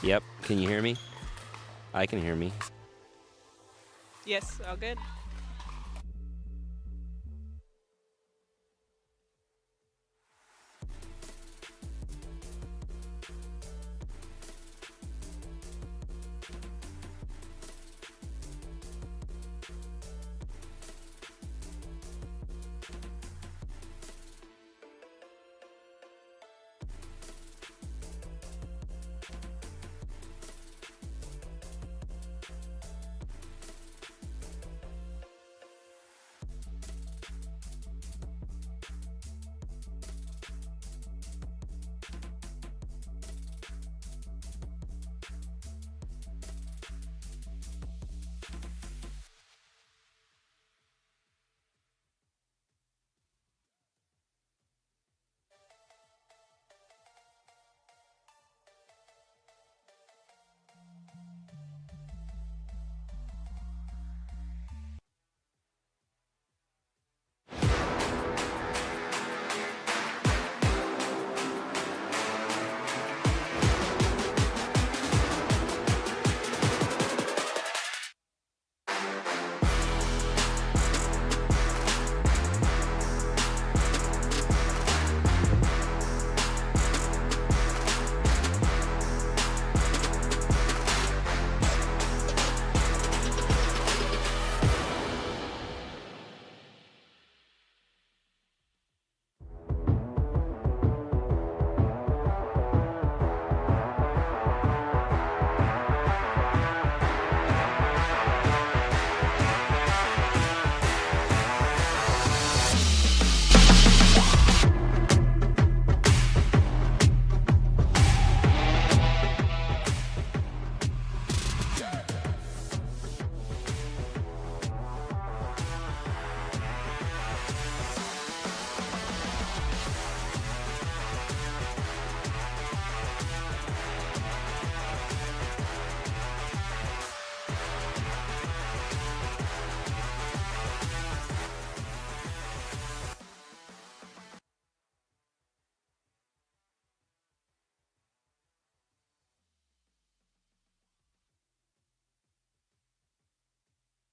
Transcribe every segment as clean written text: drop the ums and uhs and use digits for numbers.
Yep. Can you hear me? I can hear me. Yes, all good.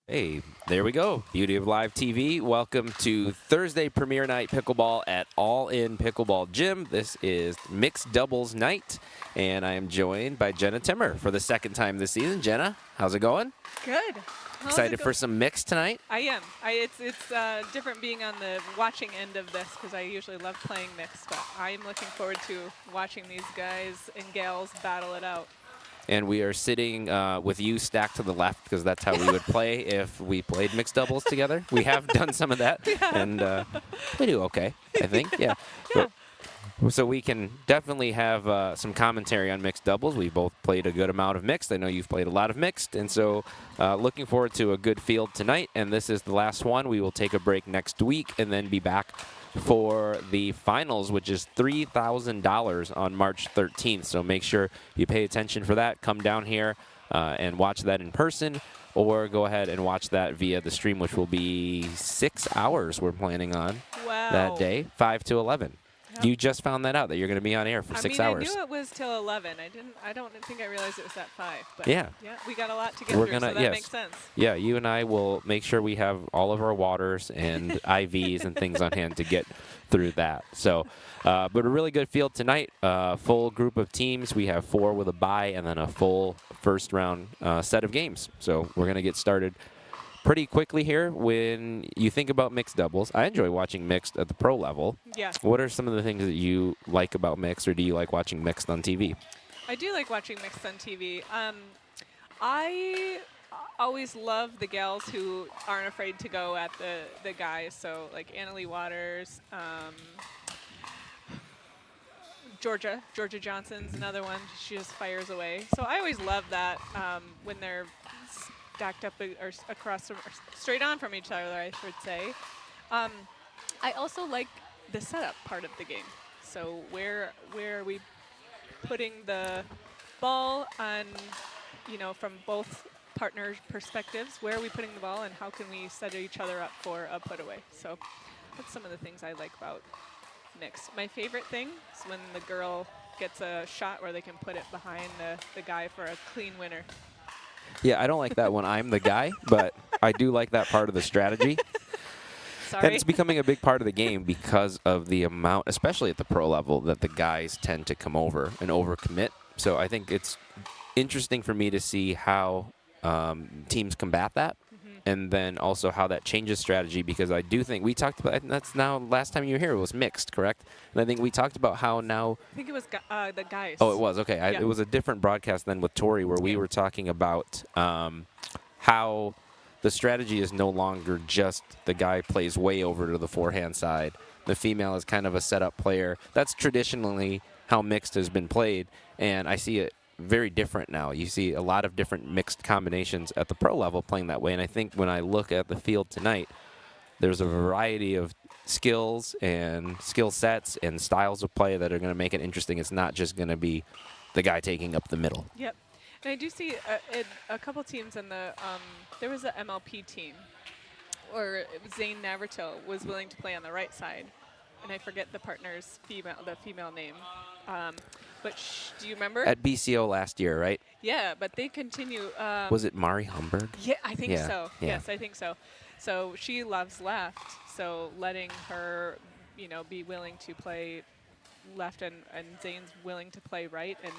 Hey, there we go. Beauty of live TV. Welcome to Thursday premiere night pickleball at All In Pickleball Gym. This is mixed doubles night, and I am joined by Jenna Timmer for the second time this season. Jenna, how's it going? Good. Excited for some mixed tonight? I am. It's different being on the watching end of this because I usually love playing mixed, but I'm looking forward to watching these guys and gals battle it out. And we are sitting with you stacked to the left because that's how we would play if we played mixed doubles together. We have done some of that, and we do okay, I think. Yeah. Yeah. So we can definitely have some commentary on mixed doubles. We've both played a good amount of mixed. I know you've played a lot of mixed, and so looking forward to a good field tonight. And this is the last one. We will take a break next week and then be back for the finals, which is $3,000 on March 13th. So make sure you pay attention for that. Come down here and watch that in person, or go ahead and watch that via the stream, which will be 6 hours we're planning on that day, 5 to 11. Yep. You just found that out, that you're going to be on air for 6 hours. I knew it was till 11. I don't think I realized it was at 5. But yeah, we got a lot to get through, so that makes sense. Yeah, you and I will make sure we have all of our waters and IVs and things on hand to get through that. So, but a really good field tonight. Full group of teams. We have 4 with a bye and then a full first round set of games. So we're going to get started pretty quickly here. When you think about mixed doubles, I enjoy watching mixed at the pro level. Yeah. What are some of the things that you like about mixed, or do you like watching mixed on TV? I do like watching mixed on TV. I always love the gals who aren't afraid to go at the guys. So like Annalie Waters, Georgia Johnson's another one. She just fires away. So I always love that when they're stacked up or across or straight on from each other, I should say. I also like the setup part of the game. So where are we putting the ball on, from both partners' perspectives? Where are we putting the ball, and how can we set each other up for a put away? So that's some of the things I like about mixed. My favorite thing is when the girl gets a shot where they can put it behind the guy for a clean winner. Yeah, I don't like that when I'm the guy, but I do like that part of the strategy. Sorry. And it's becoming a big part of the game because of the amount, especially at the pro level, that the guys tend to come over and overcommit. So I think it's interesting for me to see how teams combat that, and then also how that changes strategy, because I do think we talked about, and that's now last time you were here, it was mixed, correct? And I think we talked about how now. I think it was the guys. Oh, it was, okay. Yeah. It was a different broadcast than with Tori, where we were talking about how the strategy is no longer just the guy plays way over to the forehand side. The female is kind of a setup player. That's traditionally how mixed has been played, and I see it very different now. You see a lot of different mixed combinations at the pro level playing that way, and I think when I look at the field tonight, there's a variety of skills and skill sets and styles of play that are going to make it interesting. It's not just going to be the guy taking up the middle. Yep. And I do see a couple teams in the, there was an MLP team, or Zane Navratil was willing to play on the right side, and I forget the partner's female name. But do you remember? At BCO last year, right? Yeah, but they continue. Was it Mari Humberg? Yeah, I think so. Yeah. Yes, I think so. So she loves left, so letting her, be willing to play left, and Zane's willing to play right, and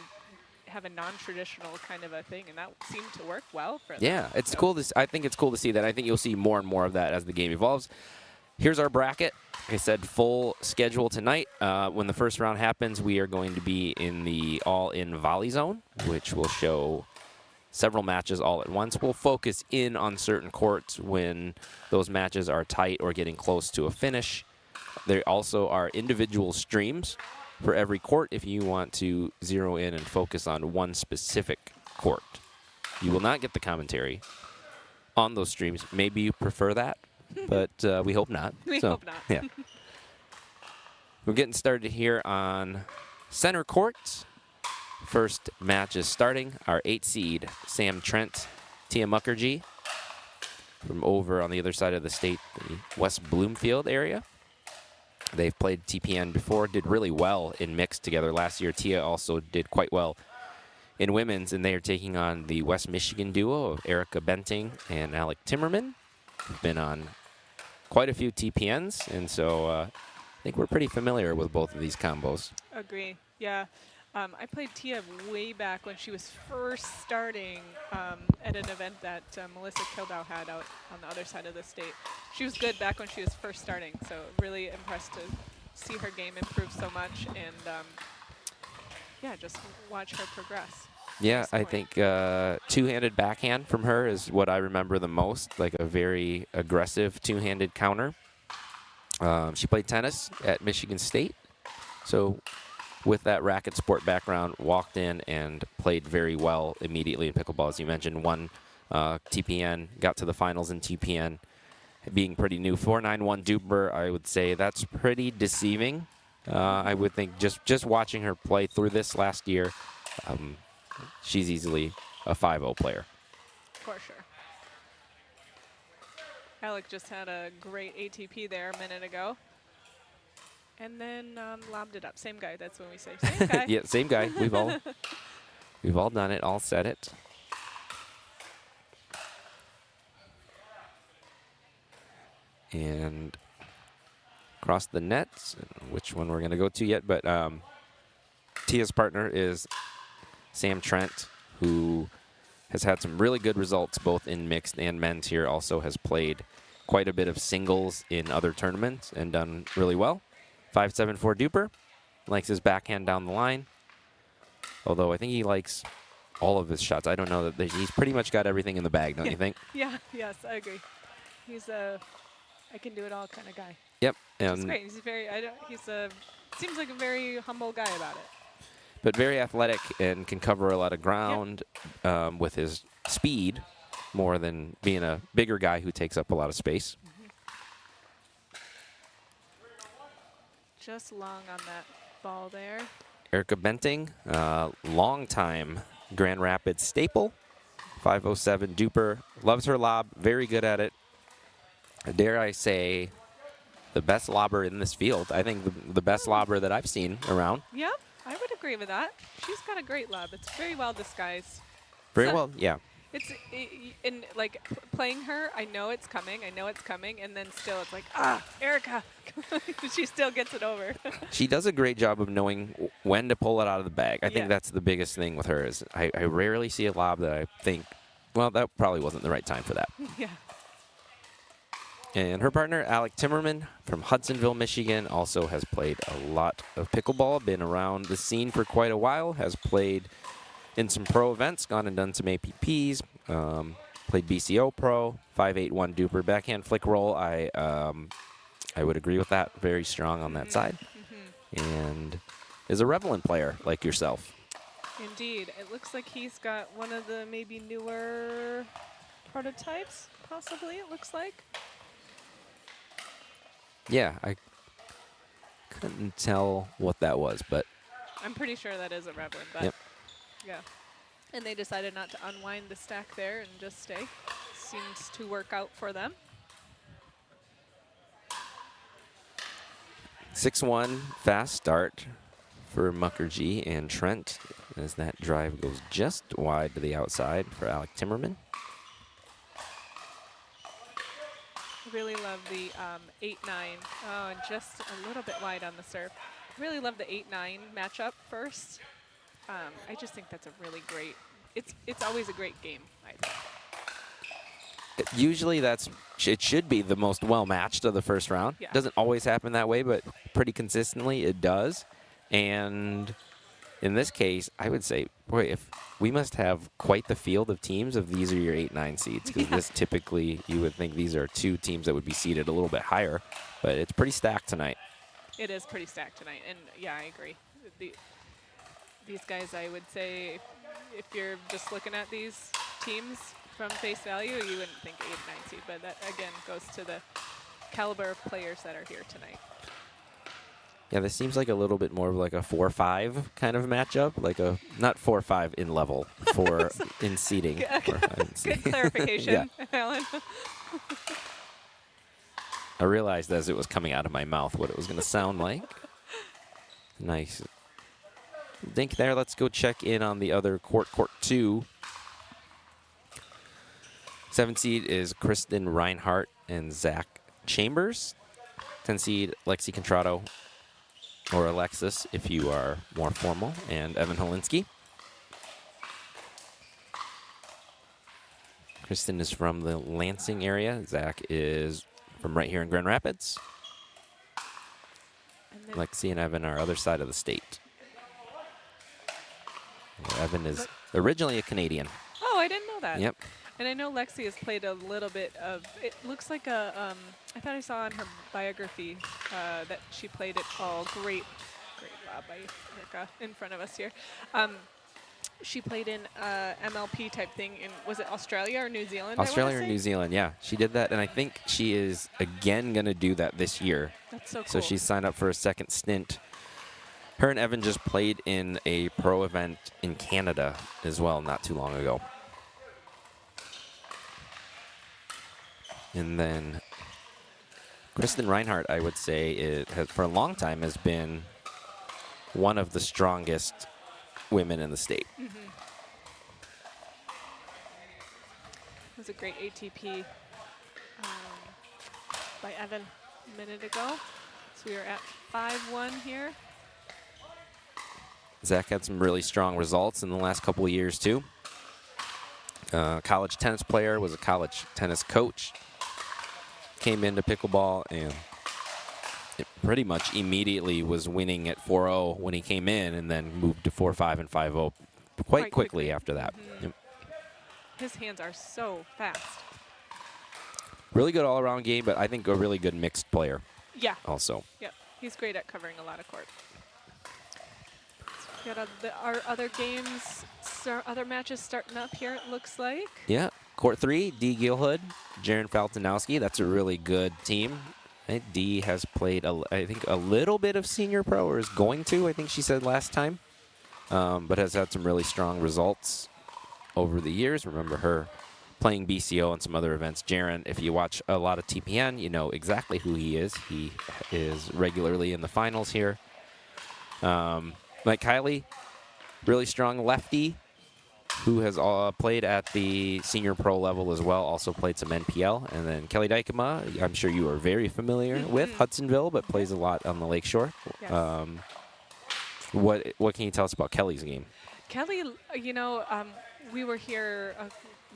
have a non-traditional kind of a thing, and that seemed to work well for them. Yeah, it's cool. I think it's cool to see that. I think you'll see more and more of that as the game evolves. Here's our bracket. Like I said, full schedule tonight. When the first round happens, we are going to be in the all-in volley zone, which will show several matches all at once. We'll focus in on certain courts when those matches are tight or getting close to a finish. There also are individual streams for every court if you want to zero in and focus on one specific court. You will not get the commentary on those streams. Maybe you prefer that, but we hope not. We hope not. Yeah. We're getting started here on center court. First match is starting. Our 8 seed, Sam Trent, Tia Mukherjee, from over on the other side of the state, the West Bloomfield area. They've played TPN before, did really well in mixed together last year. Tia also did quite well in women's, and they are taking on the West Michigan duo of Erica Benting and Alec Timmerman. They've been on quite a few TPNs, and so I think we're pretty familiar with both of these combos. Agree. Yeah. I played Tia way back when she was first starting at an event that Melissa Kildow had out on the other side of the state. She was good back when she was first starting, so really impressed to see her game improve so much, and yeah, just watch her progress. Yeah, I think two-handed backhand from her is what I remember the most, like a very aggressive two-handed counter. She played tennis at Michigan State, so with that racket sport background, walked in and played very well immediately in pickleball. As you mentioned, won TPN, got to the finals in TPN, being pretty new. 491 duper, I would say that's pretty deceiving. I would think just watching her play through this last year, she's easily a 5-0 player. For sure. Alec just had a great ATP there a minute ago. And then lobbed it up. Same guy. That's when we say same guy. Yeah, same guy. We've all done it. All said it. And across the net, which one we're going to go to yet, but Tia's partner is Sam Trent, who has had some really good results both in mixed and men's here. Also has played quite a bit of singles in other tournaments and done really well. 5'7" duper, likes his backhand down the line. Although I think he likes all of his shots. I don't know that he's pretty much got everything in the bag, don't you think? Yeah, yes, I agree. He's a I can do it all kind of guy. Yep. That's great. He's seems like a very humble guy about it. But very athletic and can cover a lot of ground with his speed more than being a bigger guy who takes up a lot of space. Just long on that ball there. Erica Benting, long-time Grand Rapids staple, 507 duper, loves her lob, very good at it. Dare I say, the best lobber in this field. I think the best lobber that I've seen around. Yep. I would agree with that. She's got a great lob. It's very well disguised. Very So well, yeah. it's in like playing her. I know it's coming. I know it's coming, and then still it's like Erica. She still gets it over. She does a great job of knowing when to pull it out of the bag. I think Yeah. that's the biggest thing with her is I rarely see a lob that I think, well, that probably wasn't the right time for that. Yeah. And her partner, Alec Timmerman from Hudsonville, Michigan, also has played a lot of pickleball, been around the scene for quite a while, has played in some pro events, gone and done some APPs, played BCO Pro, 581 duper backhand flick roll. I would agree with that. Very strong on that side. And is a Revelin player like yourself. Indeed. It looks like he's got one of the maybe newer prototypes, possibly, it looks like. Yeah, I couldn't tell what that was, but I'm pretty sure that is a Revelin, but yep. yeah. And they decided not to unwind the stack there and just stay. Seems to work out for them. 6-1 fast start for Mukherjee and Trent as that drive goes just wide to the outside for Alec Timmerman. Really love the 8-9. Oh, and just a little bit wide on the serve. Really love the 8-9 matchup first. I just think that's a really great. It's always a great game, I think. Usually it should be the most well-matched of the first round. Yeah. Doesn't always happen that way, but pretty consistently it does. And in this case, I would say, boy, if we must have quite the field of teams if these are your 8-9 seeds, because this typically, you would think these are two teams that would be seeded a little bit higher, but it's pretty stacked tonight. It is pretty stacked tonight, and yeah, I agree. These guys, I would say, if you're just looking at these teams from face value, you wouldn't think 8-9 seed, but that, again, goes to the caliber of players that are here tonight. Yeah, this seems like a little bit more of like a 4-5 kind of matchup, like a not 4-5 in level, in seeding. Good clarification, Alan. I realized as it was coming out of my mouth what it was going to sound like. Nice dink there. Let's go check in on the other court 2. 7 seed is Kristen Reinhardt and Zach Chambers. 10 seed Lexi Contrato, or Alexis if you are more formal, and Evan Holinsky. Kristen is from the Lansing area. Zach is from right here in Grand Rapids. And Lexi and Evan are other side of the state. Evan is originally a Canadian. Oh, I didn't know that. Yep. And I know Lexi has played a little bit of, it looks like a, I thought I saw on her biography that she played it all. Great lob by Erica in front of us here. She played in MLP type thing in, was it Australia or New Zealand? Australia or New Zealand, yeah. She did that, and I think she is again going to do that this year. That's so cool. So she's signed up for a second stint. Her and Evan just played in a pro event in Canada as well not too long ago. And then Kristen Reinhardt, I would say, for a long time has been one of the strongest women in the state. It was a great ATP by Evan a minute ago. So we are at 5-1 here. Zach had some really strong results in the last couple of years, too. College tennis player, was a college tennis coach. Came into pickleball and it pretty much immediately was winning at 4-0 when he came in, and then moved to 4-5 and 5-0 quite quickly after that. Yep. His hands are so fast. Really good all-around game, but I think a really good mixed player. Yeah. Also. Yep. He's great at covering a lot of court. So we got our other games, other matches starting up here, it looks like. Yeah. Court 3, Dee Gilhood, Jaron Faltinowski. That's a really good team. I think Dee has played, I think, a little bit of senior pro, or is going to, I think she said last time, but has had some really strong results over the years. Remember her playing BCO and some other events. Jaron, if you watch a lot of TPN, you know exactly who he is. He is regularly in the finals here. And Mike Kiley, really strong lefty, who has played at the senior pro level as well, also played some NPL. And then Kelly Dykema, I'm sure you are very familiar with Hudsonville, but plays a lot on the Lakeshore. Yes. What can you tell us about Kelly's game? Kelly, you know, we were here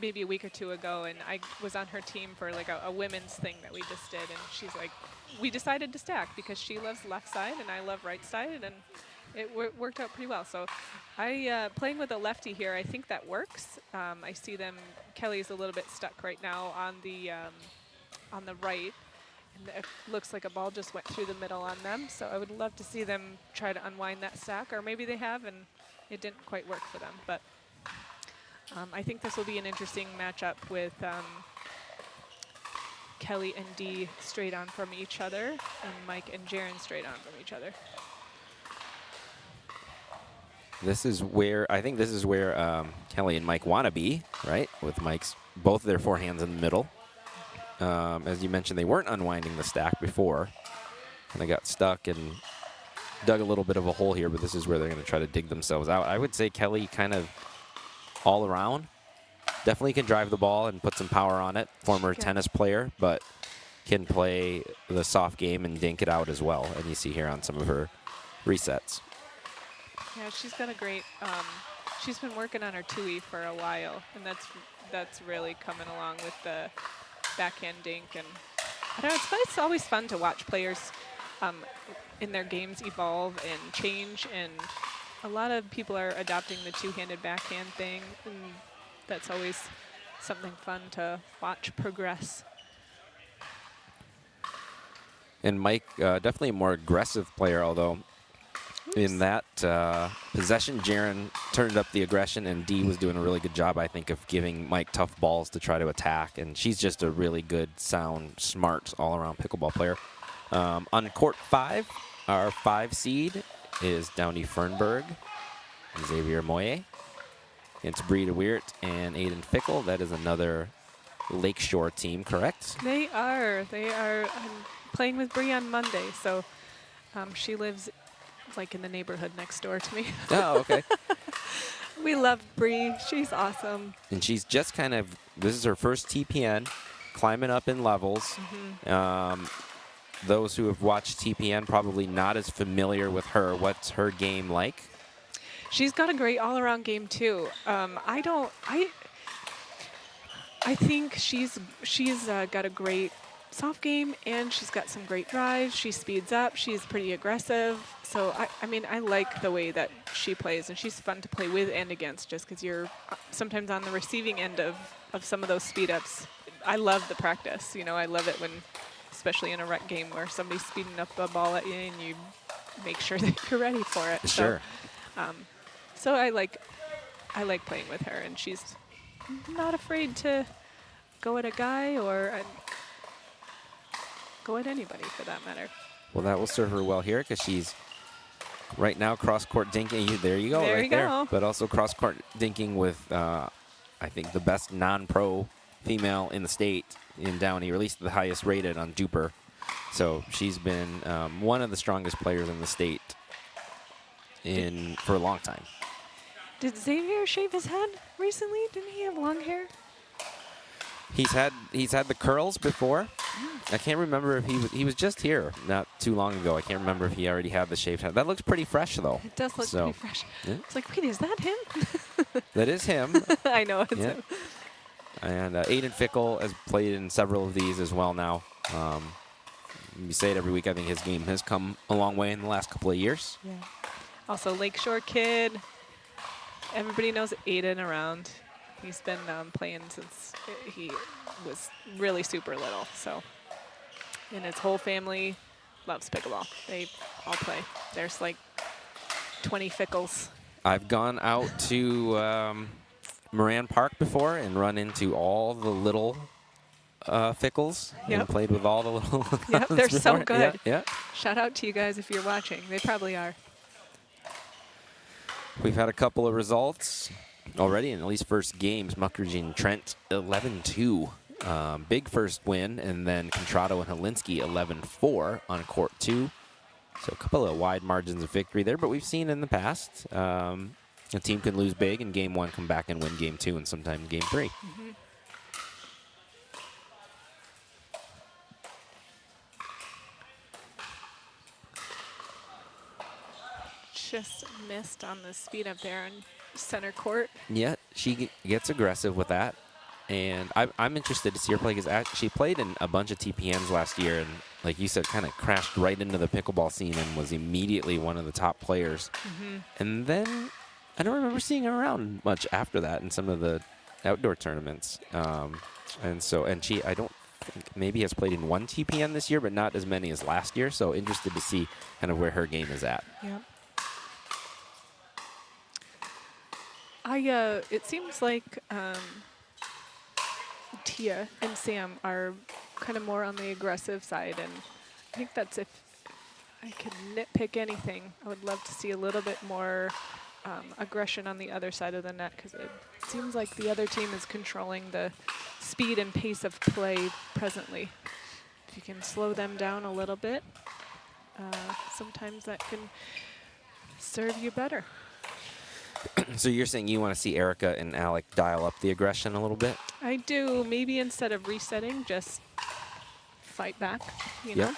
maybe a week or two ago, and I was on her team for like a women's thing that we just did, and she's like, we decided to stack because she loves left side and I love right side, and it worked out pretty well. So playing with a lefty here, I think that works. I see them, Kelly's a little bit stuck right now on the right, and it looks like a ball just went through the middle on them. So I would love to see them try to unwind that stack, or maybe they have and it didn't quite work for them. But I think this will be an interesting matchup with Kelly and Dee straight on from each other, and Mike and Jaron straight on from each other. I think this is where Kelly and Mike want to be, right? With Mike's both their forehands in the middle. As you mentioned, they weren't unwinding the stack before, and they got stuck and dug a little bit of a hole here, but this is where they're going to try to dig themselves out. I would say Kelly kind of all around. Definitely can drive the ball and put some power on it. Former tennis player, but can play the soft game and dink it out as well. And you see here on some of her resets. Yeah, she's got a great, she's been working on her 2E for a while, and that's really coming along with the backhand dink. And I don't know, it's always fun to watch players in their games evolve and change, and a lot of people are adopting the two-handed backhand thing, and that's always something fun to watch progress. And Mike, definitely a more aggressive player, although in that possession, Jaron turned up the aggression, and Dee was doing a really good job, I think, of giving Mike tough balls to try to attack. And she's just a really good, sound, smart, all-around pickleball player. On court 5, our 5 seed is Downey Fernberg, Xavier Moye. It's Bree DeWeert and Aiden Fickle. That is another Lakeshore team, correct? They are. I'm playing with Bree on Monday, so she lives like in the neighborhood next door to me. Oh, okay. We love Bree. She's awesome. And she's just kind of, this is her first TPN, climbing up in levels. Those who have watched TPN probably not as familiar with her. What's her game like? She's got a great all-around game too. I think she's got a great soft game, and she's got some great drives. She speeds up. She's pretty aggressive. So I mean, I like the way that she plays, and she's fun to play with and against, just because you're sometimes on the receiving end of some of those speed ups. I love the practice. You know, I love it when, especially in a rec game where somebody's speeding up the ball at you and you make sure that you're ready for it. Sure. So I like playing with her, and she's not afraid to go at a guy or go at anybody for that matter. Well, that will serve her well here, because she's right now cross-court dinking. There you go, right there. But also cross-court dinking with, I think, the best non-pro female in the state in Downey, or at least the highest rated on Duper. So she's been one of the strongest players in the state for a long time. Did Xavier shave his head recently? Didn't he have long hair? He's had the curls before. I can't remember if he was just here not too long ago. I can't remember if he already had the shaved head. That looks pretty fresh though. It does look pretty fresh. Yeah. It's like, wait, is that him? That is him. I know it's him. And Aiden Fickle has played in several of these as well now. We say it every week. I think his game has come a long way in the last couple of years. Yeah. Also, Lakeshore kid. Everybody knows Aiden around. He's been playing since he was really super little. So, and his whole family loves pickleball. They all play. There's like 20 Fickles. I've gone out to Moran Park before and run into all the little Fickles and played with all the little Yep, they're before. so good. Yeah. Shout out to you guys if you're watching. They probably are. We've had a couple of results already in at least first games. Muckridge and Trent 11-2. Big first win, and then Contrado and Helinski 11-4 on court 2. So a couple of wide margins of victory there, but we've seen in the past a team can lose big in game 1, come back and win game 2, and sometimes game 3. Mm-hmm. Just missed on the speed up there in center court. Yeah, she gets aggressive with that. And I'm interested to see her play because she played in a bunch of TPNs last year and, like you said, kind of crashed right into the pickleball scene and was immediately one of the top players. Mm-hmm. And then I don't remember seeing her around much after that in some of the outdoor tournaments. And she, I don't think, maybe has played in 1 TPN this year, but not as many as last year. So interested to see kind of where her game is at. Yeah. It seems like Tia and Sam are kind of more on the aggressive side, and I think that's if I could nitpick anything, I would love to see a little bit more aggression on the other side of the net, because it seems like the other team is controlling the speed and pace of play presently. If you can slow them down a little bit, sometimes that can serve you better. So you're saying you want to see Erica and Alec dial up the aggression a little bit? I do. Maybe instead of resetting, just fight back, you know?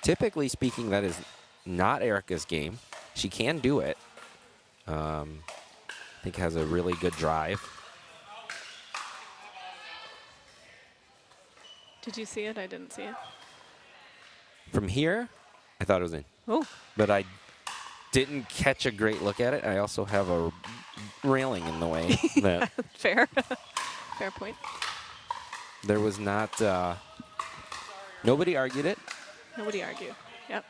Typically speaking, that is not Erica's game. She can do it. I think has a really good drive. Did you see it? I didn't see it. From here, I thought it was in. Oh. But I didn't catch a great look at it. I also have a railing in the way. That Fair. Fair point. there was not, nobody argued it. Nobody argue. Yep.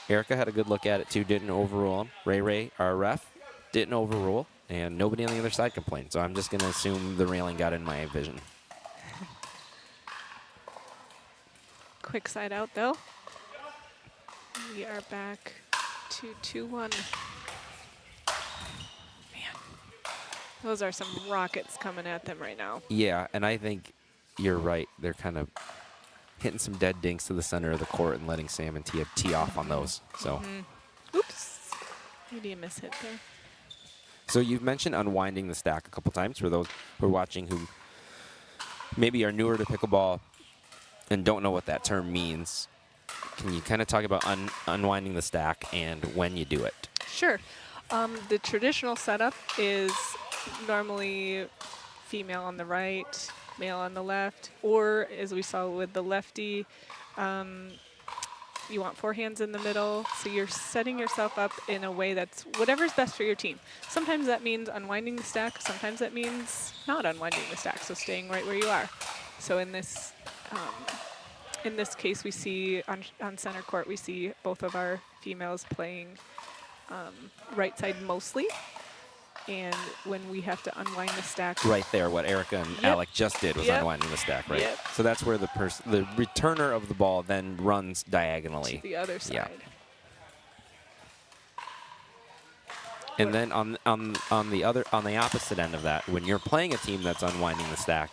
Erica had a good look at it too, didn't overrule him. Ray, our ref, didn't overrule, and nobody on the other side complained. So I'm just going to assume the railing got in my vision. Quick side out, though. We are back to 2-1. Man, those are some rockets coming at them right now. Yeah, and I think you're right. They're kind of hitting some dead dinks to the center of the court and letting Sam and Tia tee off on those. So, Oops. Maybe a mishit there. So you've mentioned unwinding the stack a couple times for those who are watching who maybe are newer to pickleball and don't know what that term means. Can you kind of talk about unwinding the stack and when you do it? Sure. The traditional setup is normally female on the right, male on the left, or as we saw with the lefty, you want 4 hands in the middle. So you're setting yourself up in a way that's whatever's best for your team. Sometimes that means unwinding the stack. Sometimes that means not unwinding the stack, so staying right where you are. So in this case, we see on center court, we see both of our females playing right side mostly. And when we have to unwind the stack. Right there, what Erica and Alec just did was unwinding the stack, right? Yep. So that's where the returner of the ball then runs diagonally. To the other side. Yeah. And then on the opposite end of that, when you're playing a team that's unwinding the stack,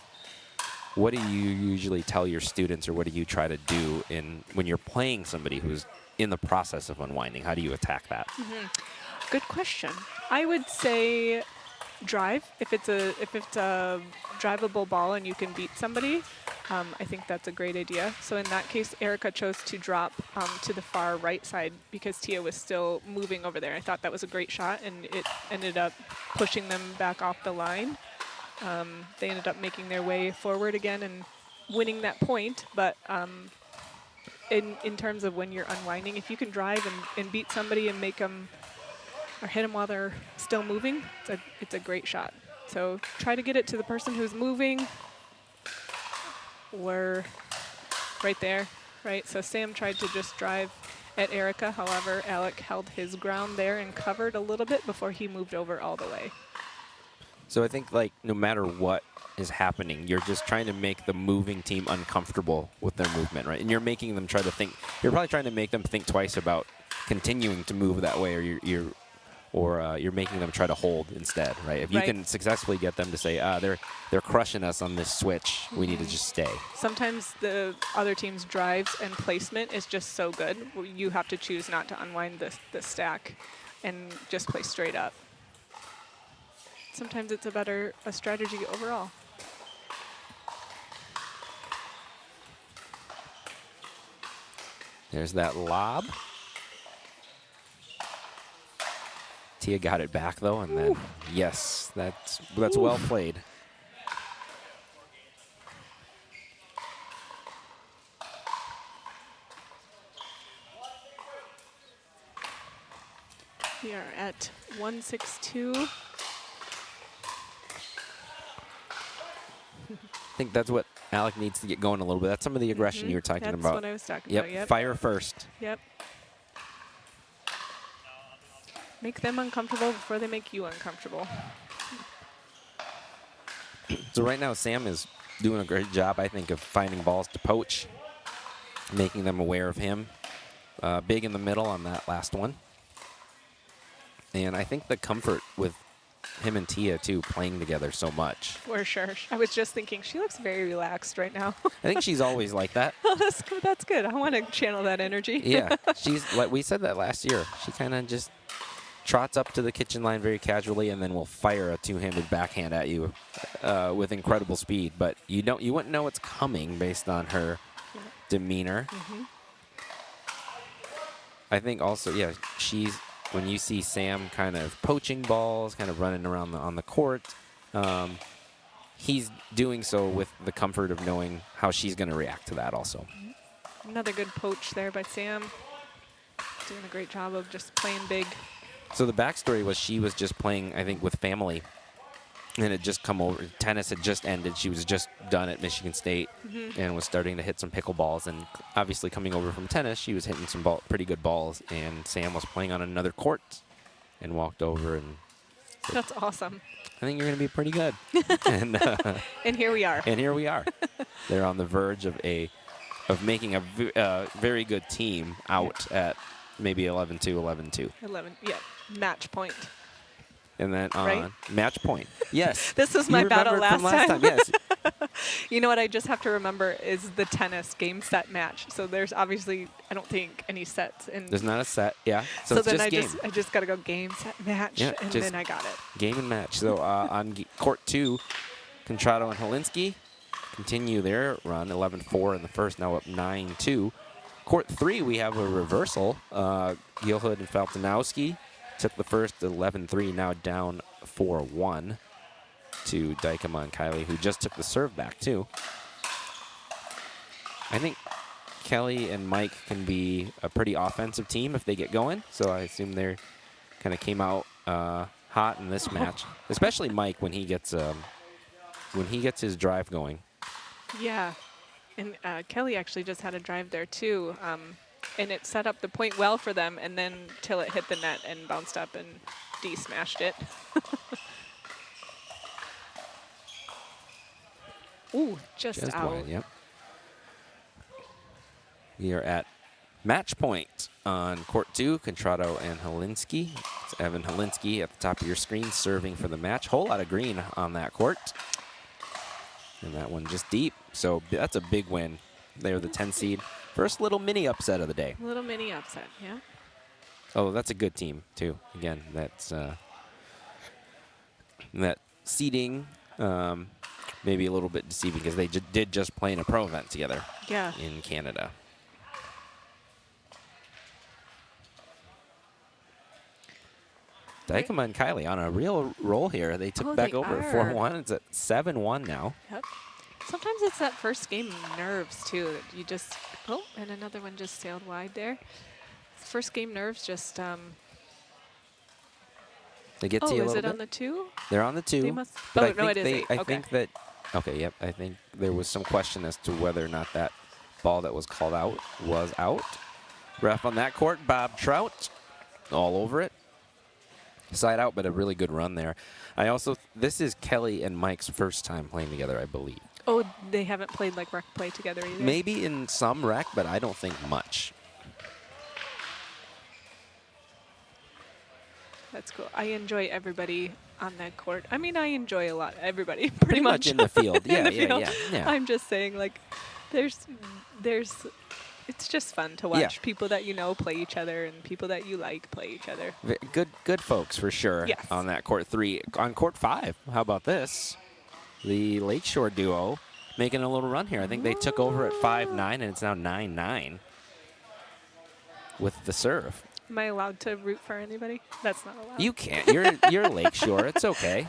what do you usually tell your students, or what do you try to do when you're playing somebody who's in the process of unwinding? How do you attack that? Good question. I would say drive. If it's a drivable ball and you can beat somebody, I think that's a great idea. So in that case, Erica chose to drop to the far right side because Tia was still moving over there. I thought that was a great shot, and it ended up pushing them back off the line. They ended up making their way forward again and winning that point. But in terms of when you're unwinding, if you can drive and beat somebody and make them or hit them while they're still moving, it's a great shot. So try to get it to the person who's moving. We're right there, right? So Sam tried to just drive at Erica. However, Alec held his ground there and covered a little bit before he moved over all the way. So I think, like, no matter what is happening, you're just trying to make the moving team uncomfortable with their movement, right? And you're making them try to think. You're probably trying to make them think twice about continuing to move that way, or you're or you're making them try to hold instead, right? If you Right. can successfully get them to say, they're crushing us on this switch, we need to just stay. Sometimes the other team's drives and placement is just so good. You have to choose not to unwind the stack and just play straight up. Sometimes it's a strategy overall. There's that lob. Tia got it back though, and then yes, that's well played. We are at 162. I think that's what Alec needs to get going a little bit. That's some of the aggression you were talking about. That's what I was talking about. Yep. Fire first. Yep. Make them uncomfortable before they make you uncomfortable. So right now, Sam is doing a great job, I think, of finding balls to poach, making them aware of him. Big in the middle on that last one. And I think the comfort with him and Tia, too, playing together so much. For sure. I was just thinking, she looks very relaxed right now. I think she's always like that. Oh, that's good. I want to channel that energy. Yeah. She's like, we said that last year. She kind of just trots up to the kitchen line very casually and then will fire a two-handed backhand at you with incredible speed. But you wouldn't know it's coming based on her demeanor. I think also, yeah, when you see Sam kind of poaching balls, kind of running around on the court, he's doing so with the comfort of knowing how she's going to react to that also. Another good poach there by Sam. Doing a great job of just playing big. So the backstory was she was just playing, I think, with family, and it just come over. Tennis had just ended. She was just done at Michigan State and was starting to hit some pickleballs. And obviously coming over from tennis, she was hitting some pretty good balls. And Sam was playing on another court and walked over and said, That's awesome. I think you're going to be pretty good. and here we are. And here we are. They're on the verge of making a very good team out at maybe 11-2, 11-2. 11, yeah, match point. And then on Right? match point. Yes. This was You my battle remember it from last time. Yes. You know what I just have to remember is the tennis game set match. So there's obviously, I don't think, any sets. There's not a set, yeah. So it's then just game. I just got to go game, set, match, Yeah, and just then I got it. Game and match. So on court 2, Contrado and Holinsky continue their run, 11-4 in the first, now up 9-2. Court 3, we have a reversal. Gilhood and Faltinowski took the first 11-3, now down 4-1 to Dykema and Kylie, who just took the serve back, too. I think Kelly and Mike can be a pretty offensive team if they get going, so I assume they're kind of came out hot in this match, especially Mike when he gets his drive going. Yeah. And Kelly actually just had a drive there, too. And it set up the point well for them, and then till it hit the net and bounced up, and D smashed it. Ooh, just out. Wide, yep. We are at match point on court 2, Contrado and Holinsky. It's Evan Holinsky at the top of your screen serving for the match. Whole lot of green on that court. And that one just deep. So that's a big win. They're the 10 seed. First little mini upset of the day. Little mini upset, yeah. Oh, that's a good team, too. Again, that's that seeding maybe a little bit deceiving because they did just play in a pro event together in Canada. Dykema and Kylie on a real roll here. They took back over at 4-1. It's at 7-1 now. Yep. Sometimes it's that first game nerves, too. That you just, oh, and another one just sailed wide there. First game nerves just, they get to you a little is it bit. On the 2? They're on the 2. They must, but no, it is 8. I think that, okay, yep. I think there was some question as to whether or not that ball that was called out was out. Ref on that court, Bob Trout, all over it. Side out, but a really good run there. This is Kelly and Mike's first time playing together, I believe. Oh, they haven't played like rec play together either? Maybe in some rec, but I don't think much. That's cool. I enjoy everybody on that court. I mean, I enjoy a lot everybody pretty much in the field. in Yeah, the yeah, field. yeah. I'm just saying, like, there's it's just fun to watch people that you know play each other and people that you like play each other. Good folks for sure. Yes. On that court 3. On court 5, how about this? The Lakeshore duo making a little run here. I think they took over at 5-9, and it's now 9-9 with the serve. Am I allowed to root for anybody? That's not allowed. You can't. You're Lakeshore. It's okay.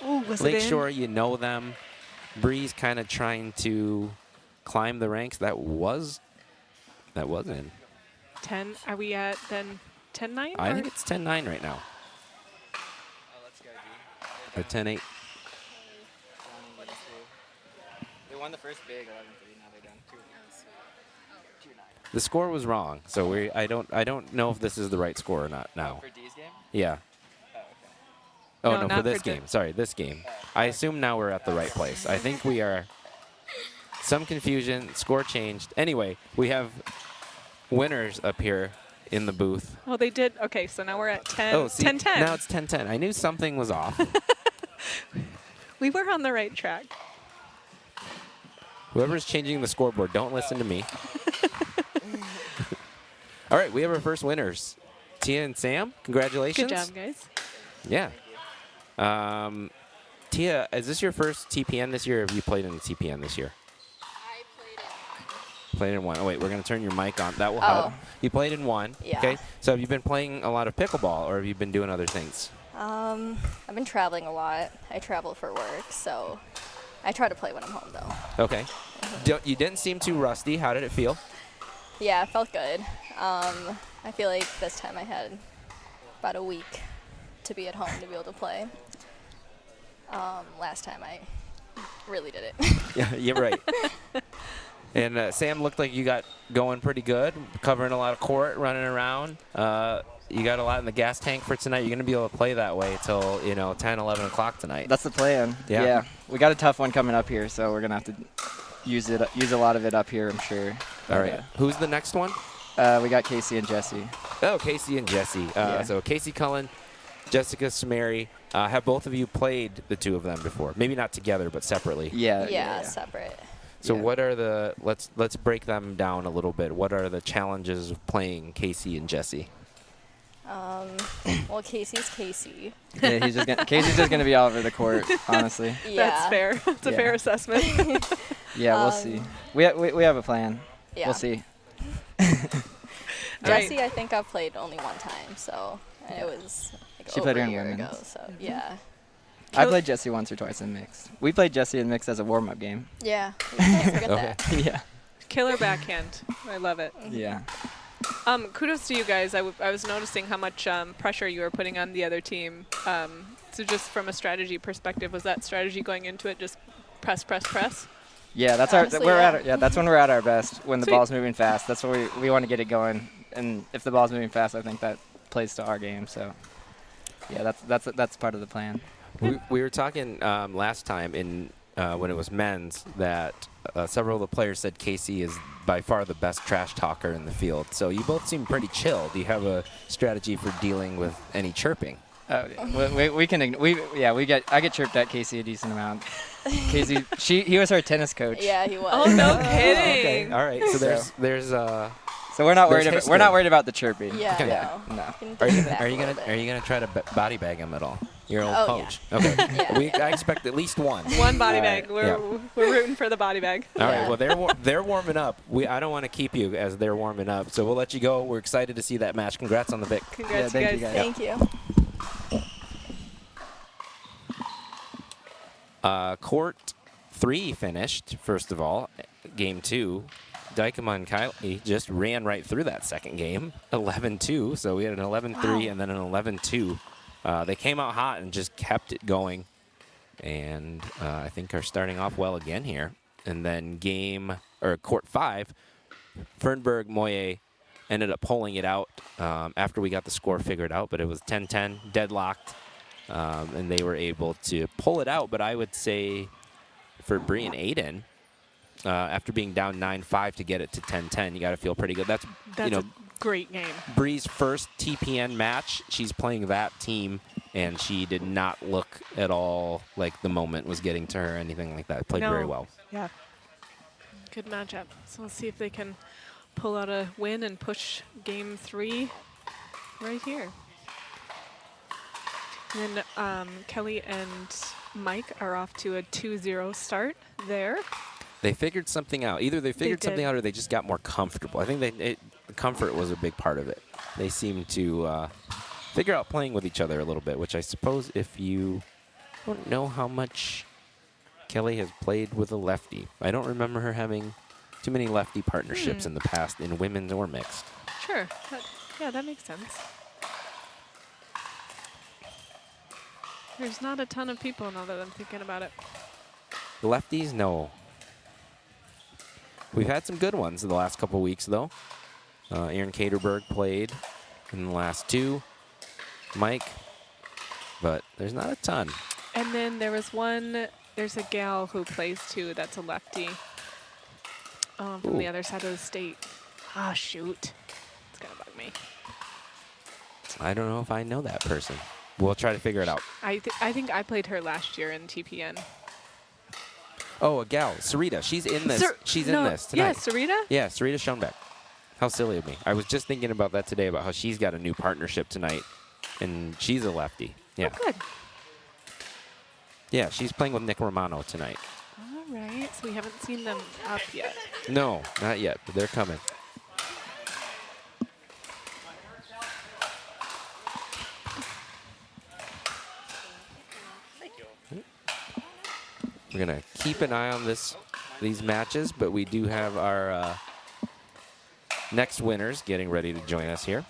Ooh, was it Lakeshore, you know them. Bree's kind of trying to climb the ranks. That was in. 10? Are we at then 10-9? I think it's 10-9 right now. Or 10-8. They won the first big 11-3. Now they're down 2-9. The score was wrong, so I don't know if this is the right score or not now. For D's game? Yeah. Oh, okay. Oh, No, no, for not this for J- game. Sorry, this game. I assume now we're at the right place. I think we are. Some confusion. Score changed. Anyway, we have winners up here in the booth. Oh, they did. Okay, so now we're at 10. Oh, see, 10-10. now it's 10-10. I knew something was off. We were on the right track. Whoever's changing the scoreboard, don't listen to me. All right, we have our first winners. Tia and Sam, congratulations. Good job, guys. Yeah. Tia, is this your first TPN this year, or have you played in the TPN this year? I played in Played in 1. Oh, wait, we're going to turn your mic on. That will help. Oh. You played in 1. Yeah. Okay. So have you been playing a lot of pickleball, or have you been doing other things? I've been traveling a lot. I travel for work, so I try to play when I'm home, though. Okay. You didn't seem too rusty. How did it feel? Yeah, it felt good. I feel like this time I had about a week to be at home to be able to play. Last time I really did it. Yeah, you're right. And Sam, looked like you got going pretty good, covering a lot of court, running around. You got a lot in the gas tank for tonight. You're going to be able to play that way till 10, 11 o'clock tonight. That's the plan. Yeah. We got a tough one coming up here, so we're gonna have to use a lot of it up here, I'm sure. All right. Who's the next one? We got Casey and Jesse. Oh, Casey and Jesse. Yeah. So Casey Cullen, Jessica Samari. Have both of you played the two of them before? Maybe not together, but separately. Yeah, separate. So Yeah. what are the let's break them down a little bit. What are the challenges of playing Casey and Jesse? Well, Casey's Casey. Yeah, Casey's just gonna be all over the court, honestly. Yeah. That's fair. That's a Yeah. fair assessment. Yeah, we'll see. We have a plan. Yeah. We'll see. Jesse, I think I've played only one time, so and it was like She over played her a in year women's. ago. So yeah, I played Jesse once or twice in mixed. We played Jesse in mixed as a warm-up game. yeah. We can't forget Okay. that. Yeah. Killer backhand. I love it. Yeah. Kudos to you guys. I was noticing how much pressure you were putting on the other team. So just from a strategy perspective, was that strategy going into it just press, press, press? Yeah, that's Honestly, that's when we're at our best, when the Sweet. ball's moving fast. That's what we want to get it going. And if the ball's moving fast, I think that plays to our game. So yeah, that's part of the plan. We were talking last time when it was men's that several of the players said Casey is by far the best trash talker in the field. So you both seem pretty chill. Do you have a strategy for dealing with any chirping? I get chirped at Casey a decent amount. Casey, he was her tennis coach. Yeah, he was. Oh, no Okay. kidding. All right. So there's So we're not There's worried about the chirping. Yeah, Okay. no. No. Can Are take you it back a little bit. gonna try to body bag him at all? Your old Oh, yeah. coach. Okay. Yeah. I expect at least one. One body All bag. right. We're rooting for the body bag. All right. Yeah. Well, they're warming up. I don't want to keep you as they're warming up, so we'll let you go. We're excited to see that match. Congrats on the Vic. Congrats, Yeah, you thank guys. you, Thank you. Court 3 finished, first of all. Game 2, Dykema and Kylie just ran right through that second game, 11-2. So we had an 11-3 and then an 11-2. They came out hot and just kept it going. And I think are starting off well again here. And then Court 5, Fernberg Moye ended up pulling it out after we got the score figured out. But it was 10-10, deadlocked. And they were able to pull it out. But I would say for Bree and Aiden, after being down 9-5 to get it to 10-10, you got to feel pretty good. That's great game. Bree's first TPN match. She's playing that team, and she did not look at all like the moment was getting to her or anything like that. Played very well. Yeah. Good matchup. So let's see if they can pull out a win and push game 3 right here. And then Kelly and Mike are off to a 2-0 start there. They figured something out. Either they figured something out or they just got more comfortable. I think the comfort was a big part of it. They seemed to figure out playing with each other a little bit, which I suppose if you don't know how much Kelly has played with a lefty. I don't remember her having too many lefty partnerships in the past in women's or mixed. Sure. Yeah, that makes sense. There's not a ton of people now that I'm thinking about it. Lefties, no. We've had some good ones in the last couple weeks, though. Aaron Caterberg played in the last 2. Mike, but there's not a ton. And then there was there's a gal who plays too that's a lefty from the other side of the state. Ah, shoot. It's going to bug me. I don't know if I know that person. We'll try to figure it out. I think I played her last year in TPN. Oh, a gal, Sarita. She's in this. She's in this tonight. Yeah, Sarita? Yeah, Sarita Schoenbeck. How silly of me. I was just thinking about that today, about how she's got a new partnership tonight, and she's a lefty. Yeah. Oh, good. Yeah, she's playing with Nick Romano tonight. All right, so we haven't seen them up yet. No, not yet, but they're coming. We're going to keep an eye on these matches, but we do have our next winners getting ready to join us here.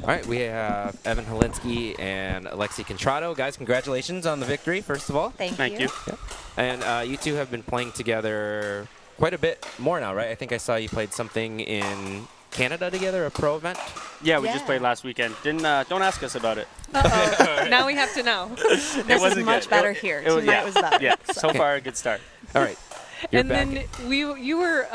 All right, we have Evan Holinsky and Alexi Contrado. Guys, congratulations on the victory, first of all. Thank you. Yeah. And you two have been playing together quite a bit more now, right? I think I saw you played something in Canada together, a pro event. Yeah, we just played last weekend. Don't ask us about it. Uh-oh. Now we have to know. This is much better here. It was, Tonight was better. Yeah, so far a good start. All right. You're And back. then you were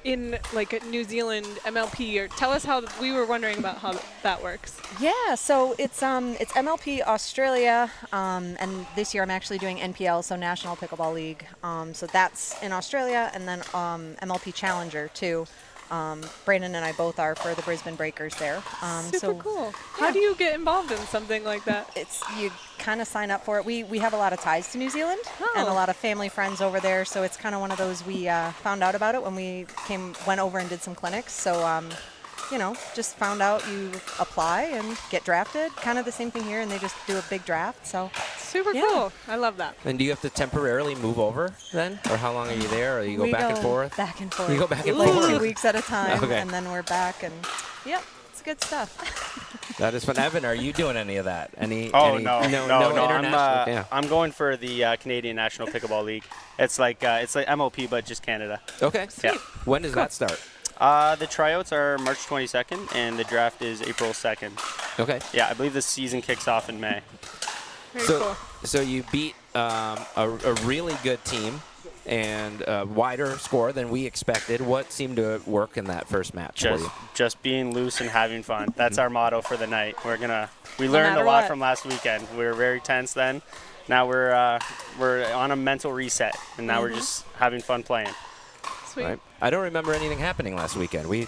in like a New Zealand MLP, or tell us how we were wondering about how that works. Yeah, so it's MLP Australia, and this year I'm actually doing NPL, so National Pickleball League. So that's in Australia, and then MLP Challenger too. Brandon and I both are for the Brisbane Breakers there. Super cool. How do you get involved in something like that? You kind of sign up for it. We have a lot of ties to New Zealand and a lot of family friends over there, so it's kind of one of those. We found out about it when we went over and did some clinics. So just found out you apply and get drafted. Kind of the same thing here, and they just do a big draft. So super cool. I love that. And do you have to temporarily move over then? Or how long are you there? Or you go we back go and forth? Back and forth. You go back and like forth? 2 weeks at a time, Okay. and then we're back. And yep, it's good stuff. That is fun. Evan, are you doing any of that? No. international? I'm going for the Canadian National Pickleball League. It's like MLP, but just Canada. Okay. Yeah. When does that start? The tryouts are March 22nd, and the draft is April 2nd. Okay. Yeah, I believe the season kicks off in May. Very cool. So you beat a really good team and a wider score than we expected. What seemed to work in that first match for you? Just being loose and having fun. That's our motto for the night. We learned matter a lot what. from last weekend. We were very tense then. Now we're on a mental reset, and now we're just having fun playing. Sweet. Right. I don't remember anything happening last weekend. We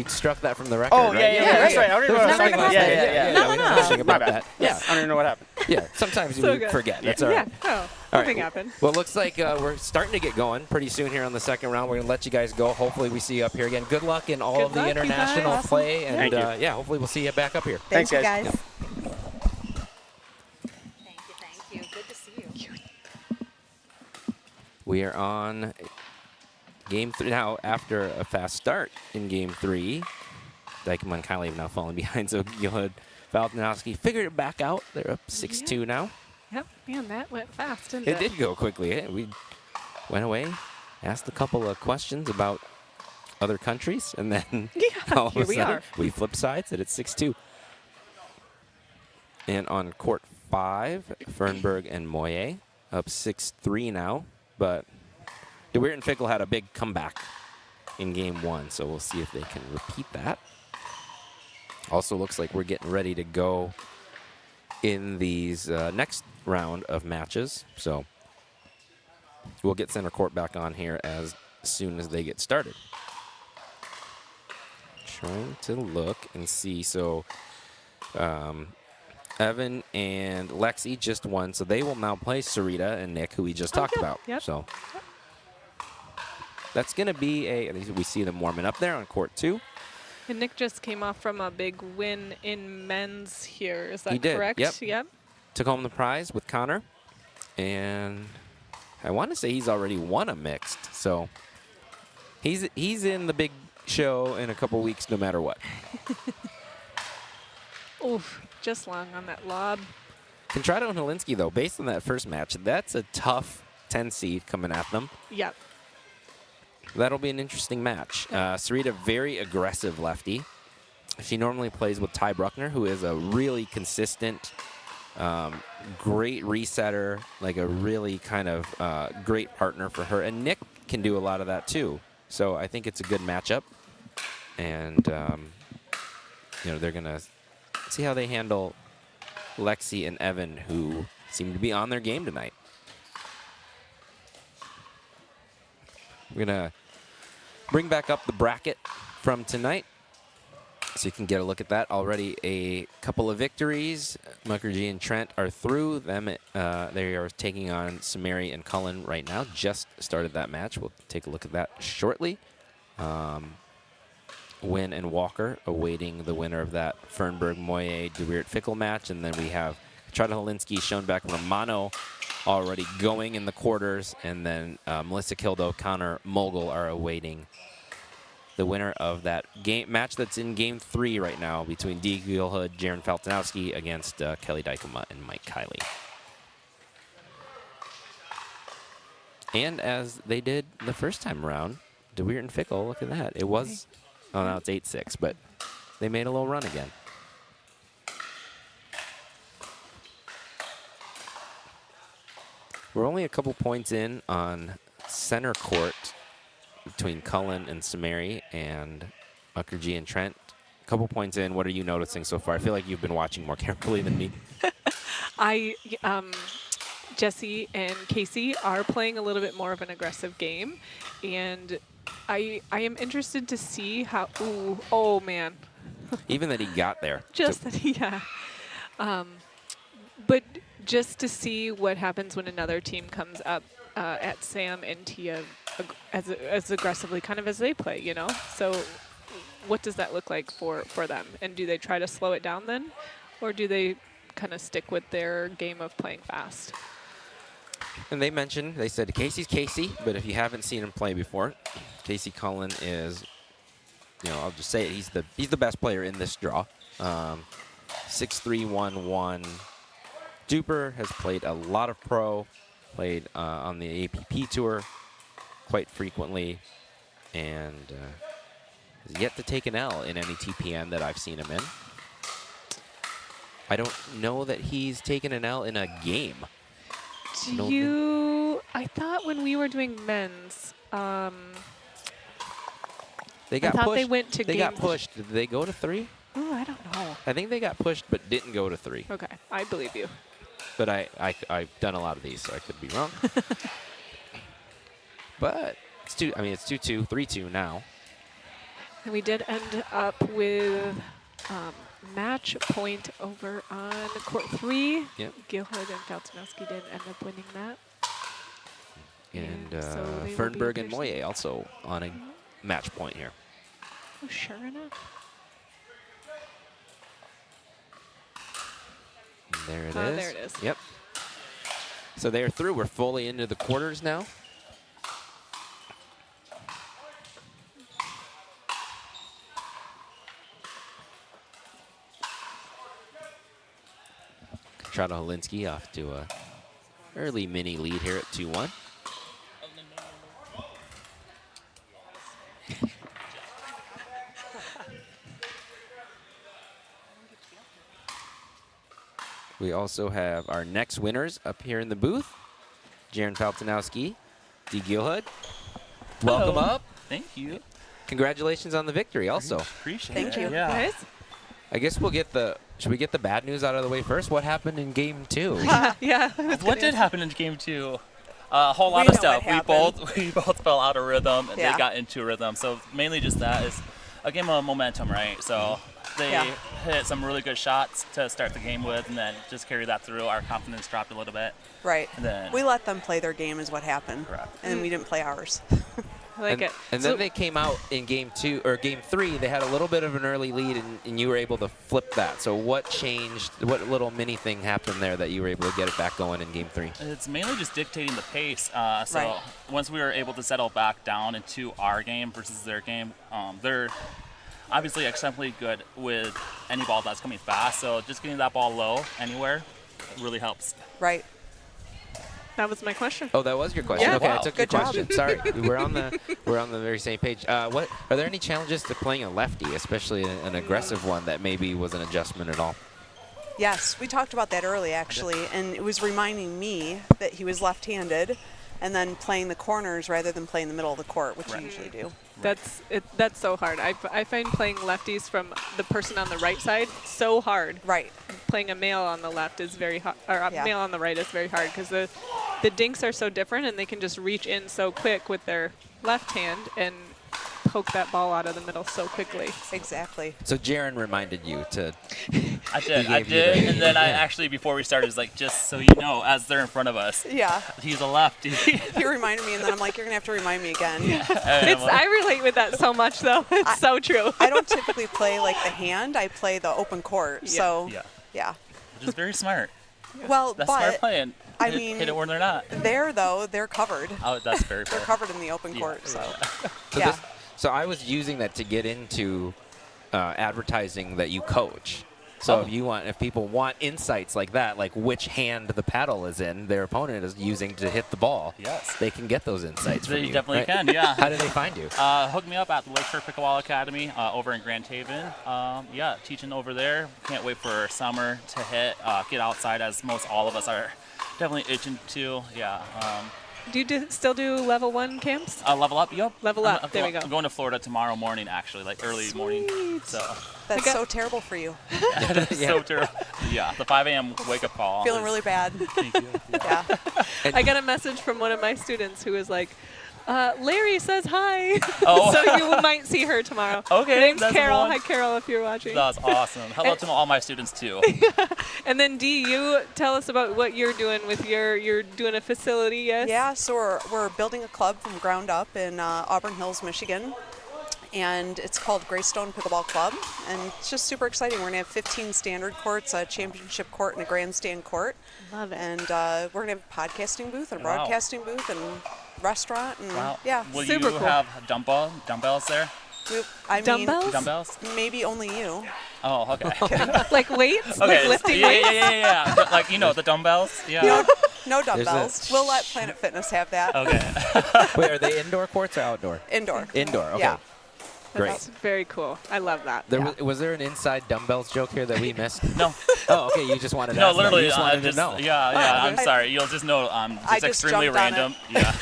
struck that from the record. Oh, right? that's right. I don't There even was know nothing what last happened. night. Yeah. we know nothing about My bad. that. Yeah. I don't even know what happened. Yeah. Sometimes So we good. forget. That's all right. Yeah. Oh, All nothing right. happened. Well, it looks like we're starting to get going pretty soon here on the second round. We're going to let you guys go. Hopefully we see you up here again. Good luck in all Good of the luck, you guys. international Awesome. play. And Thank you. hopefully we'll see you back up here. Thanks, you guys. guys. Thank you. Good to see you. We are on Game 3 now. After a fast start in Game 3, Dykeman and Kylie have now fallen behind. So Gilhood, Valtinowski figured it back out. They're up 6-2 now. Yep. Man, that went fast, didn't It did go quickly. We went away, asked a couple of questions about other countries, and then all of here a we sudden are. we flipped sides and it's 6-2. And on court 5, Fernberg and Moye up 6-3 now. But DeWeert and Fickle had a big comeback in game 1, so we'll see if they can repeat that. Also looks like we're getting ready to go in these next round of matches. So we'll get center court back on here as soon as they get started. Trying to look and see. So Evan and Lexi just won, so they will now play Sarita and Nick, who we just talked about. Yep. So that's going to be we see them warming up there on court 2. And Nick just came off from a big win in men's here. Is that He did, correct? yep. Took home the prize with Connor. And I want to say he's already won a mixed. So he's in the big show in a couple weeks no matter what. Oof, just long on that lob. Contrado and Helinski, though, based on that first match, that's a tough 10 seed coming at them. Yep. That'll be an interesting match. Sarita, very aggressive lefty. She normally plays with Ty Bruckner, who is a really consistent, great resetter, like a really kind of great partner for her. And Nick can do a lot of that too. So I think it's a good matchup. And, they're going to see how they handle Lexi and Evan, who seem to be on their game tonight. We're going to bring back up the bracket from tonight so you can get a look at that. Already a couple of victories. Mukherjee and Trent are through. They are taking on Samari and Cullen right now. Just started that match. We'll take a look at that shortly. Wynn and Walker awaiting the winner of that Fernberg-Moye DeWeert Fickle match. And then we have Trada Helinski, Schoenbeck, Romano already going in the quarters. And then Melissa Kildo, Connor Mogul are awaiting the winner of that match that's in game 3 right now between Dee Gilhood, Jaron Faltinowski against Kelly Dykema and Mike Kiley. And as they did the first time around, DeWeert and Fickle, look at that. It was, oh, now it's 8-6, but they made a little run again. We're only a couple points in on center court between Cullen and Samari and Mukherjee and Trent. A couple points in. What are you noticing so far? I feel like you've been watching more carefully than me. Jesse and Casey are playing a little bit more of an aggressive game, and I am interested to see how. Ooh, oh man. Even that he got there. Just that, yeah. But just to see what happens when another team comes up at Sam and Tia as aggressively kind of as they play, you know? So what does that look like for them? And do they try to slow it down then? Or do they kind of stick with their game of playing fast? And they said Casey's Casey, but if you haven't seen him play before, Casey Cullen is, I'll just say it, he's the best player in this draw. 6'3", Duper has played a lot of pro, played on the APP tour quite frequently, and has yet to take an L in any TPN that I've seen him in. I don't know that he's taken an L in a game. I thought when we were doing men's, they got I thought pushed. they went to They game got pushed. Did they go to 3? Oh, I don't know. I think they got pushed but didn't go to 3. Okay, I believe you. But I've done a lot of these, so I could be wrong. But it's 2-2, 3-2 now. And we did end up with match point over on court 3. Yep. Gilhood and Faltinowski did end up winning that. And so they will Fernberg be and Moye also on a match point here. Oh, sure enough. And there it is. There it is. Yep. So they're through. We're fully into the quarters now. Trada Helinski off to a early mini lead here at 2-1. We also have our next winners up here in the booth. Jaron Faltinowski, Dee Gilhood. Welcome up. Thank you. Congratulations on the victory also. Appreciate Thank it. you. Yeah. Guys? I guess we'll get should we get the bad news out of the way first? What happened in game 2? Yeah. What did happen in game 2? A whole lot We of know what stuff. We both fell out of rhythm, and Yeah. they got into rhythm. So mainly just that is a game of momentum, right? So they Yeah. hit some really good shots to start the game with, and then just carry that through. Our confidence dropped a little bit. Right. And then We let them play their game is what happened. Correct. And we didn't play ours. I like it. And So- then they came out in game 3. They had a little bit of an early lead, and you were able to flip that. So what changed? What little mini thing happened there that you were able to get it back going in game 3? it's mainly just dictating the pace. So Right. once we were able to settle back down into our game versus their game, they're obviously exceptionally good with any ball that's coming fast. So just getting that ball low anywhere really helps. Right. That was my question. Oh, that was your question. Yeah. Okay, Wow. I took Good your job. question. Sorry, we're on the very same page. What are there any challenges to playing a lefty, especially an aggressive one that maybe was an adjustment at all? Yes, we talked about that early actually, and it was reminding me that he was left-handed, and then playing the corners rather than playing the middle of the court, which Right. you usually do. That's so hard. I find playing lefties from the person on the right side so hard. Right. Playing a male on the left is very hard, or a Yeah. male on the right is very hard because the dinks are so different and they can just reach in so quick with their left hand and poke that ball out of the middle so quickly. Exactly. So Jaron reminded you to. I did, gave you the- and then I Yeah. actually, before we started, was like, just so you know, as they're in front of us, Yeah. he's a lefty. He reminded me, and then I'm like, you're gonna have to remind me again. I relate with that so much though. It's so true. I don't typically play like the hand. I play the open court. Yeah. So Yeah, yeah. which is very smart. Well, That's smart but playing. I hit, mean- hit it when they're not. there though, they're covered. Oh, that's very They're fair. covered in the open Yeah. court. So So, yeah. so I was using that to get into advertising that you coach. So Oh. if people want insights like that, like which hand the paddle is in, their opponent is using to hit the ball. Yes. They can get those insights from They you. definitely right? can, yeah. How do they find you? Hook me up at the Lakeshore Pickleball Academy over in Grand Haven. Yeah, teaching over there. Can't wait for summer to hit. Get outside, as most all of us are definitely itching to. Yeah. Do you still do level 1 camps? Level up, yep. Level up, there we go. I'm going to Florida tomorrow morning, actually, like early morning. So that's Okay. so terrible for you. it's so terrible. Yeah, the 5 a.m. wake up call. Feeling is- really bad. Thank you. Yeah. Yeah. I got a message from one of my students who was like, Larry says hi. Oh. So you might see her tomorrow. Okay, Her name's that's the Carol. one. Hi, Carol, if you're watching. That's awesome. Hello to all my students too. And then Dee, you tell us about what you're doing with you're doing a facility, yes? Yeah, so we're building a club from ground up in Auburn Hills, Michigan. And it's called Greystone Pickleball Club. And it's just super exciting. We're going to have 15 standard courts, a championship court, and a grandstand court. Love it. And we're going to have a podcasting booth and a Wow. broadcasting booth and restaurant. And Wow. yeah, Will Super you cool. have dumbbells there? I Dumbbells? mean, Dumbbells? maybe only you. Oh, okay. Like weights? Okay. Like lifting yeah, weights? yeah. Like, the dumbbells? Yeah. No dumbbells. We'll let Planet Fitness have that. Okay. Wait, are they indoor courts or outdoor? Indoor. Indoor. Okay. Yeah. Great. That's very cool. I love that. Was there an inside dumbbells joke here that we missed? No. Oh, okay. You just wanted to No, ask that. literally, You just wanted to know. Yeah, I'm I- sorry. You'll just know I it's just extremely jumped on it. random. Yeah.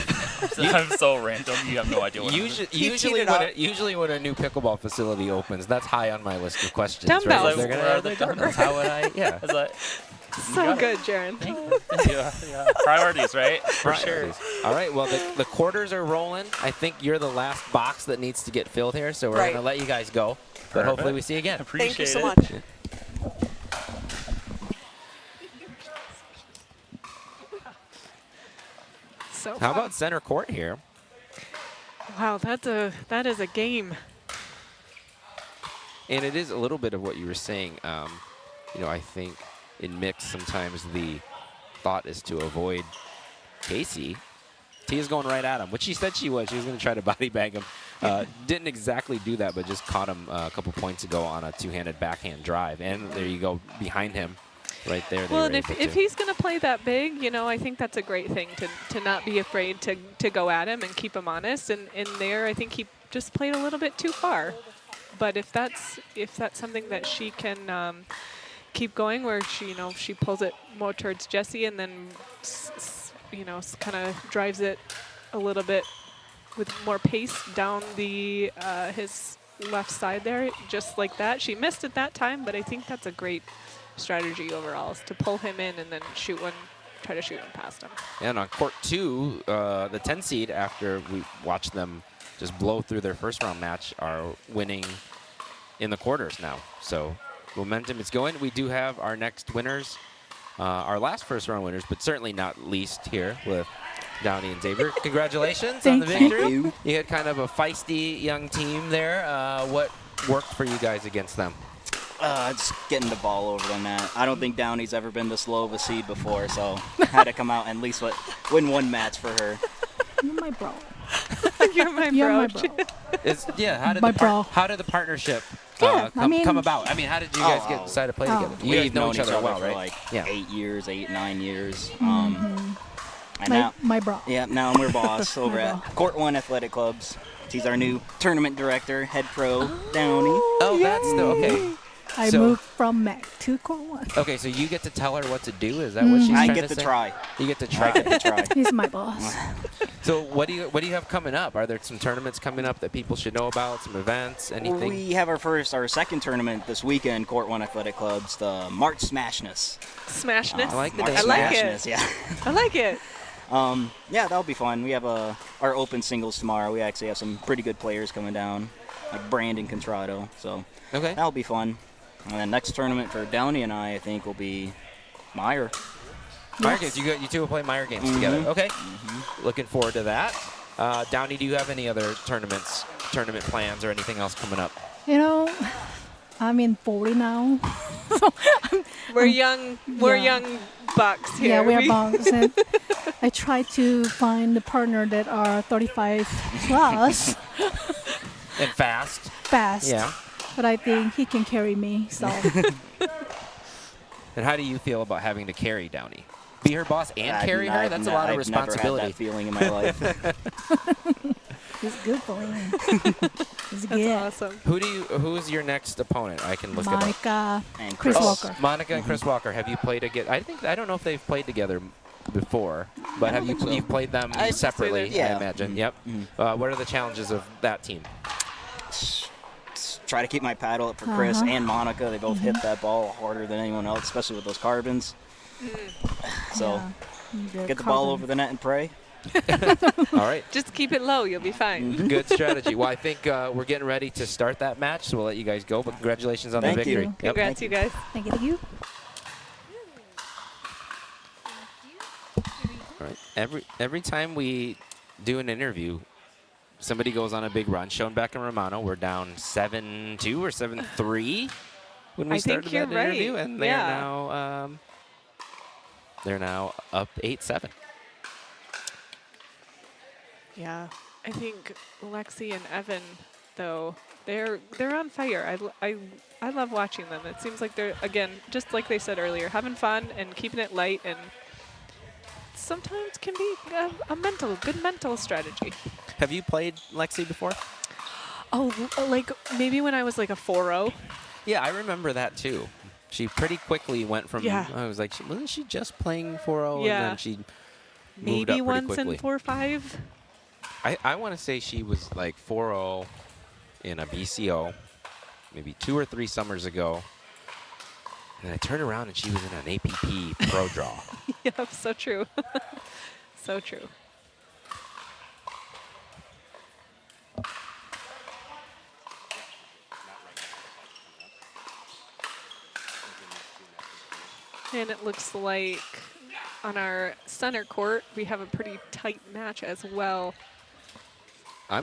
I'm so random. You have no idea what I'm doing. Usually, it up. usually when a new pickleball facility opens, that's high on my list of questions. Dumbbells. Right? They're Where gonna are have the their dumbbells. How would I? Yeah. It's like, So good, Jaron. yeah. Priorities, right? For sure. Priorities. All right. Well, the quarters are rolling. I think you're the last box that needs to get filled here, so we're Right. gonna let you guys go. But hopefully we see you again. Appreciate Thank you so it. much. So How about center court here? wow, that is a game. And it is a little bit of what you were saying. I think in mix sometimes the thought is to avoid Casey. Tia's going right at him, which she said she was. She was going to try to body bag him. Didn't exactly do that, but just caught him a couple points ago on a two-handed backhand drive. And there you go, behind him, right there. Well, and if he's going to play that big, I think that's a great thing to not be afraid to go at him and keep him honest. And in there, I think he just played a little bit too far. But if that's something that she can keep going where she pulls it more towards Jesse and then kind of drives it a little bit with more pace down the his left side there, just like that. She missed it that time, but I think that's a great strategy overall, is to pull him in and then try to shoot one past him. And on court 2, the 10 seed, after we watched them just blow through their first round match, are winning in the quarters now. So momentum is going. We do have our next winners, our last first round winners, but certainly not least here with Downey and Xavier. Congratulations on the victory. You had kind of a feisty young team there. What worked for you guys against them? Just getting the ball over the net. I don't think Downey's ever been this low of a seed before, so had to come out and at least win one match for her. You're my bro. You're my bro. How did the partnership come about? I mean, how did you guys decide to play together? You guys know each other well, for right? like Yeah. 9 years. My bro. Yeah, now we're boss over at Court 1 Athletic Clubs. He's our new tournament director, head pro, Downey. Oh, that's okay. I moved from Mac to Court 1. Okay, so you get to tell her what to do? Is that what she's trying to say? I get to try. You get to try. I get to try. He's my boss. So what do you have coming up? Are there some tournaments coming up that people should know about? Some events? Anything? We have our second tournament this weekend, Court 1 Athletic Clubs, the March Smashness. Smashness? I like the March name. I like Smashness, it. yeah. I like it. Yeah, that'll be fun. We have our open singles tomorrow. We actually have some pretty good players coming down, like Brandon Contrado. So Okay. that'll be fun. And then next tournament for Downey and I think, will be Meyer. Meyer games. You two will play Meyer games together. Okay. Looking forward to that. Downey, do you have any other tournament plans or anything else coming up? I'm in 40 now. So We're young bucks here. yeah, we are bucks. And I try to find a partner that are 35 plus. And fast. Fast. Yeah. But I think he can carry me, so. And how do you feel about having to carry Downey? Be her boss and carry her? That's a lot of responsibility. I've never had that feeling in my life. It's good for me. It's That's good. awesome. Who's your next opponent? I can look it up. Monica And Chris Oh, Walker. Monica and Chris Walker. Have you played together? I don't know if they've played together before, but have you've played them separately? Yeah. I imagine. Yep. What are the challenges of that team? Try to keep my paddle up for Chris and Monica. They both hit that ball harder than anyone else, especially with those carbons. So get the ball over the net and pray. All right. Just keep it low. You'll be fine. Good strategy. Well, I think we're getting ready to start that match, so we'll let you guys go. But congratulations on the Thank you. victory. Yep. Congrats, you guys. Thank you. All right. Every time we do an interview, somebody goes on a big run. Schoenbeck and Romano, we're down 7-2 or 7-3 when we started that interview, and they're now up 8-7. Yeah, I think Lexi and Evan, though, they're on fire. I love watching them. It seems like they're, again, just like they said earlier, having fun and keeping it light, and sometimes can be a good mental strategy. Have you played Lexi before? Oh, like maybe when I was like a 4-0. Yeah, I remember that too. She pretty quickly went from, I was like, wasn't she just playing 4-0? Yeah. And then she moved Maybe up pretty once quickly. in 4-5. I want to say she was like 4-0 in a BCO maybe 2 or 3 summers ago. And I turned around and she was in an APP pro draw. Yep, so true. So true. And it looks like on our center court, we have a pretty tight match as well. I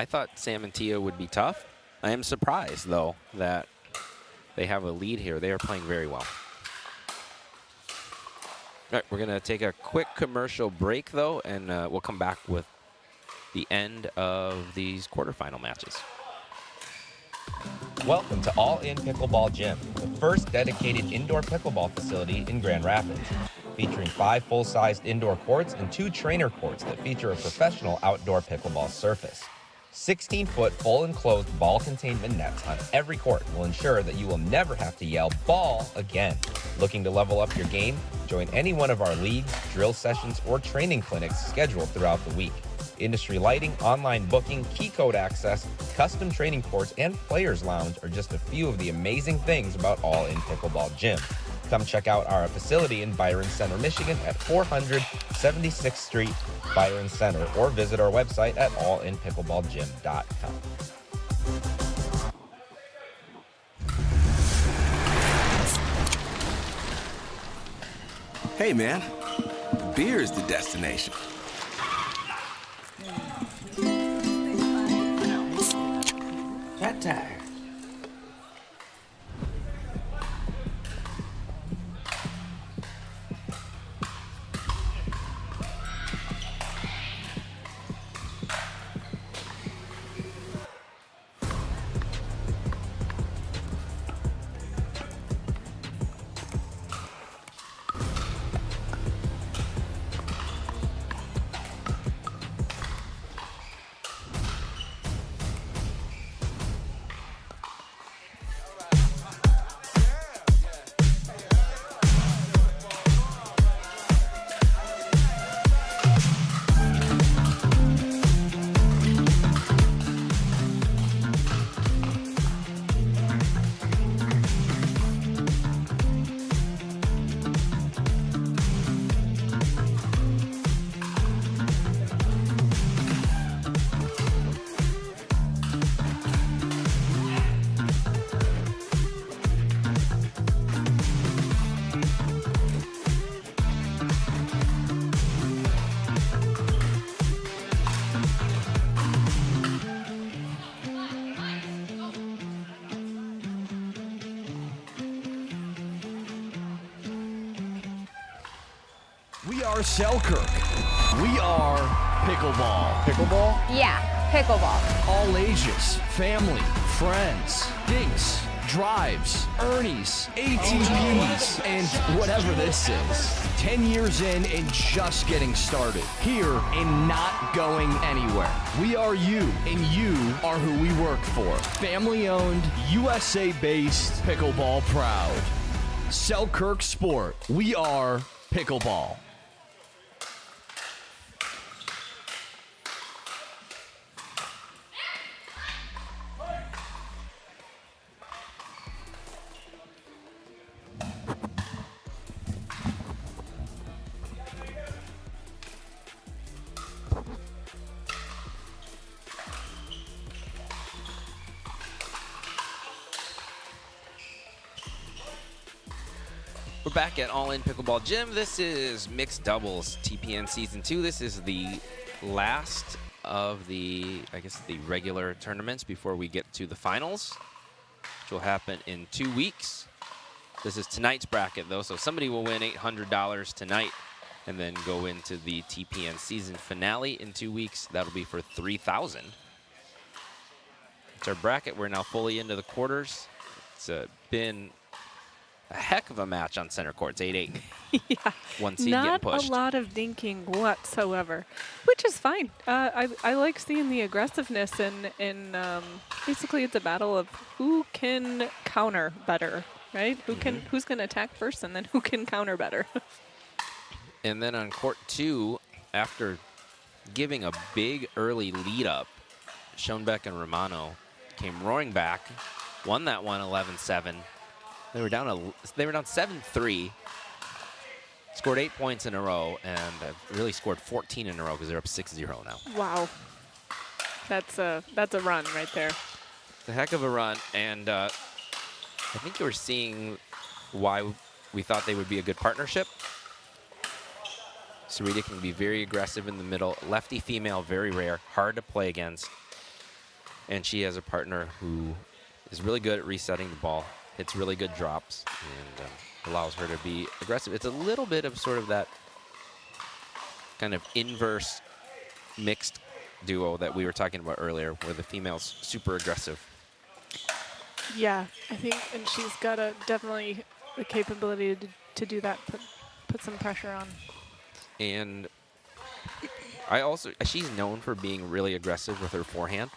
thought Sam and Tia would be tough. I am surprised, though, that they have a lead here. They are playing very well. All right, we're going to take a quick commercial break, though, and we'll come back with the end of these quarterfinal matches. Welcome to All In Pickleball Gym, the first dedicated indoor pickleball facility in Grand Rapids, featuring 5 full-sized indoor courts and 2 trainer courts that feature a professional outdoor pickleball surface. 16-foot full enclosed ball containment nets on every court will ensure that you will never have to yell ball again. Looking to level up your game? Join any one of our leagues, drill sessions, or training clinics scheduled throughout the week. Industry lighting, online booking, key code access, custom training courts, and players lounge are just a few of the amazing things about All In Pickleball Gym. Come check out our facility in Byron Center, Michigan at 400 76th Street, Byron Center, or visit our website at allinpickleballgym.com. Hey man, beer is the destination. Cat tag. We are Selkirk. We are pickleball. Pickleball? Yeah, pickleball. All ages, family, friends, dinks, drives, Ernies, ATPs, and whatever this is. 10 years in and just getting started. Here and not going anywhere. We are you, and you are who we work for. Family-owned, USA-based, pickleball proud. Selkirk Sport. We are pickleball. We're back at All In Pickleball Gym. This is mixed doubles TPN Season 2. This is the last of the, I guess, the regular tournaments before we get to the finals, which will happen in 2 weeks. This is tonight's bracket, though, so somebody will win $800 tonight and then go into the TPN season finale in 2 weeks. That'll be for $3,000. It's our bracket. We're now fully into the quarters. It's been a heck of a match on center courts, 8-8. Yeah, one seed getting pushed. Not a lot of dinking whatsoever, which is fine. I like seeing the aggressiveness in basically it's a battle of who can counter better, right? Who's going to attack first, and then who can counter better. And then on court 2, after giving a big early lead up, Schoenbeck and Romano came roaring back, won that one 11-7. They were down 7-3, scored 8 points in a row, and have really scored 14 in a row because they're up 6-0 now. Wow, that's a run right there. It's a heck of a run, and I think you were seeing why we thought they would be a good partnership. Sarita can be very aggressive in the middle, lefty female, very rare, hard to play against, and she has a partner who is really good at resetting the ball. Hits really good drops and allows her to be aggressive. It's a little bit of sort of that kind of inverse mixed duo that we were talking about earlier, where the female's super aggressive. Yeah, I think, and she's got definitely the capability to do that, put some pressure on. And She's known for being really aggressive with her forehand.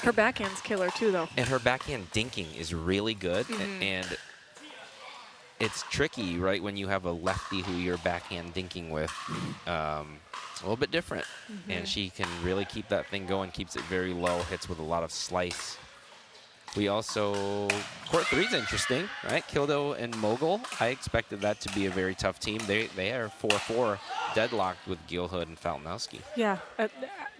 Her backhand's killer too, though. And her backhand dinking is really good. And it's tricky, right, when you have a lefty who you're backhand dinking with. A little bit different. And she can really keep that thing going, keeps it very low, hits with a lot of slice. We also, court 3 is interesting, right? Kildo and Mogul. I expected that to be a very tough team. They are 4-4 deadlocked with Gilhood and Faltnowski. Yeah,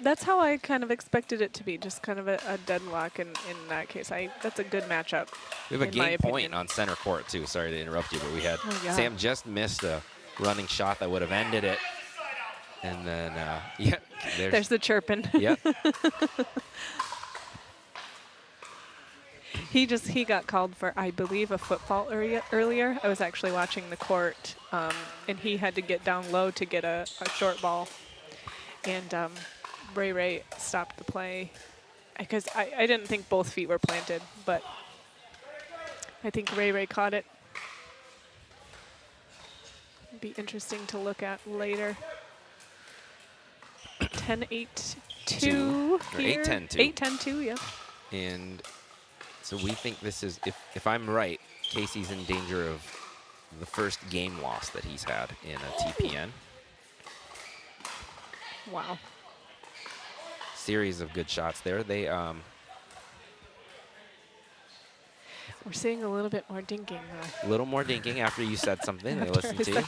that's how I kind of expected it to be, just kind of a deadlock in that case. That's a good matchup. We have a game point on center court, too. Sorry to interrupt you, but we had Sam just missed a running shot that would have ended it. And then, yeah, there's the chirping. Yep. He got called for, I believe, a foot fault earlier. I was actually watching the court, and he had to get down low to get a short ball. And Ray stopped the play because I didn't think both feet were planted, but I think Ray caught it. Be interesting to look at later. 10-8-2 or here. 8-10-2. 8-10-2, yeah. And so we think this is, if I'm right, Casey's in danger of the first game loss that he's had in a TPN. Wow. Series of good shots there. We're seeing a little bit more dinking. A little more dinking after you said something. They listened to you.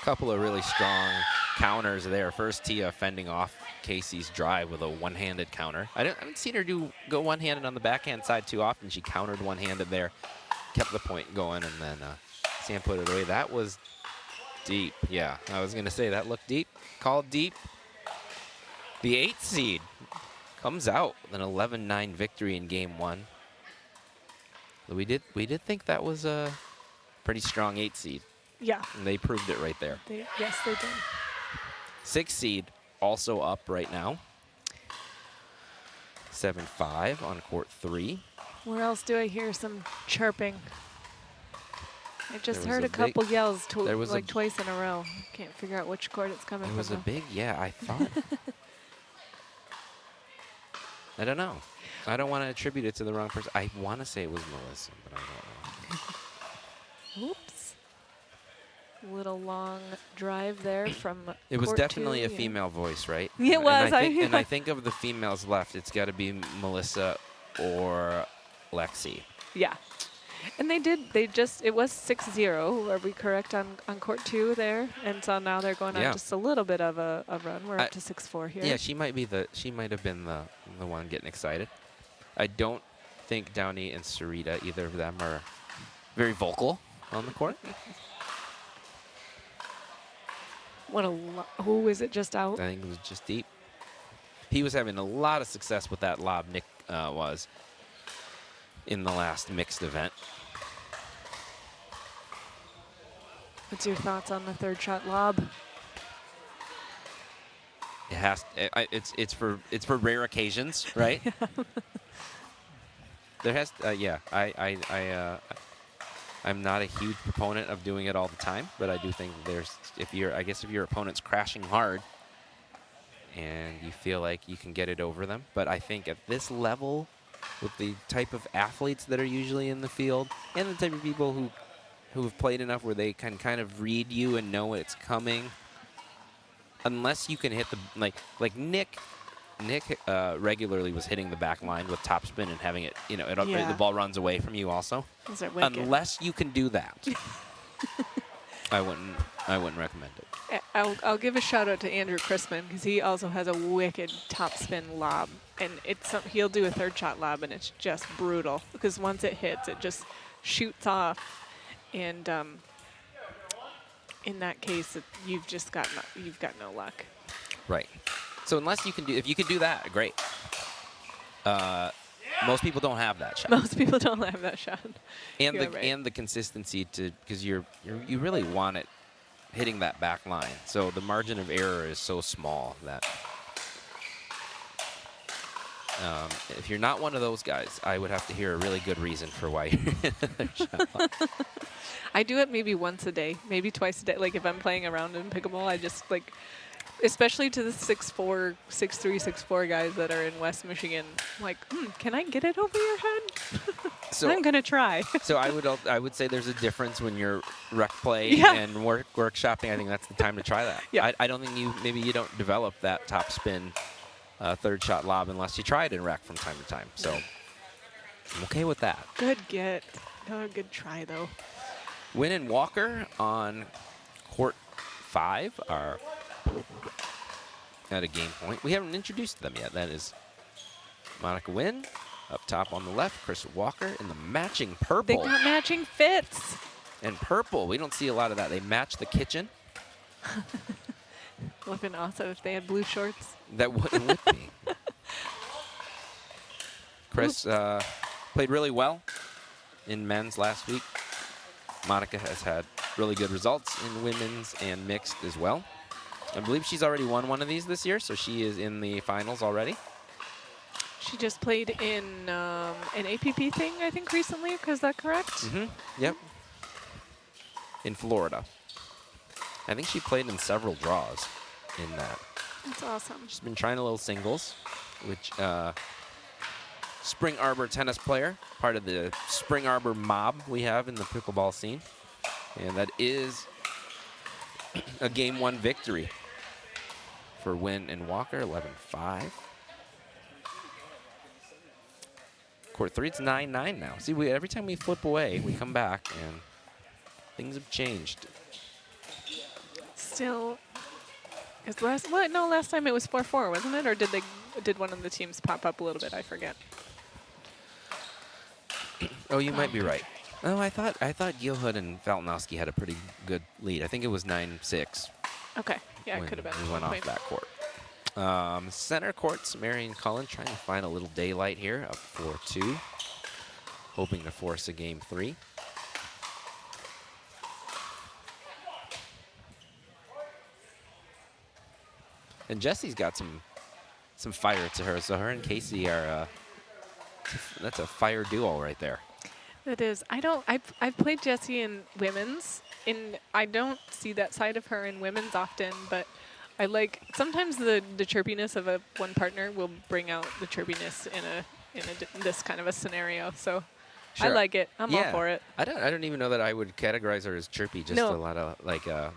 Couple of really strong counters there. First, Tia fending off Casey's drive with a one-handed counter. I haven't seen her go one-handed on the backhand side too often. She countered one-handed there, kept the point going, and then Sam put it away. That was deep. Yeah, I was going to say that looked deep. Called deep. The 8th seed comes out with an 11-9 victory in game 1. We did think that was a pretty strong 8th seed. Yeah. And they proved it right there. Yes, they did. 6th seed also up right now. 7-5 on court 3. Where else do I hear some chirping? I just heard a big- couple yells there was like twice in a row. Can't figure out which court it's coming It from. was a though. big, yeah, I thought. I don't know. I don't want to attribute it to the wrong person. I want to say it was Melissa, but I don't know. Oops. Little long drive there from It was court definitely 2, a female voice, right? Yeah, it was. And I think of the females left, it's got to be Melissa or Lexi. Yeah. And it was 6-0. Are we correct on court 2 there? And so now they're going on just a little bit of a run. We're up to 6-4 here. Yeah, she might have been the one getting excited. I don't think Downey and Sarita, either of them, are very vocal on the court. Who is it just out? I think it was just deep. He was having a lot of success with that lob, Nick was, in the last mixed event. What's your thoughts on the third shot lob? It has. It's for rare occasions, right? There has. Yeah. I'm not a huge proponent of doing it all the time, but I do think if your opponent's crashing hard and you feel like you can get it over them. But I think at this level, with the type of athletes that are usually in the field and the type of people who have played enough where they can kind of read you and know it's coming, unless you can hit like Nick regularly was hitting the back line with topspin and having it, the ball runs away from you also. Unless you can do that, I wouldn't recommend it. I'll give a shout out to Andrew Chrisman because he also has a wicked topspin lob, and he'll do a third shot lob, and it's just brutal because once it hits, it just shoots off, and in that case, you've got no luck. Right. So if you can do that, great. Most people don't have that shot. Most people don't have that shot. And You're the consistency because you really want it hitting that back line. So the margin of error is so small that If you're not one of those guys, I would have to hear a really good reason for why you're in another shot clock. I do it maybe once a day, maybe twice a day. Like if I'm playing around in pickleball, I just like, especially to the 6'4", 6'3", 6'4" guys that are in West Michigan, I'm like, can I get it over your head? So I'm gonna try. So I would say there's a difference when you're rec play Yeah. and workshopping. I think that's the time to try that. Yeah. I don't think maybe you don't develop that top spin third shot lob unless you try it in rec from time to time. So I'm okay with that. Good get. Oh, good try though. Wynn and Walker on court 5 are at a game point. We haven't introduced them yet. That is Monica Wynn up top on the left, Chris Walker in the matching purple. They got matching fits. And purple, we don't see a lot of that. They match the kitchen. Would have been awesome if they had blue shorts. That would be. Chris played really well in men's last week. Monica has had really good results in women's and mixed as well. I believe she's already won one of these this year, so she is in the finals already. She just played in an APP thing, I think, recently. Is that correct? Mm-hmm. Yep. In Florida. I think she played in several draws in that. That's awesome. She's been trying a little singles, which Spring Arbor tennis player, part of the Spring Arbor mob we have in the pickleball scene. And that is a game 1 victory for Wynn and Walker, 11-5. Court 3, it's 9-9 now. See, every time we flip away, we come back, and things have changed. Still, last time it was 4-4, wasn't it? Or did one of the teams pop up a little bit? I forget. Oh, you might be right. Oh, I thought Gilhood and Faltinowski had a pretty good lead. I think it was 9-6. Okay, yeah, it could have been. We went off that court. Center courts, Marion Cullen trying to find a little daylight here, up 4-2, hoping to force a game 3. And Jessie's got some fire to her, so her and Casey are that's a fire duo right there. It is. I've played Jessie in women's, and I don't see that side of her in women's often, but I like sometimes the chirpiness of one partner will bring out the chirpiness in this kind of a scenario. So Sure. I like it. I'm all for it. I don't even know that I would categorize her as chirpy. Just No. a lot of like yeah,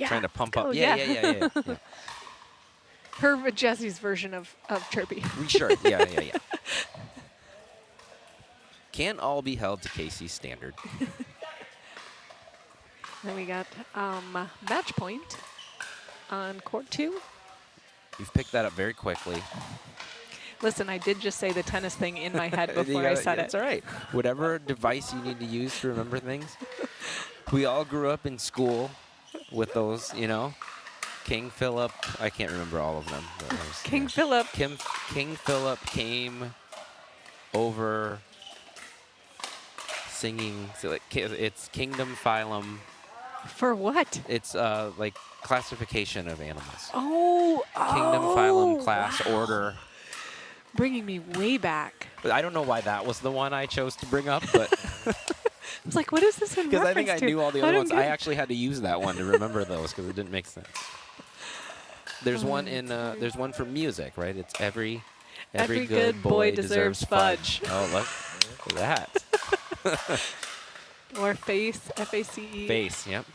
trying to pump up. go, Yeah. Her Jessie's version of chirpy. Sure. Yeah. Can't all be held to Casey's standard. Then we got match point on court 2. You've picked that up very quickly. Listen, I did just say the tennis thing in my head before I said it. It's all right. Whatever device you need to use to remember things. We all grew up in school with those, King Philip. I can't remember all of them. King Philip. King Philip came over singing. So like, it's Kingdom Phylum. For what? It's like classification of animals. Oh. Kingdom Phylum class order. Bringing me way back. But I don't know why that was the one I chose to bring up, but I was like, what is this in because reference I think I to? knew all the other ones. I actually had to use that one to remember those because it didn't make sense. There's one in there's one for music, right? It's every good boy deserves fudge. Oh, look at that. Or face, F-A-C-E. Face, yep.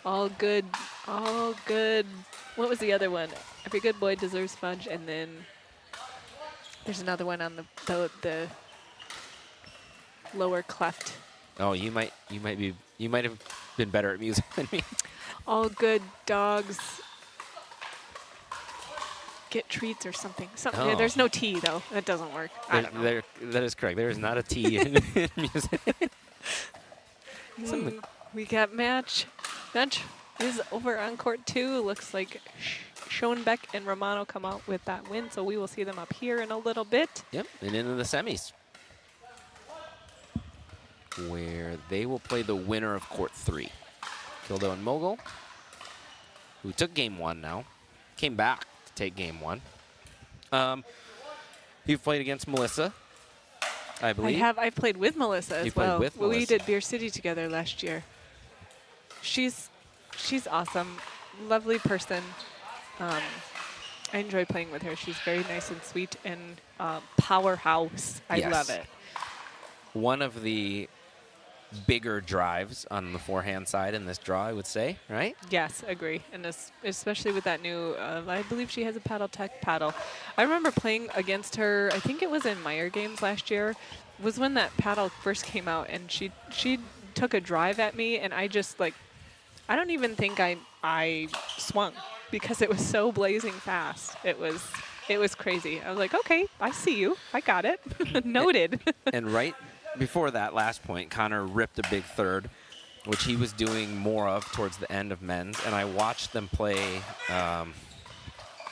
All good. What was the other one? Every good boy deserves fudge, and then there's another one on the lower cleft. Oh, you might have been better at music than me. All good dogs get treats or something. Oh. There's no T though. That doesn't work. I don't know. That is correct. There is not a T in music. We got match. Match is over on court 2. Looks like Schoenbeck and Romano come out with that win, so we will see them up here in a little bit. Yep, and into the semis, where they will play the winner of court 3. Kildo and Mogul, who took game 1 now, came back to take game 1. You've played against Melissa, I believe. I've played with Melissa You as played well. with We Melissa. did Beer City together last year. She's awesome, lovely person. I enjoy playing with her. She's very nice and sweet and powerhouse. I Yes. love it. One of the bigger drives on the forehand side in this draw, I would say, right? Yes, agree. And especially with that new, I believe she has a Paddle Tech paddle. I remember playing against her, I think it was in Meyer Games last year, was when that paddle first came out, and she took a drive at me, and I just like, I don't even think I swung because it was so blazing fast. It was crazy. I was like, okay, I see you. I got it. Noted. And right before that last point, Connor ripped a big third, which he was doing more of towards the end of men's. And I watched them play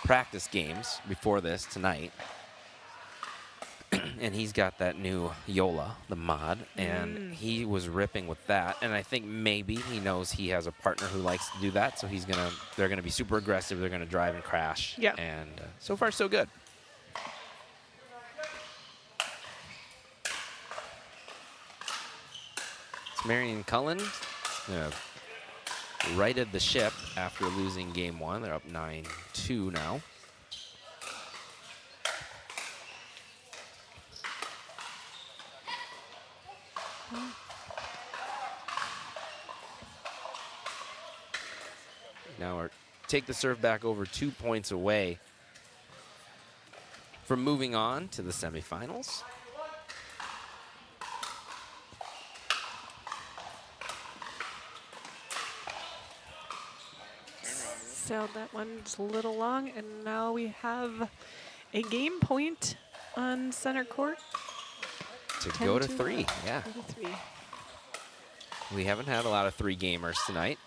practice games before this tonight. And he's got that new Yola, the mod, and he was ripping with that. And I think maybe he knows he has a partner who likes to do that, so they're gonna be super aggressive. They're gonna drive and crash. Yeah. And so far, so good. It's Marion Cullen righted the ship after losing game 1. They're up 9-2 now. Now take the serve back over 2 points away from moving on to the semifinals. Sailed that one just a little long, and now we have a game point on center court. To go to 3, yeah. Go to 3. We haven't had a lot of 3 gamers tonight.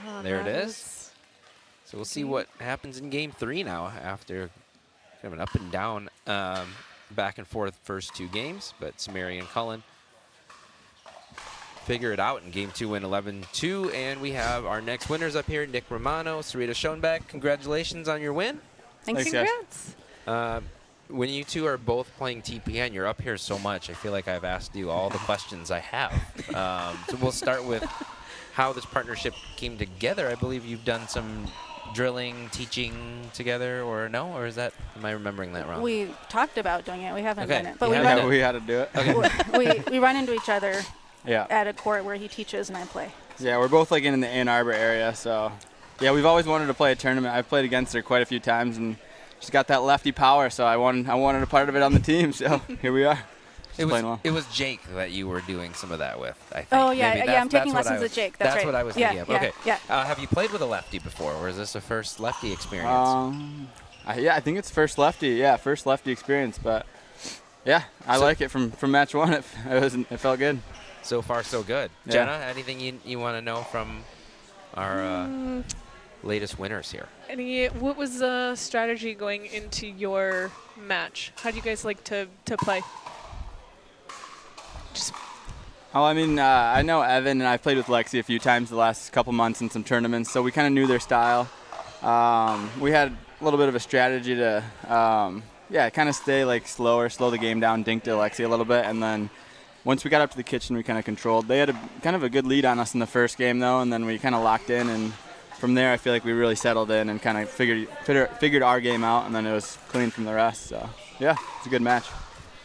Oh, There it that is. was So we'll see what happens in game 3 now after kind of an up and down back and forth first 2 games. But Samari and Cullen figure it out in game 2, win 11-2. And we have our next winners up here, Nick Romano, Sarita Schoenbeck. Congratulations on your win. Thanks. Congrats. When you two are both playing TPN, you're up here so much. I feel like I've asked you all the questions I have. So we'll start with how this partnership came together. I believe you've done some drilling, teaching together, or no? Or is that, am I remembering that wrong? We talked about doing it. We haven't Okay. done it. But we had to do it. Okay. we run into each other Yeah. at a court where he teaches and I play. Yeah, we're both like in the Ann Arbor area, so yeah, we've always wanted to play a tournament. I've played against her quite a few times, and she's got that lefty power, so I wanted a part of it on the team. So here we are. It was Jake that you were doing some of that with, I think. Oh, yeah, Maybe yeah, I'm taking that's what lessons with Jake. That's right. what I was Yeah, thinking of. yeah, Okay. yeah. Have you played with a lefty before, or is this a first lefty experience? Yeah, I think it's first lefty. Yeah, first lefty experience, but yeah, I like it from match 1. It felt good. So far, so good. Yeah. Jenna, anything you want to know from our latest winners here? What was the strategy going into your match? How do you guys like to play? Oh, I mean, I know Evan, and I've played with Lexi a few times the last couple months in some tournaments, so we kind of knew their style. We had a little bit of a strategy to, kind of stay like slow the game down, dink to Lexi a little bit, and then once we got up to the kitchen, we kind of controlled. They had kind of a good lead on us in the first game, though, and then we kind of locked in, and from there, I feel like we really settled in and kind of figured our game out, and then it was clean from the rest. So, yeah, it's a good match.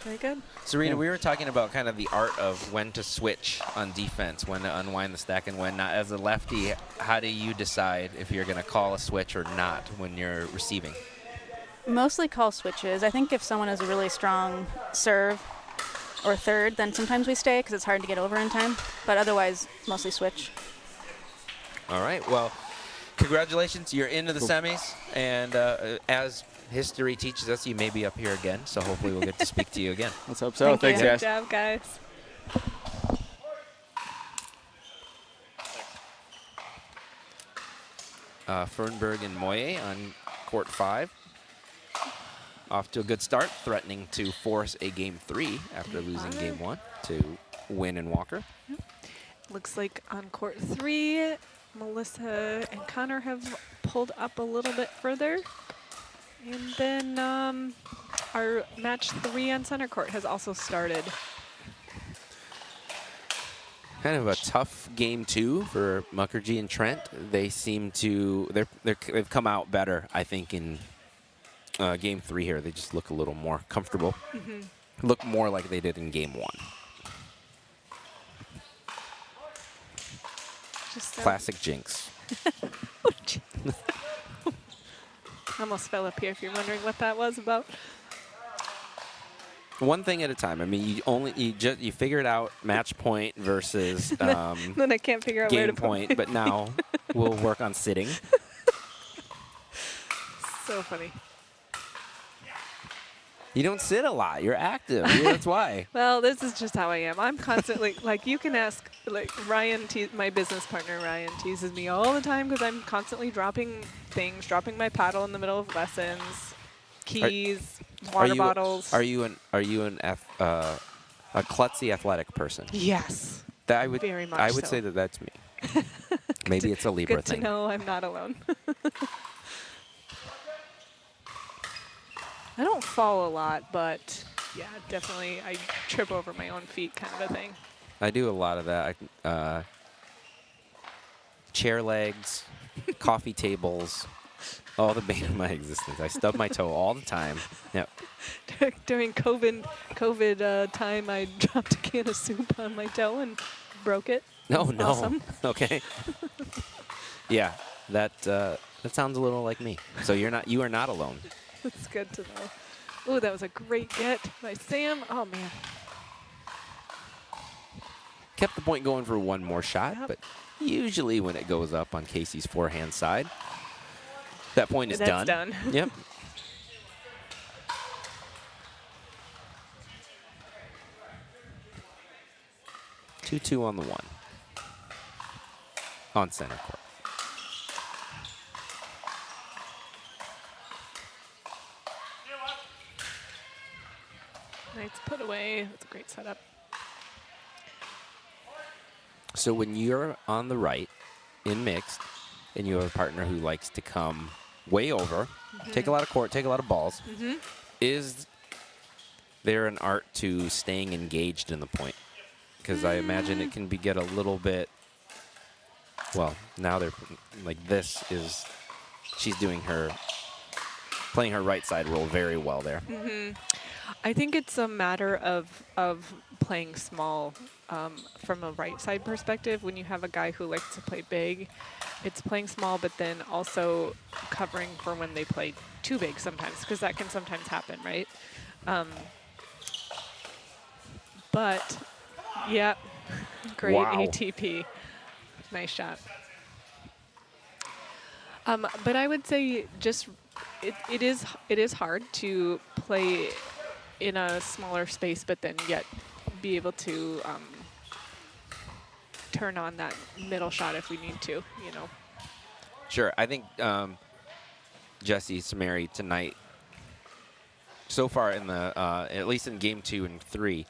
Very good. Serena, we were talking about kind of the art of when to switch on defense, when to unwind the stack and when not. As a lefty, how do you decide if you're going to call a switch or not when you're receiving? Mostly call switches. I think if someone has a really strong serve or third, then sometimes we stay because it's hard to get over in time. But otherwise, mostly switch. All right. Well, congratulations. You're into the semis. And as history teaches us, you may be up here again. So hopefully we'll get to speak to you again. Let's hope so. Thanks, guys. Good job, guys. Fernberg and Moye on court 5. Off to a good start, threatening to force a game 3 after losing game 1 to Wynn and Walker. Looks like on court 3, Melissa and Connor have pulled up a little bit further. And then our match 3 on center court has also started. Kind of a tough game 2 for Mukherjee and Trent. They seem to they've come out better, I think, in game 3 here. They just look a little more comfortable. Look more like they did in game 1. Just Classic jinx. Almost fell up here if you're wondering what that was about. One thing at a time. I mean, you figure it out, match point versus Then I can't figure out where to game put point, my but now we'll work on sitting. So funny. You don't sit a lot. You're active. Yeah, that's why. Well, this is just how I am. I'm constantly, like, you can ask, like, Ryan, my business partner, Ryan, teases me all the time because I'm constantly dropping things, dropping my paddle in the middle of lessons, keys, water bottles. Are you a klutzy athletic person? Yes. That Very much I would so. say that that's me. Maybe it's a Libra Good thing. to know I'm not alone. I don't fall a lot, but yeah, definitely I trip over my own feet kind of a thing. I do a lot of that. Chair legs, coffee tables, all the bane of my existence. I stub my toe all the time. Yep. During COVID time, I dropped a can of soup on my toe and broke it. No, It's no. awesome. Okay. Yeah, that sounds a little like me. So you are not alone. That's good to know. Oh, that was a great get by Sam. Oh, man. Kept the point going for one more shot, Yep. but usually when it goes up on Casey's forehand side, that point is That's done. Yep. Two on the 1. On center court. Nice put away. That's a great setup. So when you're on the right in mixed and you have a partner who likes to come way over, take a lot of court, take a lot of balls, is there an art to staying engaged in the point? Because I imagine it can get a little bit, well, now they're like she's playing her right side role very well there. I think it's a matter of playing small from a right side perspective. When you have a guy who likes to play big, it's playing small, but then also covering for when they play too big sometimes, because that can sometimes happen, right? But, yeah, great Wow. ATP. Nice shot. But I would say just it is hard to play in a smaller space, but then yet be able to turn on that middle shot if we need to, you know. Sure. I think Jesse Samari tonight, so far in the at least in game 2 and 3,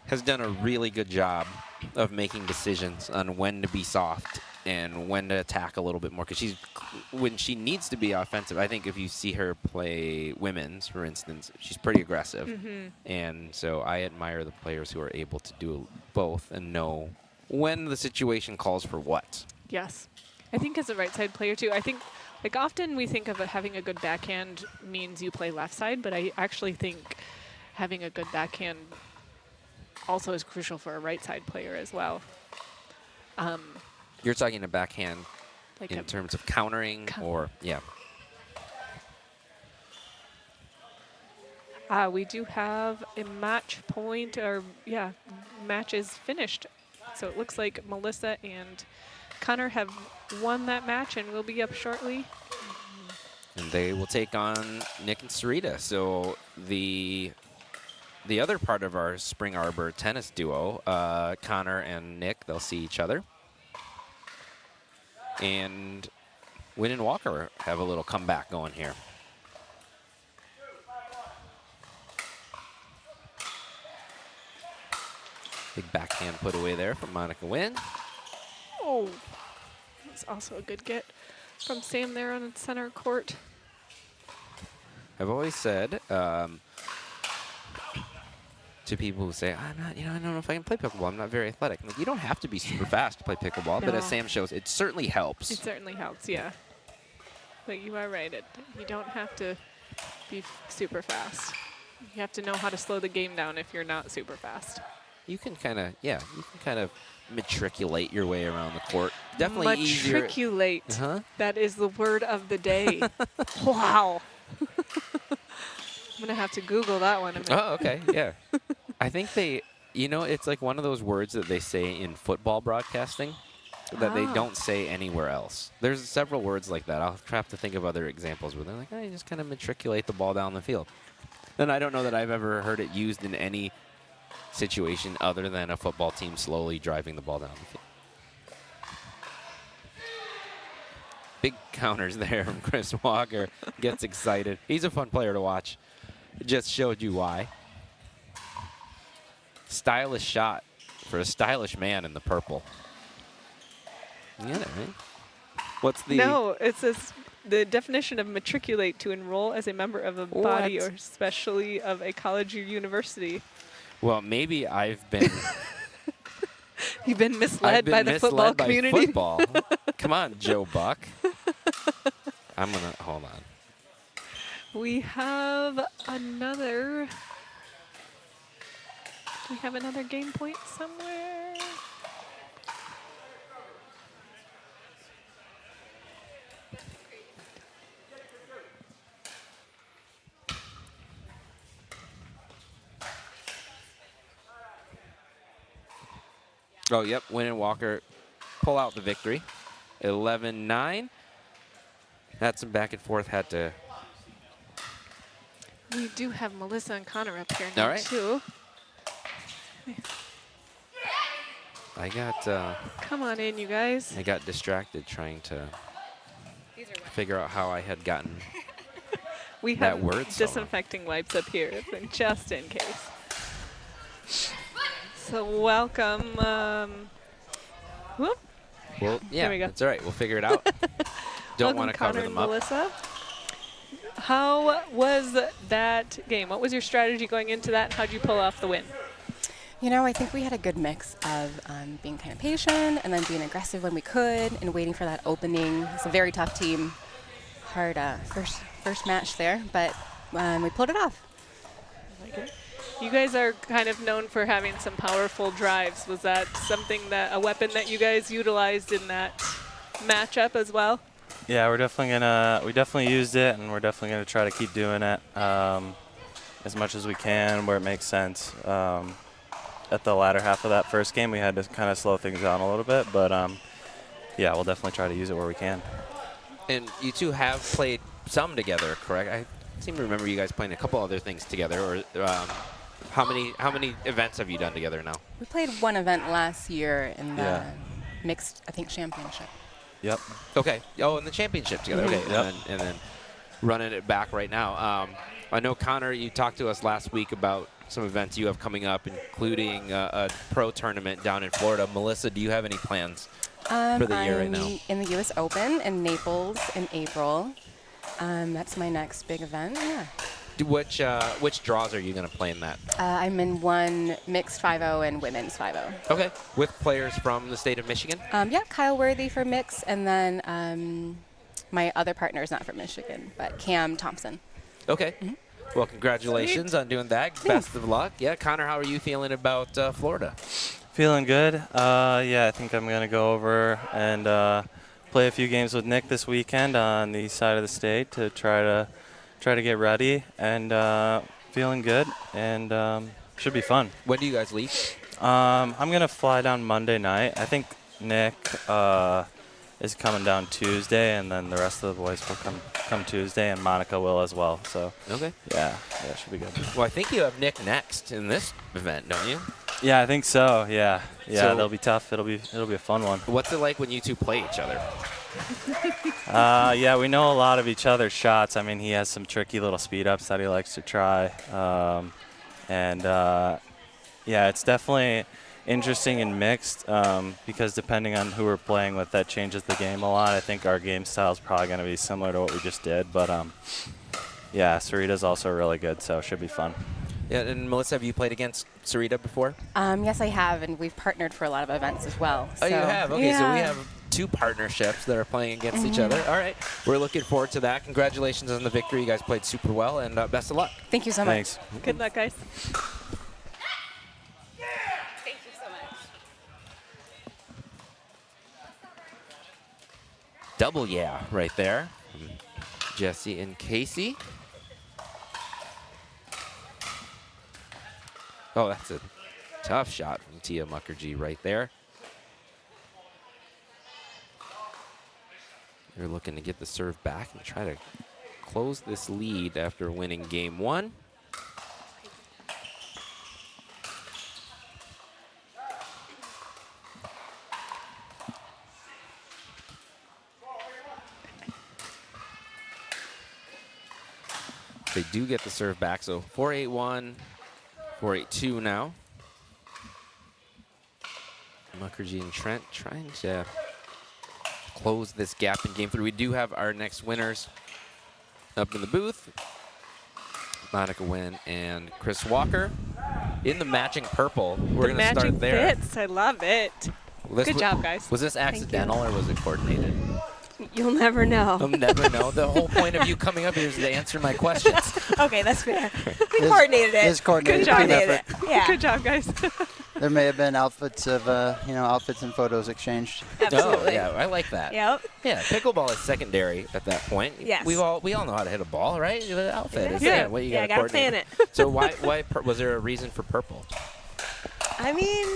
has done a really good job of making decisions on when to be soft and when to attack a little bit more. Because when she needs to be offensive, I think if you see her play women's, for instance, she's pretty aggressive. And so I admire the players who are able to do both and know when the situation calls for what. Yes. I think as a right side player too, I think like often we think of having a good backhand means you play left side, but I actually think having a good backhand also is crucial for a right side player as well. You're talking a backhand Like in a terms of countering or, yeah. We do have a match point, or yeah, match is finished. So it looks like Melissa and Connor have won that match and will be up shortly. And they will take on Nick and Sarita. So the other part of our Spring Arbor tennis duo, Connor and Nick, they'll see each other. And Wynn and Walker have a little comeback going here. Big backhand put away there from Monica Wynn. Oh, that's also a good get from Sam there on the center court. I've always said to people who say, I'm not, I don't know if I can play pickleball. I'm not very athletic. I'm like, you don't have to be super fast to play pickleball, but as No. Sam shows, it certainly helps. It certainly helps, yeah. But you are right. You don't have to be super fast. You have to know how to slow the game down if you're not super fast. You can kind of matriculate your way around the court. Definitely easier. Matriculate. That is the word of the day. Wow. I'm going to have to Google that one. Oh, okay, yeah. I think it's like one of those words that they say in football broadcasting that they don't say anywhere else. There's several words like that. I'll have to think of other examples where they're like, you just kind of matriculate the ball down the field. And I don't know that I've ever heard it used in any situation other than a football team slowly driving the ball down the field. Big counters there from Chris Walker. Gets excited. He's a fun player to watch. Just showed you why. Stylish shot for a stylish man in the purple. You get it, right? What's the... No, it says the definition of matriculate, to enroll as a member of a body or especially of a college or university. Well, maybe I've been... You've been misled by the football community? Football. Come on, Joe Buck. I'm going to... Hold on. We have another... Do we have another game point somewhere? Oh, yep. Wynn and Walker pull out the victory. 11-9. Had some back and forth. Had to... We do have Melissa and Connor up here now, too. I got... Come on in, you guys. I got distracted trying to figure out how I had gotten we that have word disinfecting wipes up here, just in case. So welcome. Whoop. Well, yeah, There we go. that's all right. We'll figure it out. Don't want to cover Connor them and up. Melissa. How was that game? What was your strategy going into that? How'd you pull off the win? I think we had a good mix of being kind of patient and then being aggressive when we could and waiting for that opening. It's a very tough team. Hard first match there, but we pulled it off. You guys are kind of known for having some powerful drives. Was that a weapon that you guys utilized in that matchup as well? Yeah, we definitely used it, and we're definitely gonna try to keep doing it as much as we can where it makes sense. At the latter half of that first game, we had to kind of slow things down a little bit, but yeah, we'll definitely try to use it where we can. And you two have played some together, correct? I seem to remember you guys playing a couple other things together. Or how many events have you done together now? We played one event last year in the mixed, I think, championship. Yep. Okay. Oh, in the championship together. Okay. Yep. And then running it back right now. I know, Connor, you talked to us last week about some events you have coming up, including a pro tournament down in Florida. Melissa, do you have any plans for the year right now? I'm in the U.S. Open in Naples in April. That's my next big event. Yeah. Which draws are you going to play in that? I'm in one mixed 5-0 and women's 5-0. Okay. With players from the state of Michigan? Yeah, Kyle Worthy for mix, and then my other partner is not from Michigan, but Cam Thompson. Okay. Mm-hmm. Well, congratulations on doing that. Thanks. Best of luck. Yeah, Connor, how are you feeling about Florida? Feeling good. Yeah, I think I'm going to go over and play a few games with Nick this weekend on the east side of the state to try to get ready, and feeling good, and should be fun. When do you guys leave? I'm going to fly down Monday night. I think Nick is coming down Tuesday, and then the rest of the boys will come Tuesday, and Monica will as well. So okay. Yeah, should be good. Well, I think you have Nick next in this event, don't you? Yeah, I think so. Yeah, So that'll be tough. It'll be a fun one. What's it like when you two play each other? Yeah, we know a lot of each other's shots. I mean, he has some tricky little speed ups that he likes to try, and yeah, it's definitely interesting and mixed because depending on who we're playing with, that changes the game a lot. I think our game style is probably going to be similar to what we just did, but yeah, Sarita's also really good, so it should be fun. Yeah, and Melissa, have you played against Sarita before? Yes, I have, and we've partnered for a lot of events as well. Oh, you so- have? Okay, so we Yeah. have 2 partnerships that are playing against each other. All right, we're looking forward to that. Congratulations on the victory. You guys played super well, and best of luck. Thank you so Thanks. much. Good luck, guys. Thank you so much. Double yeah right there from Jesse and Casey. Oh, that's a tough shot from Tia Mukherjee right there. They're looking to get the serve back and try to close this lead after winning game 1. They do get the serve back, so 4-8-1, 4-8-2 now. Mukherjee and Trent trying to close this gap in game 3. We do have our next winners up in the booth. Monica Nguyen and Chris Walker in the matching purple. We're going to start there. Fits. I love it. Good job, guys. Was this accidental or was it coordinated? You'll never know. I'll never know. The whole point of you coming up here is to answer my questions. Okay, that's fair. We coordinated it. It's coordinated. Good job. Team effort. Yeah. Good job, guys. There may have been outfits of, outfits and photos exchanged. Oh, yeah, I like that. Yep. Yeah, pickleball is secondary at that point. Yes. We all know how to hit a ball, right? The outfit is Yeah. what you Yeah, gotta gotta plan coordinate. it. So why was there a reason for purple? I mean,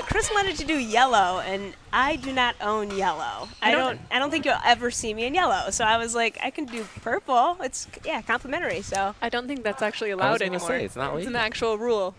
Chris wanted to do yellow, and I do not own yellow. I don't think you'll ever see me in yellow. So I was like, I can do purple. It's complimentary. So I don't think that's actually I was allowed gonna anymore. say, it's not It's an legal. actual rule.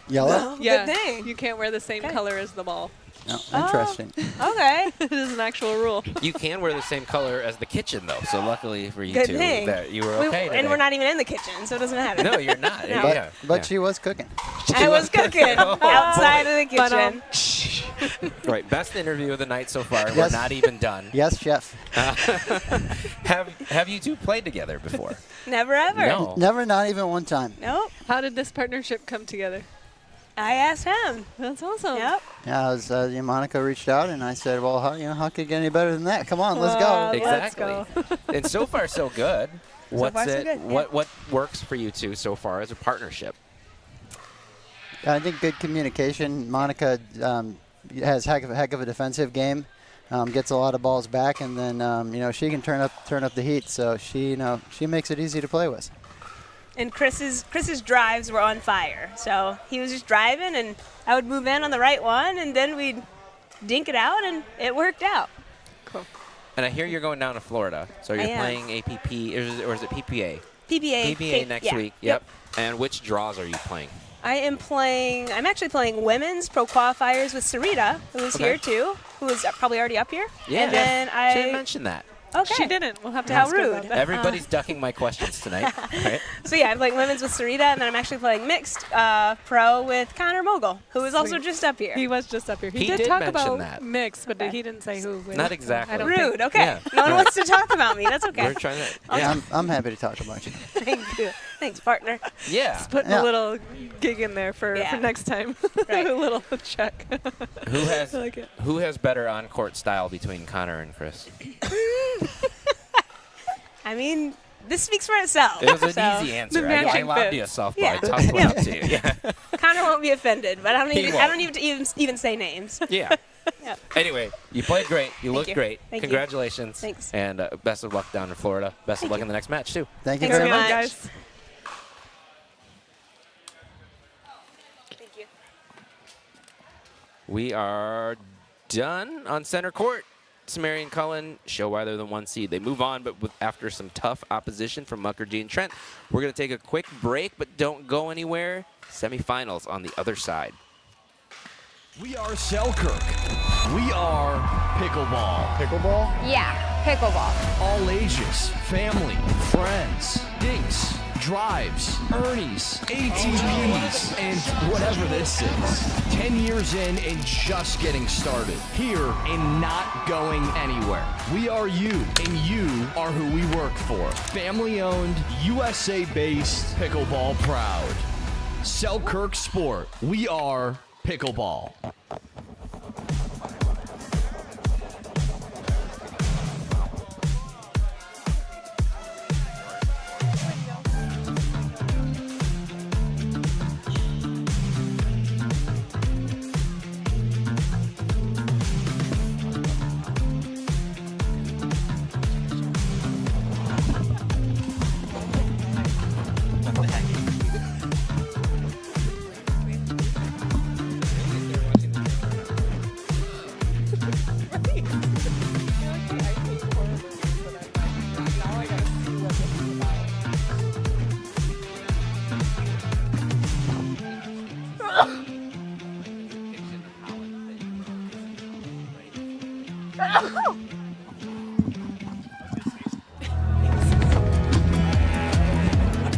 Yellow? Yeah. Good thing. You can't wear the same color as the ball. No, interesting. Okay. It is an actual rule. You can wear the same color as the kitchen, though. So luckily for you Good two, thing. that you were okay today. And we're not even in the kitchen, so it doesn't matter. No, you're not. No. Yeah. But she was cooking. I was cooking Oh, outside of the But, kitchen. Right, best interview of the night so far. We're Yes. not even done. Yes, chef. Have you two played together before? Never ever. No. Never, not even one time. Nope. How did this partnership come together? I asked him. That's awesome. Yep. Yeah, I was, Monica reached out, and I said, well, how could it get any better than that? Come on, let's go. Exactly. And so far, so good. What's far, so it? good, yeah. What works for you two so far as a partnership? I think good communication. Monica has heck of a defensive game, gets a lot of balls back, and then she can turn up the heat. So she makes it easy to play with. And Chris's drives were on fire. So he was just driving, and I would move in on the right one, and then we'd dink it out, and it worked out. Cool. And I hear you're going down to Florida. So you're I am. playing APP, or is it PPA? PPA. PPA next yeah. week. Yep. And which draws are you playing? I'm actually playing women's pro qualifiers with Sarita, who is Okay. here too, who is probably already up here. Yeah. And then She didn't mention that. Okay. She didn't. We'll have to How ask her about rude. that. Everybody's ducking my questions tonight. Right? So yeah, I'm playing women's with Sarita, and then I'm actually playing mixed pro with Connor Mogul, who is also Sweet. just up here. He was just up here. He did did talk mention about that. mix, but he didn't say who. Not exactly. I don't Rude. think. Okay. Yeah. No one Right. wants to talk about me. That's okay. We're trying to. Okay. Yeah. I'm happy to talk about you. Thank you. Thanks, partner. Yeah. Just putting Yeah. a little gig in there for next time. Right. A little check. Who has I like it. who has better on-court style between Connor and Chris? I mean, this speaks for itself. It was an so. easy answer. The I matching lobbed you a fits. softball. Yeah. I tossed one up to you. Yeah. Connor won't be offended, but I He don't even say names. Yeah. Yeah. Anyway, you played great. You looked you. great. Thank you. Congratulations. Thanks. And best of luck down in Florida. Best of luck in the next match, too. Thank you Thanks very very much. guys. Thank you. We are done on center court. Samari and Cullen show why they're the 1 seed. They move on, but after some tough opposition from Mukherjee and Trent, we're going to take a quick break, but don't go anywhere. Semifinals on the other side. We are Selkirk. We are pickleball. Pickleball? Yeah, pickleball. All ages, family, friends, dinks, drives, Ernie's, ATPs, and whatever this is. 10 years in and just getting started. Here and not going anywhere. We are you, and you are who we work for. Family-owned, USA-based, pickleball proud. Selkirk Sport. We are pickleball.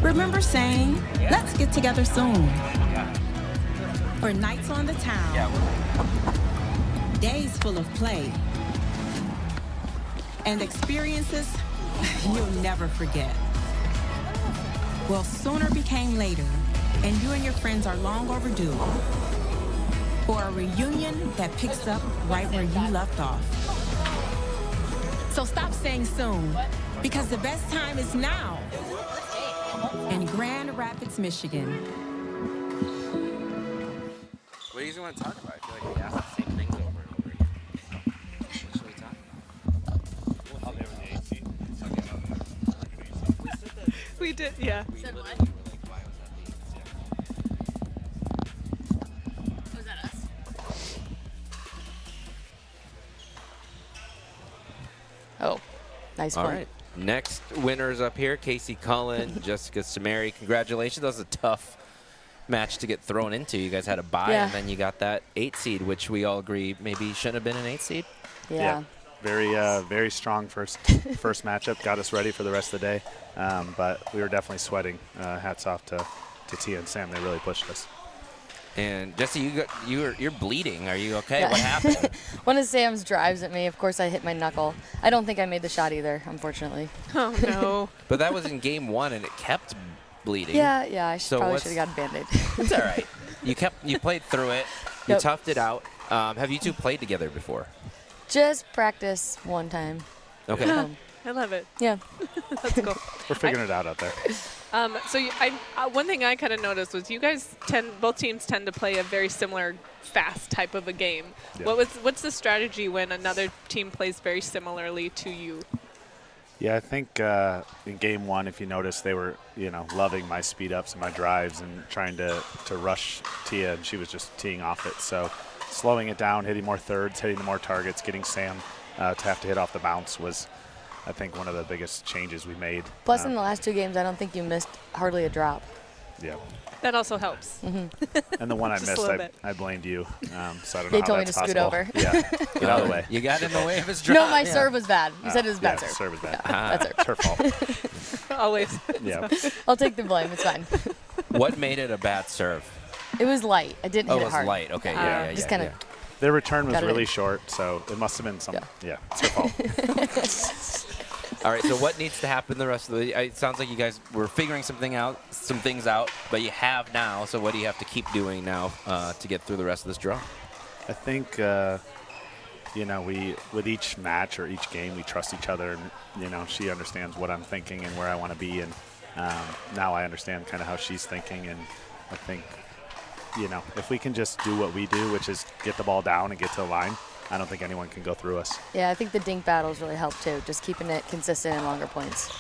Remember saying, let's get together soon. Or nights on the town. Days full of play. And experiences you'll never forget. Well, sooner became later, and you and your friends are long overdue for a reunion that picks up right where you left off. So stop saying soon, because the best time is now. In Grand Rapids, Michigan. What do you want to talk about? I feel like we asked the same things over and over again. What should we talk about? We did, yeah. Said what? Was that us? Oh, nice All point. right. Next winners up here, Casey Cullen, Jessica Samari. Congratulations. That was a tough match to get thrown into. You guys had a bye, Yeah. and then you got that 8 seed, which we all agree maybe shouldn't have been an 8 seed. Yeah. Very strong first matchup. Got us ready for the rest of the day, but we were definitely sweating. Hats off to Tia and Sam. They really pushed us. And Jesse, you're bleeding. Are you okay? Yeah. What happened? One of Sam's drives at me. Of course, I hit my knuckle. I don't think I made the shot either, unfortunately. Oh, no. But that was in game 1, and it kept bleeding. Yeah, I So probably what's- should have got a Band-Aid. It's all right. You played through it. You Yep. toughed it out. Have you two played together before? Just practice one time. Okay. I love it. Yeah. That's cool. We're figuring it out there. One thing I kind of noticed was you guys both teams tend to play a very similar fast type of a game. Yeah. What's the strategy when another team plays very similarly to you? Yeah, I think in game 1, if you notice, they were, loving my speed ups and my drives and trying to rush Tia, and she was just teeing off it. So slowing it down, hitting more thirds, hitting the more targets, getting Sam to have to hit off the bounce was, I think, one of the biggest changes we made. Plus, in the last 2 games, I don't think you missed hardly a drop. Yeah. That also helps. Mm-hmm. And the one I Just a missed, little bit. I blamed you. So I don't They know how told me that's to scoot possible. over. Yeah, get out of the way. You got in the way of his drop. No, my serve was bad. You said it was bad yeah, serve. serve was bad. Yeah, bad serve. It's her fault. Always. Yeah. I'll take the blame. It's fine. What made it a bad serve? It was light. I didn't Oh, hit it it was hard. light. Okay, yeah. Just kind of. Their return was Got it really in. short, so it must have been some. Yeah, it's her fault. All right, so what needs to happen the rest of the? It sounds like you guys were figuring some things out, but you have now. So what do you have to keep doing now to get through the rest of this draw? I think we with each match or each game we trust each other, and she understands what I'm thinking and where I want to be, and now I understand kind of how she's thinking, and I think if we can just do what we do, which is get the ball down and get to the line, I don't think anyone can go through us. Yeah, I think the dink battles really helped too. Just keeping it consistent and longer points.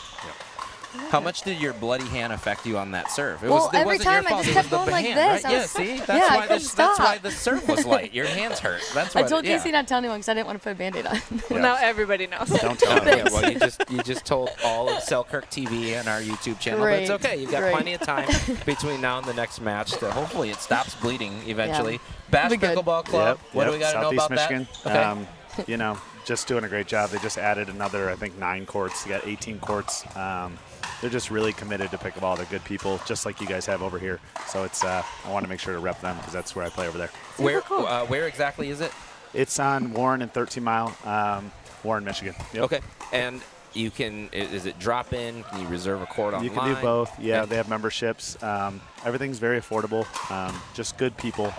How much did your bloody hand affect you on that serve? It Well, it every wasn't time your I fault. just It kept was the going like hand, this. Right? I Yeah, was- see? yeah, That's I why couldn't that's why stop. the serve was light. Your hands hurt. That's I what. told yeah. Casey not to tell anyone because I didn't want to put a Band-Aid on. Well, now everybody knows. Don't tell Oh, yeah, well, you just told all of Selkirk TV and our YouTube channel. Great. But it's okay. You've got Great. plenty of time between now and the next match to hopefully it stops bleeding eventually. Yeah. Bass It'll be good. Pickleball Club. Yep, What do we got to know Southeast about Michigan. that? Okay. you know, just doing a great job. They just added another, I think, 9 courts. They got 18 courts. They're just really committed to pickleball. They're good people, just like you guys have over here. So it's I want to make sure to rep them because that's where I play over there. Where exactly is it? It's on Warren and 13 Mile, Warren, Michigan. Yep. Okay. And you can, is it drop in? Can you reserve a court online? You can do both. Yeah, they have memberships. Everything's very affordable. Just good people,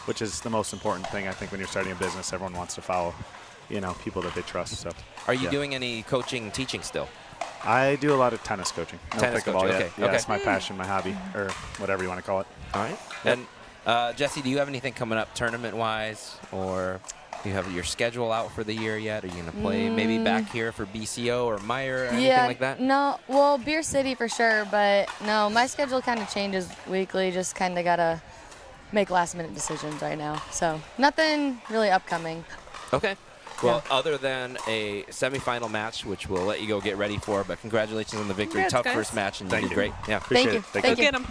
which is the most important thing, I think, when you're starting a business. Everyone wants to follow, you know, people that they trust. So. Are you doing any coaching, teaching still? I do a lot of tennis coaching. No Tennis pickleball coaching, yet. okay. Yeah, Okay. that's my passion, my hobby, or whatever you want to call it. All right. Yep. And Jesse, do you have anything coming up tournament-wise, or do you have your schedule out for the year yet? Are you going to play maybe back here for BCO or Meyer or anything like that? No, well, Beer City for sure, but no, my schedule kind of changes weekly. Just kind of got to make last-minute decisions right now. So nothing really upcoming. Okay. Well, other than a semifinal match, which we'll let you go get ready for, but congratulations on the victory. Congrats, Tough guys. first match, and you Thank did you. great. Yeah, Appreciate it. Go get them.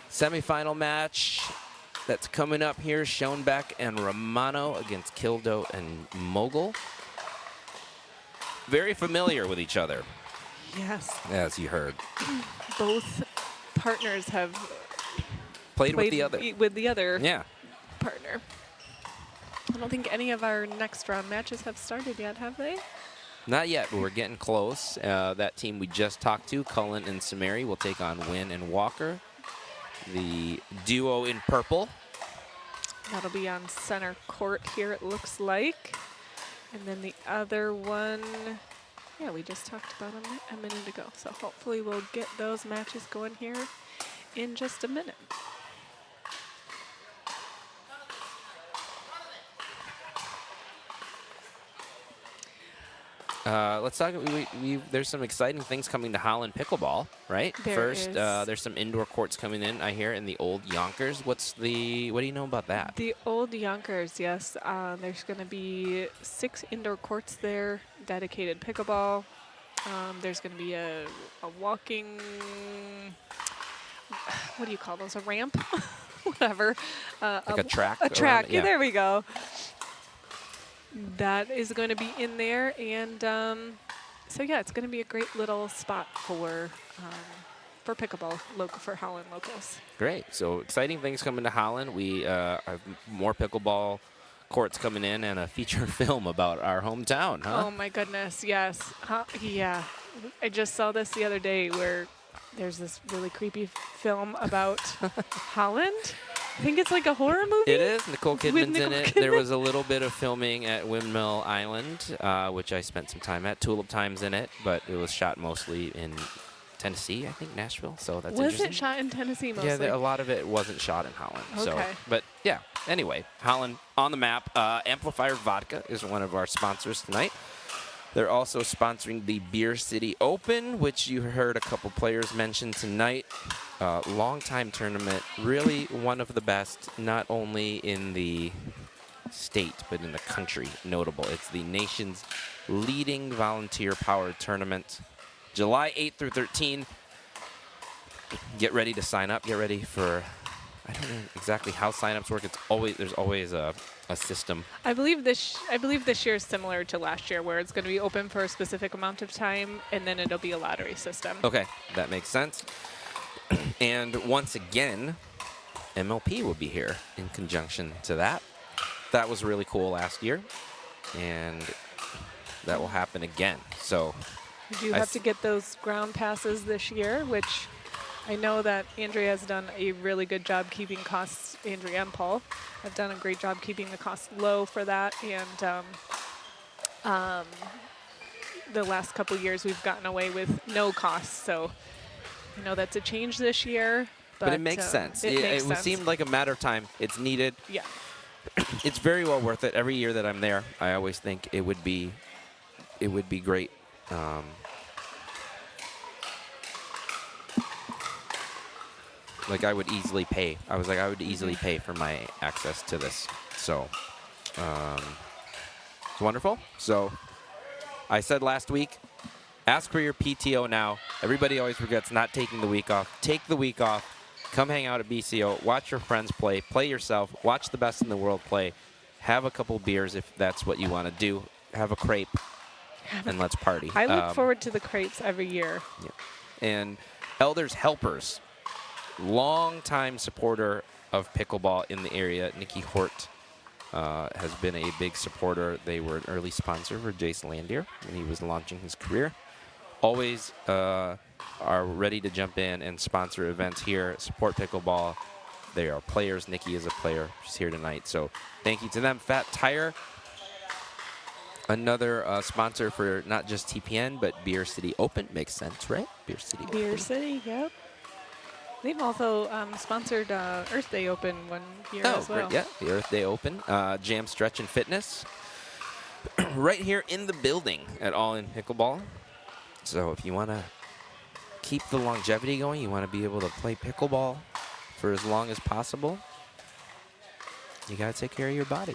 Semifinal match that's coming up here, Schoenbeck and Romano against Kildo and Mogul. Very familiar with each other, Yes. as you heard. Both partners have Played with the other. With the other Yeah. partner. I don't think any of our next round matches have started yet, have they? Not yet, but we're getting close. That team we just talked to, Cullen and Samari, will take on Wynn and Walker. The duo in purple. That'll be on center court here, it looks like. And then the other one, yeah, we just talked about a minute ago. So hopefully we'll get those matches going here in just a minute. Let's talk. There's some exciting things coming to Holland Pickleball, right? There First, is. there's some indoor courts coming in, I hear, in the old Yonkers. What do you know about that? The old Yonkers, yes. There's going to be 6 indoor courts there, dedicated pickleball. There's going to be a walking, what do you call those, a ramp? Whatever. Like a track? A track, Yeah. there we go. That is going to be in there, and so yeah, it's going to be a great little spot for pickleball for Holland locals. Great. So exciting things coming to Holland. We have more pickleball courts coming in and a feature film about our hometown, huh? Oh my goodness, yes. Yeah, I just saw this the other day where there's this really creepy film about Holland. I think it's like a horror movie. It is. Nicole With Kidman's Nicole in it. Kidman. There was a little bit of filming at Windmill Island, which I spent some time at. Tulip Time's in it, but it was shot mostly in Tennessee, I think, Nashville. So that's Was interesting. it shot in Tennessee mostly? Yeah, a lot of it wasn't shot in Holland. So, Okay. but yeah, anyway, Holland on the map. Amplifier Vodka is one of our sponsors tonight. They're also sponsoring the Beer City Open, which you heard a couple players mention tonight. Long-time tournament, really one of the best, not only in the state, but in the country, notable. It's the nation's leading volunteer-powered tournament. July 8th through 13th. Get ready to sign up. Get ready for, I don't know exactly how signups work. There's always a system. I believe this year is similar to last year, where it's going to be open for a specific amount of time, and then it'll be a lottery system. Okay, that makes sense. And once again, MLP will be here in conjunction to that. That was really cool last year, and that will happen again. So You have to get those ground passes this year, which I know that Andrea has done a really good job keeping costs. Andrea and Paul have done a great job keeping the costs low for that, and the last couple years we've gotten away with no costs. So I know that's a change this year, but it makes sense. It seemed like a matter of time. It's needed. Yeah. It's very well worth it. Every year that I'm there, I always think it would be great. Like I would easily pay. I was like, I would easily pay for my access to this. So it's wonderful. So I said last week, ask for your PTO now. Everybody always regrets not taking the week off. Take the week off. come hang out at BCO, watch your friends play yourself, watch the best in the world play, have a couple beers if that's what you want to do, have a crepe, and let's party. I look forward to the crepes every year. Yeah. And Elders Helpers, longtime supporter of pickleball in the area, Nikki Hort has been a big supporter. They were an early sponsor for Jason Landier when he was launching his career. Always are ready to jump in and sponsor events here, support pickleball. They are players. Nikki is a player. She's here tonight. So thank you to them. Fat Tire, another sponsor for not just TPN, but Beer City Open. Makes sense, right? Beer City Open. Beer City, yep. They've also sponsored Earth Day Open one year as well. Great. Yeah, the Earth Day Open. Jam Stretch and Fitness. Right here in the building at All In Pickleball. So if you want to keep the longevity going, you want to be able to play pickleball for as long as possible, you got to take care of your body.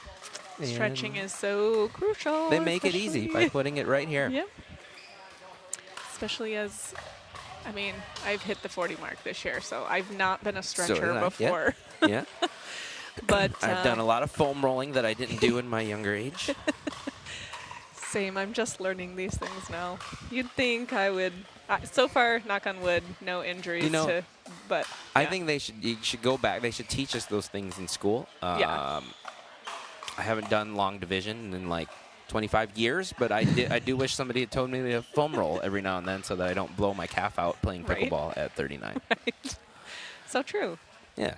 Stretching is so crucial. They make it easy by putting it right here. Yep. Especially as, I mean, I've hit the 40 mark this year, so I've not been a stretcher before. Yeah. But I've done a lot of foam rolling that I didn't do in my younger age. Same. I'm just learning these things now. You'd think I would. So far, knock on wood, no injuries. But I think you should go back. They should teach us those things in school. Yeah. I haven't done long division in like 25 years, but I do wish somebody had told me to foam roll every now and then so that I don't blow my calf out playing pickleball at 39. Right. So true. Yeah.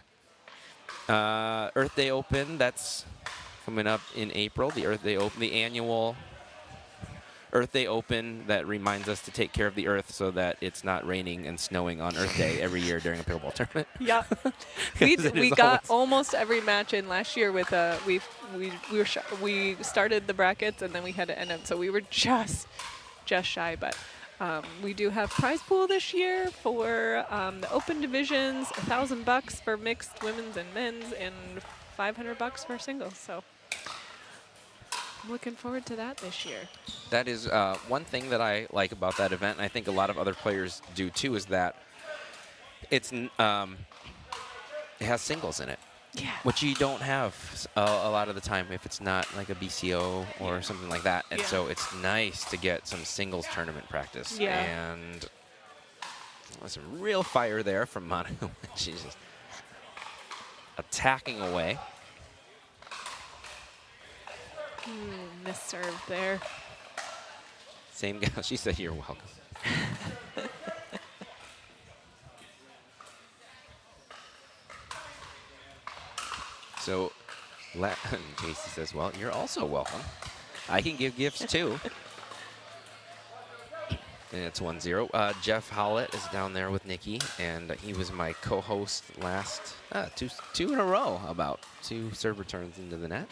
Earth Day Open, that's coming up in April. The Earth Day Open, the annual Earth Day Open that reminds us to take care of the earth so that it's not raining and snowing on Earth Day every year during a pickleball tournament. Yeah. we got almost every match in last year with we started the brackets and then we had to end up, so we were just shy, but we do have prize pool this year for the open divisions, $1,000 for mixed women's and men's, and $500 for singles. So I'm looking forward to that this year. That is one thing that I like about that event, and I think a lot of other players do too, is that it has singles in it. Yeah. Which you don't have a lot of the time if it's not like a BCO or something like that. And so it's nice to get some singles tournament practice. Yeah. And some real fire there from Monica. She's just attacking away. Misserved there. Same gal. She said, "You're welcome." So, Casey says, "Well, you're also welcome. I can give gifts too." And it's 1-0. Jeff Howlett is down there with Nikki, and he was my co-host last two in a row, about 2 serve returns into the net.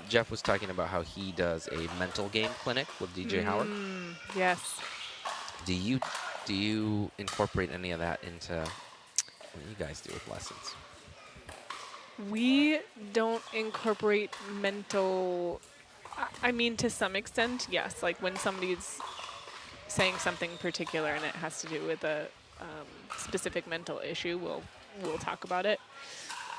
Jeff was talking about how he does a mental game clinic with DJ Howard. Yes. Do you incorporate any of that into what you guys do with lessons? We don't incorporate mental, I mean, to some extent, yes. Like when somebody's saying something particular and it has to do with a specific mental issue, we'll talk about it.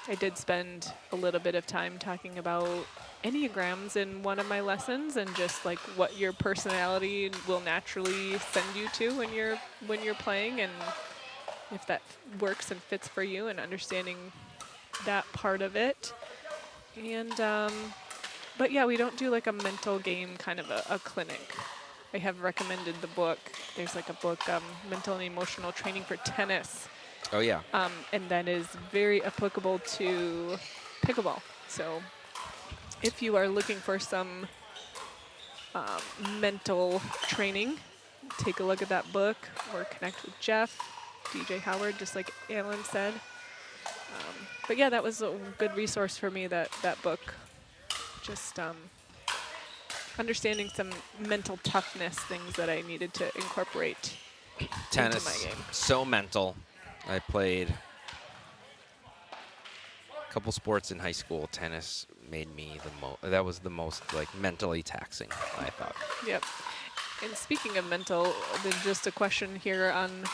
I did spend a little bit of time talking about Enneagrams in one of my lessons and just like what your personality will naturally send you to when you're playing, and if that works and fits for you, and understanding that part of it. And but yeah, we don't do like a mental game kind of a clinic. I have recommended the book. There's like a book, Mental and Emotional Training for Tennis. Oh, yeah. And that is very applicable to pickleball. So if you are looking for some mental training, take a look at that book or connect with Jeff, DJ Howard, just like Alan said. But yeah, that was a good resource for me, that book. Just understanding some mental toughness things that I needed to incorporate Tennis, into my game. so mental. I played a couple sports in high school. Tennis made me that was the most like mentally taxing, I thought. Yep. And speaking of mental, then just a question here on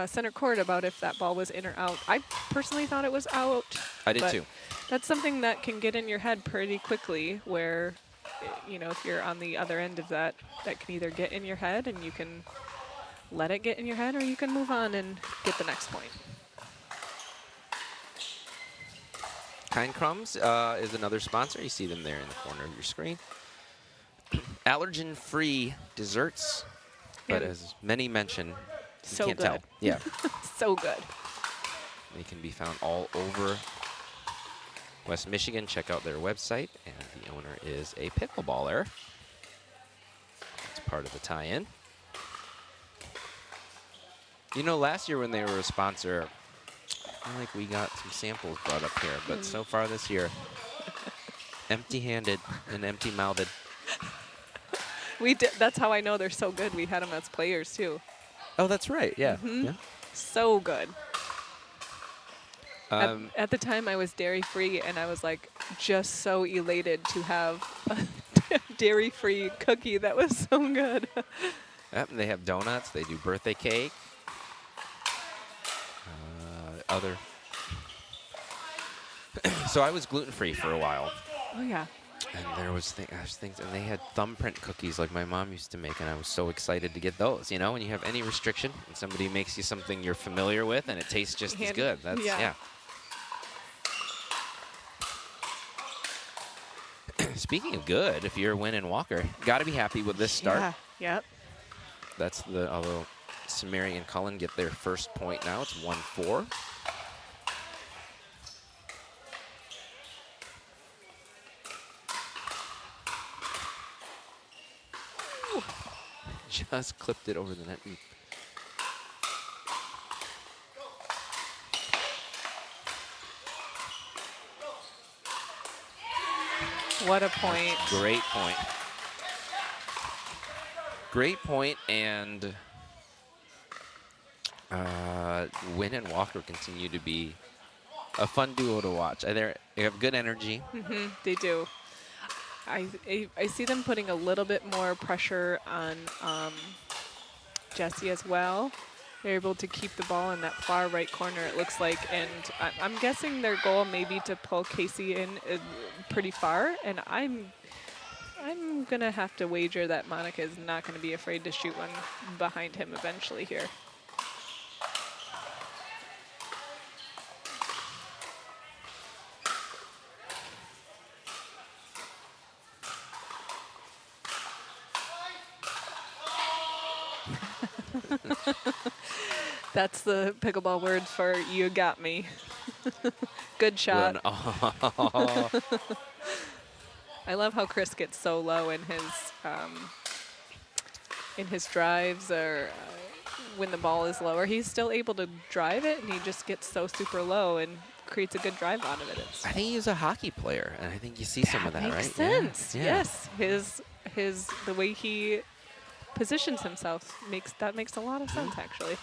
center court about if that ball was in or out. I personally thought it was out. I did but too. That's something that can get in your head pretty quickly where, if you're on the other end of that, that can either get in your head and you can let it get in your head, or you can move on and get the next point. Kind Crumbs is another sponsor. You see them there in the corner of your screen. Allergen-free desserts, but as many mention, you So can't good. tell. Yeah. So good. They can be found all over West Michigan. Check out their website, and the owner is a pickleballer. That's part of the tie-in. Last year when they were a sponsor, I feel like we got some samples brought up here, but so far this year, empty-handed and empty-mouthed. That's how I know they're so good. We had them as players too. Oh, that's right. Yeah. Mhm. Yeah. So good. Um, At the time, I was dairy-free, and I was like just so elated to have a dairy-free cookie that was so good. Yep, and they have donuts. They do birthday cake. Other. So I was gluten-free for a while. Oh yeah. And there was things, and they had thumbprint cookies like my mom used to make, and I was so excited to get those. When you have any restriction and somebody makes you something you're familiar with and it tastes just as good. That's, yeah. Speaking of good, if you're Wynn and Walker, got to be happy with this start. Yeah. Yep. That's although Samari and Cullen get their first point now. It's 1-4. Just clipped it over the net. What a point. Great point. Great point, and Wynn and Walker continue to be a fun duo to watch. They have good energy. They do. I see them putting a little bit more pressure on Jesse as well. They're able to keep the ball in that far right corner, it looks like, and I'm guessing their goal may be to pull Casey in pretty far, and I'm gonna have to wager that Monica is not gonna be afraid to shoot one behind him eventually here. That's the pickleball word for "you got me." Good shot. I love how Chris gets so low in his drives, or when the ball is lower, he's still able to drive it, and he just gets so super low and creates a good drive out of it. I think he's a hockey player, and I think you see some of that, right? Makes sense. Yeah. Yes, the way he positions himself makes a lot of sense, actually.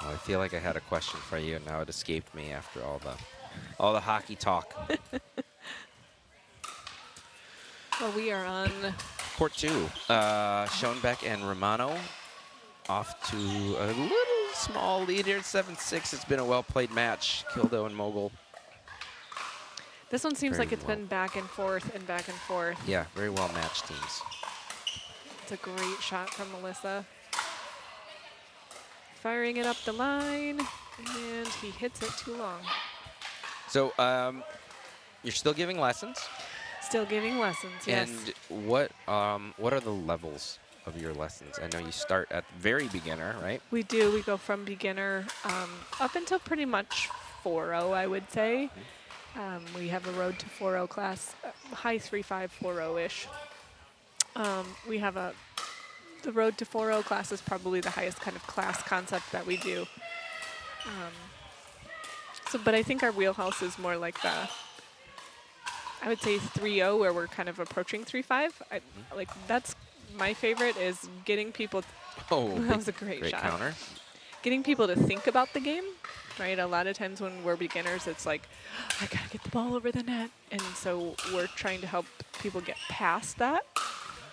Well, I feel like I had a question for you, and now it escaped me after all the hockey talk. Well, we are on Court 2. Schoenbeck and Romano off to a little small lead here at 7-6. It's been a well-played match. Kildo and Mogul. This one seems Very like it's been back and forth and back and forth. Yeah, very well-matched teams. It's a great shot from Melissa. Firing it up the line, and he hits it too long. So you're still giving lessons? Still giving lessons, yes. And what are the levels of your lessons? I know you start at very beginner, right? We do. We go from beginner up until pretty much 4.0, I would say. We have a road to 4.0 class, high 3.5, 4.0-ish. We have the road to 4.0 class is probably the highest kind of class concept that we do. But I think our wheelhouse is more like I would say 3.0, where we're kind of approaching 3.5. That's my favorite, is getting people. That was a great shot. Counter. Getting people to think about the game, right? A lot of times when we're beginners, it's like, I gotta get the ball over the net, and so we're trying to help people get past that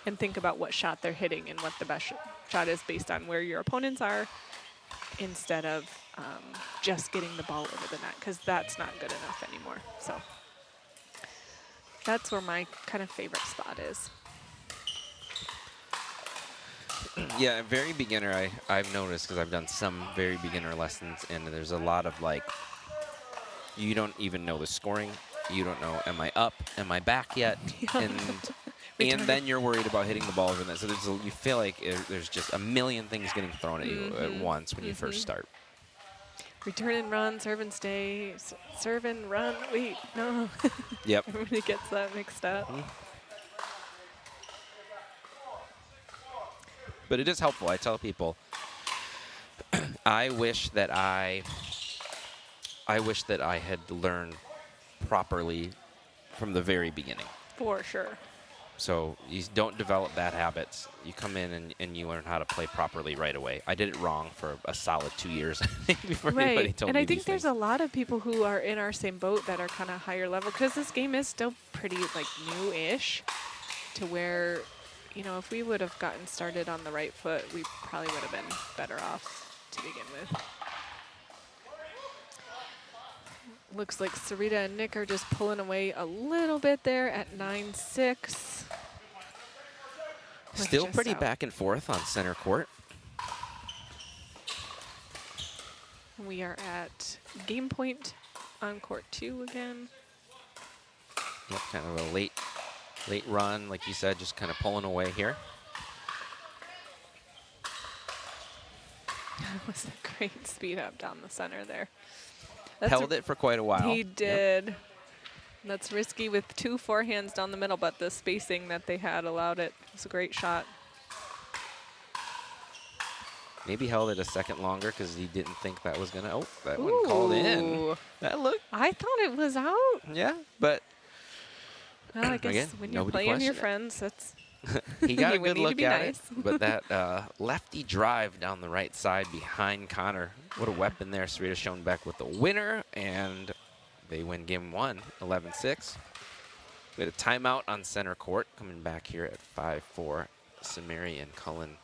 and think about what shot they're hitting and what the best shot is based on where your opponents are, instead of just getting the ball over the net, because that's not good enough anymore. So that's where my kind of favorite spot is. Yeah, very beginner, I've noticed, because I've done some very beginner lessons, and there's a lot of like, you don't even know the scoring. You don't know, am I up? Am I back yet? And then you're worried about hitting the ball over that. So you feel like there's just a million things getting thrown at you at once when you first start. Return and run, serve and stay, serve and run. Wait, no. Yep. Everybody gets that mixed up. But it is helpful. I tell people, I wish that I had learned properly from the very beginning. For sure. So you don't develop bad habits. You come in and you learn how to play properly right away. I did it wrong for a solid 2 years before anybody told me. And I think these there's things. a lot of people who are in our same boat that are kind of higher level, because this game is still pretty like new-ish, to where, you know, if we would have gotten started on the right foot, we probably would have been better off to begin with. Looks like Sarita and Nick are just pulling away a little bit there at 9-6. Still pretty back and forth on center court. We are at game point on court 2 again. Yep, kind of a late run, like you said, just kind of pulling away here. That was a great speed up down the center there. Held it for quite a while. He did. Yep. That's risky with 2 forehands down the middle, but the spacing that they had allowed it. It was a great shot. Maybe held it a second longer because he didn't think that was going to. Oh, that one called in. That looked. I thought it was out. Yeah, but. Well, I guess again, when you're playing your friends, that's. He got a you would good need to look be at nice. it, but that lefty drive down the right side behind Connor, what a weapon there. Sarita Schoenbeck with the winner, and they win game 1, 11-6. We had a timeout on center court, coming back here at 5-4. Samiri and Cullen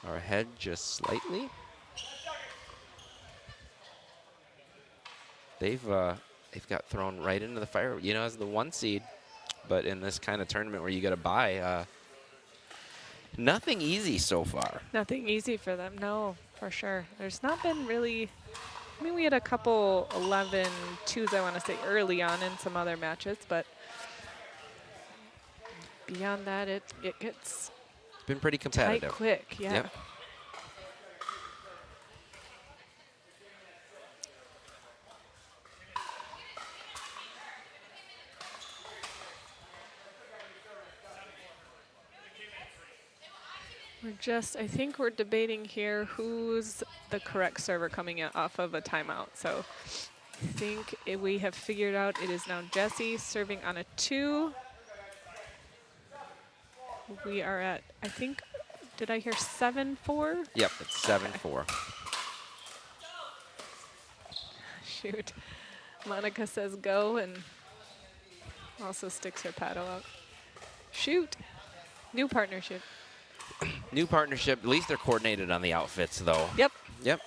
are ahead just slightly. They've got thrown right into the fire, you know, as the 1 seed. But in this kind of tournament where you got to buy, nothing easy so far. Nothing easy for them, no, for sure. There's not been really, I mean, we had a couple 11-2s, I want to say, early on in some other matches, but beyond that, it gets It's been pretty competitive. tight quick, yeah. Yep. I think we're debating here who's the correct server coming off of a timeout. So I think we have figured out it is now Jesse serving on a 2. We are at, I think, did I hear 7-4? Yep, it's 7-4. Shoot. Monica says go and also sticks her paddle out. Shoot. New partnership. New partnership. At least they're coordinated on the outfits, though. Yep. Yep.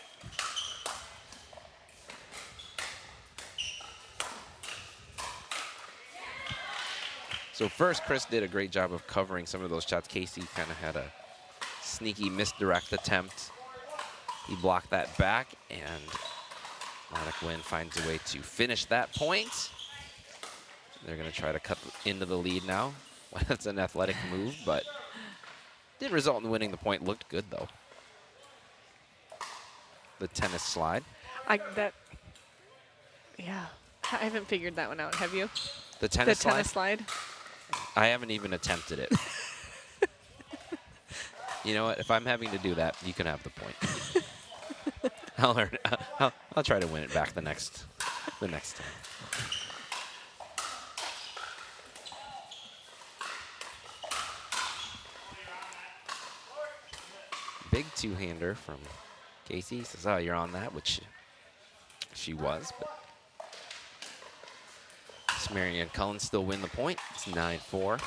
So first, Chris did a great job of covering some of those shots. Casey kind of had a sneaky misdirect attempt. He blocked that back, and Monica Nguyen finds a way to finish that point. They're going to try to cut into the lead now. That's an athletic move, but didn't result in winning the point. Looked good, though. The tennis slide. Yeah. I haven't figured that one out. Have you? The tennis slide? The tennis slide? I haven't even attempted it. You know what? If I'm having to do that, you can have the point. I'll learn. I'll try to win it back the next time. Big 2-hander from Casey. Says, "Oh, you're on that," which she was, but Marianne Cullen still win the point. It's 9-4.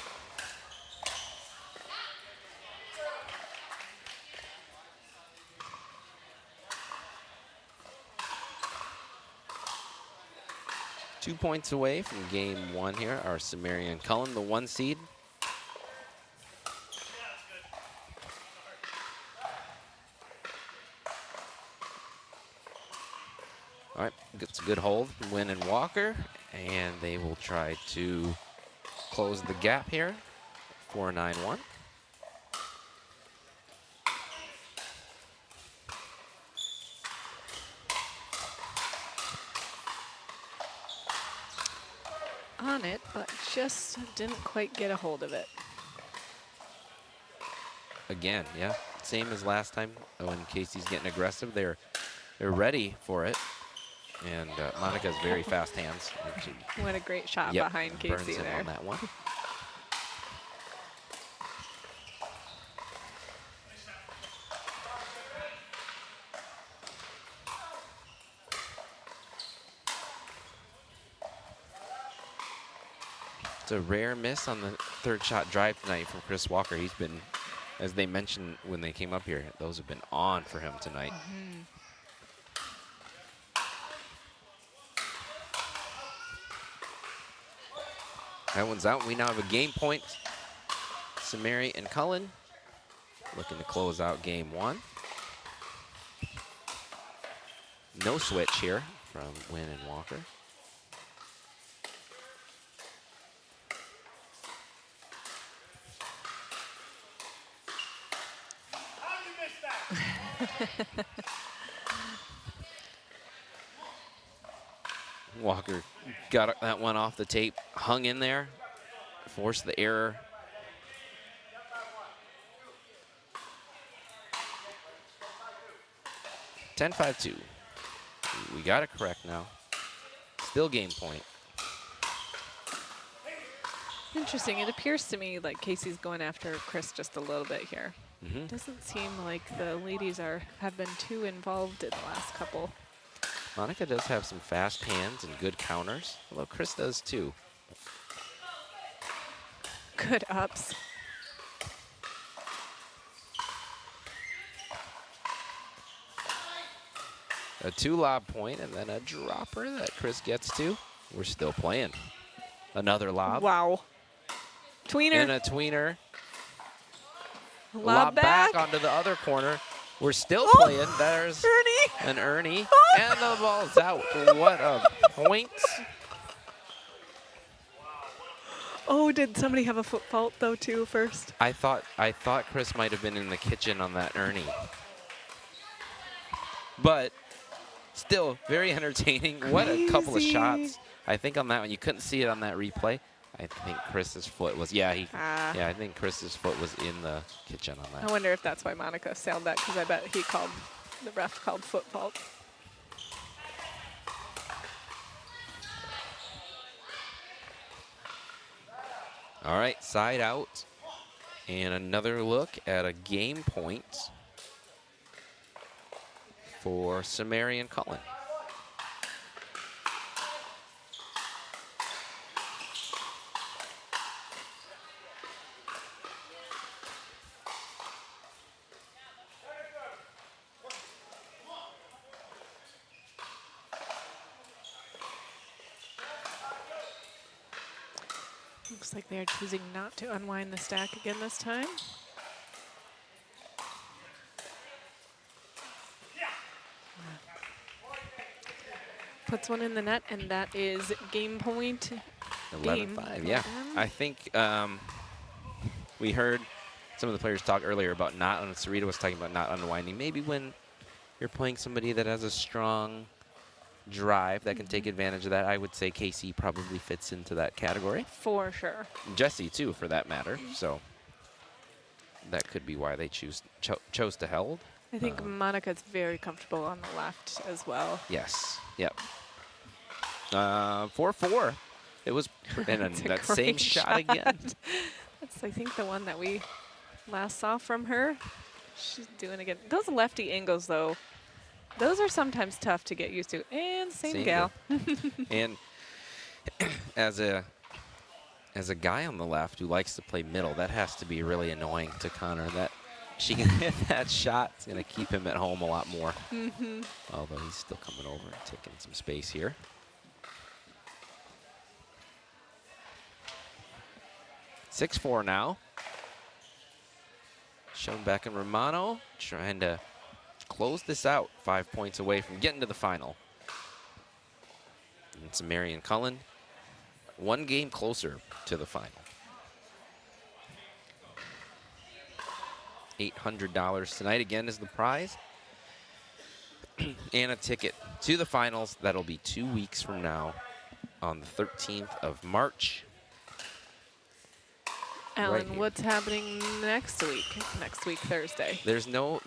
2 points away from game 1 here are Sumerian Cullen, the 1 seed. All right, gets a good hold from Wynn and Walker, and they will try to close the gap here. 4-9-1. On it, but just didn't quite get a hold of it. Again, yeah, same as last time when Casey's getting aggressive. They're ready for it, and Monica's very fast hands. What a great shot Yep, behind burns Casey him there. on that one. It's a rare miss on the 3rd shot drive tonight from Chris Walker. He's been, as they mentioned when they came up here, those have been on for him tonight. That one's out. We now have a game point. Samari and Cullen looking to close out game 1. No switch here from Wynn and Walker. Walker got that one off the tape, hung in there, forced the error. (10-5-2). We got it correct now. Still game point. Interesting. It appears to me like Casey's going after Chris just a little bit here. Mhm. Doesn't seem like the ladies have been too involved in the last couple. Monica does have some fast hands and good counters, although Chris does too. Good ups. A 2-lob point and then a dropper that Chris gets to. We're still playing. Another lob. Wow. Tweener. And a tweener. Lob back back onto the other corner. We're still Oh, playing. There's Ernie. an Ernie. And the ball's out. What a point. Oh, did somebody have a foot fault though too first? I thought Chris might have been in the kitchen on that Ernie. But still very entertaining. What a couple of shots. I think on that one, you couldn't see it on that replay. I think Chris's foot was, yeah, I think Chris's foot was in the kitchen on that. I wonder if that's why Monica sailed that, because I bet the ref called foot fault. All right, side out. And another look at a game point for Samari and Cullen. Looks like they're choosing not to unwind the stack again this time. Puts one in the net, and that is game point. 11-5, yeah. I think we heard some of the players talk earlier about Sarita was talking about not unwinding. Maybe when you're playing somebody that has a strong drive that can take advantage of that, I would say Casey probably fits into that category. For sure. Jesse, too, for that matter. So that could be why they chose to held. I think Monica's very comfortable on the left as well. Yes. Yep. 4-4. It was and That's a that same great shot again. That's, I think, the one that we last saw from her. She's doing it again. Those lefty angles, though, those are sometimes tough to get used to. And same gal. And as a guy on the left who likes to play middle, that has to be really annoying to Connor. That she can hit that shot. It's going to keep him at home a lot more. Although he's still coming over and taking some space here. 6-4 now. Schoenbeck and Romano trying to close this out. 5 points away from getting to the final. And it's Marion Cullen. 1 game closer to the final. $800 tonight again is the prize. And a ticket to the finals. That'll be 2 weeks from now on the 13th of March. Alan, Right what's happening next week? Next week, Thursday. There's no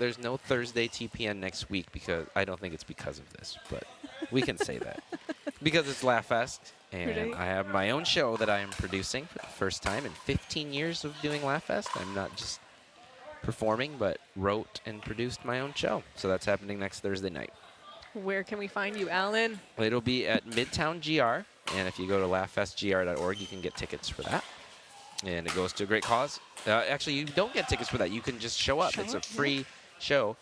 Thursday TPN next week because I don't think it's because of this, but we can say that. Because it's Laugh Fest, and I have my own show that I am producing for the first time in 15 years of doing Laugh Fest. I'm not just performing, but wrote and produced my own show. So that's happening next Thursday night. Where can we find you, Alan? It'll be at Midtown GR, and if you go to laughfestgr.org, you can get tickets for that. And it goes to a great cause. Actually, you don't get tickets for that. You can just show up. It's a free show.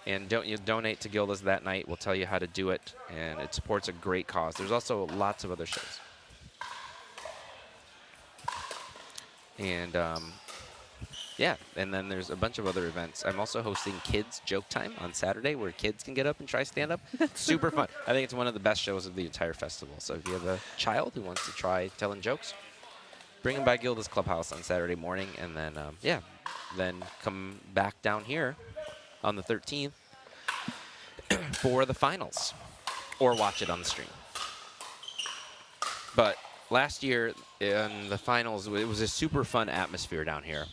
And you donate to Gilda's that night. We'll tell you how to do it. And it supports a great cause. There's also lots of other shows. And, yeah, and then there's a bunch of other events. I'm also hosting Kids Joke Time on Saturday where kids can get up and try stand-up. Super fun. I think it's one of the best shows of the entire festival. So if you have a child who wants to try telling jokes, bring them by Gilda's Clubhouse on Saturday morning, and then, yeah, then come back down here on the 13th for the finals, or watch it on the stream. But last year in the finals, it was a super fun atmosphere down here,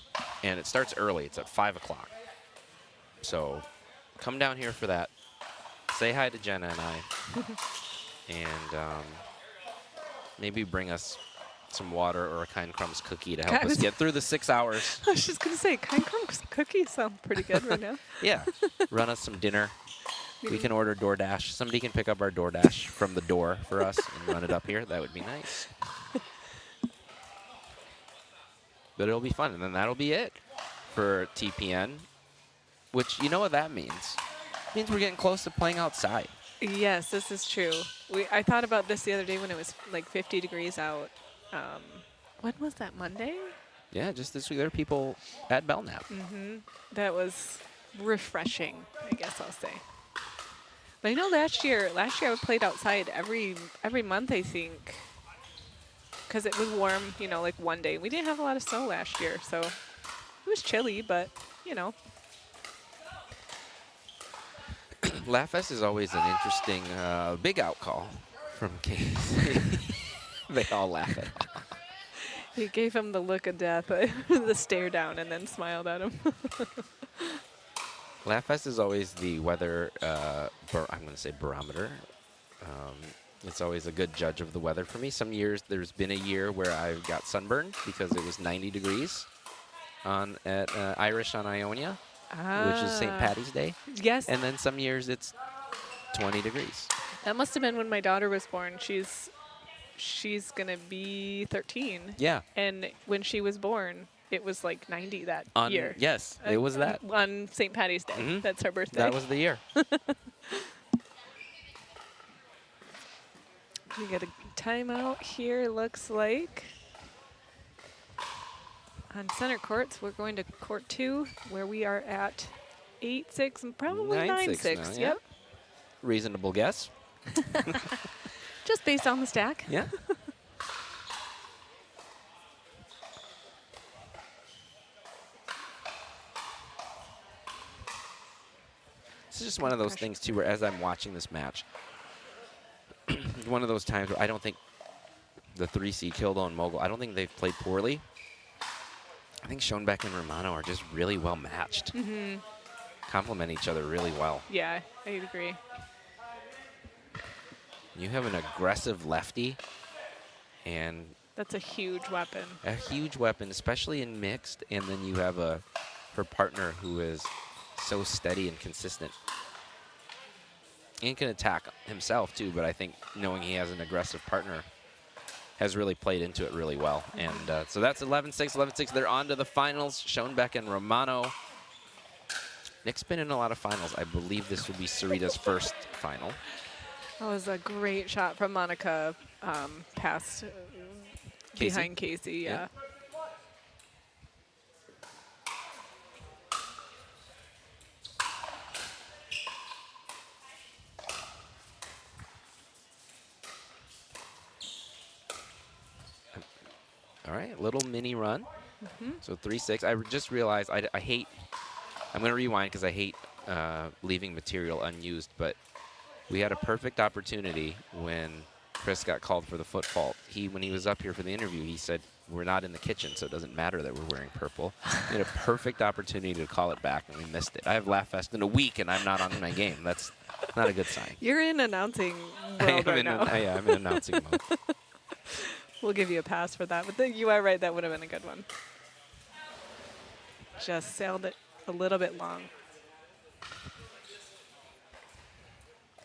and it starts early. It's at 5 o'clock. So come down here for that. Say hi to Jenna and I, and maybe bring us some water or a Kind Crumbs cookie to help us get through the 6 hours. I was just going to say, Kind Crumbs cookies sound pretty good right now. Yeah. Run us some dinner. We can order DoorDash. Somebody can pick up our DoorDash from the door for us and run it up here. That would be nice. But it'll be fun. And then that'll be it for TPN, which you know what that means. It means we're getting close to playing outside. Yes, this is true. I thought about this the other day when it was like 50 degrees out. When was that, Monday? Yeah, just this week. There are people at Belknap. That was refreshing, I guess I'll say. But I know last year I played outside every month, I think, because it was warm, you know, like one day. We didn't have a lot of snow last year, so it was chilly, but, you know. Laugh Fest is always an interesting big out call from Casey. They all laugh at him. He gave him the look of death, the stare down, and then smiled at him. Laugh Fest is always the weather, I'm going to say barometer. It's always a good judge of the weather for me. Some years, there's been a year where I got sunburned because it was 90 degrees at Irish on Ionia, which is St. Patty's Day. Yes. And then some years it's 20 degrees. That must have been when my daughter was born. She's going to be 13. Yeah. And when she was born, it was like 90 that year. Yes, it was that. On St. Patty's Day. That's her birthday. That was the year. We got a timeout here, looks like. On center courts, we're going to court 2, where we are at 8-6 and probably 9-6. Yeah. Yep. Reasonable guess. Just based on the stack. Yeah. This is just one of those things, too, where as I'm watching this match, one of those times where I don't think the 3C Kildo and Mogul, I don't think they've played poorly. I think Schoenbeck and Romano are just really well matched. Complement each other really well. Yeah, I agree. You have an aggressive lefty, and that's a huge weapon. A huge weapon, especially in mixed, and then you have her partner who is so steady and consistent. And can attack himself too, but I think knowing he has an aggressive partner has really played into it really well. And so that's 11-6, 11-6. They're on to the finals. Schoenbeck and Romano. Nick's been in a lot of finals. I believe this will be Sarita's first final. That was a great shot from Monica past Casey? behind Casey, yeah. All right, little mini run. Mhm. So 3-6. I just realized I hate, I'm going to rewind because I hate leaving material unused, but we had a perfect opportunity when Chris got called for the foot fault. When he was up here for the interview, he said, we're not in the kitchen, so it doesn't matter that we're wearing purple. We had a perfect opportunity to call it back, and we missed it. I have Laugh Fest in a week, and I'm not on my game. That's not a good sign. You're in announcing I world am right now. yeah, I'm in announcing mode. We'll give you a pass for that, but you are right. That would have been a good one. Just sailed it a little bit long.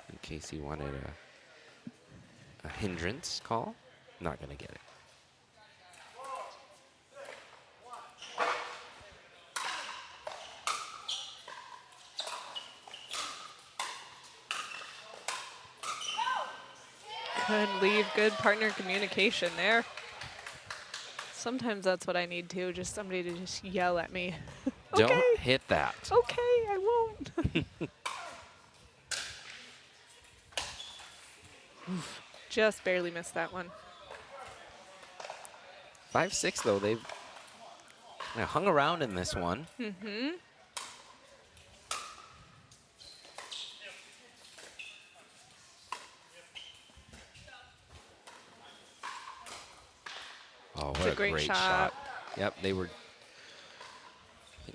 In case he wanted a hindrance call, not going to get it. Could leave good partner communication there. Sometimes that's what I need too, just somebody to just yell at me. Don't Okay. hit that. Okay, I won't. Just barely missed that one. 5-6, though. They've hung around in this one. Mm-hmm. Oh, what It's a a great great shot. shot. Yep, they were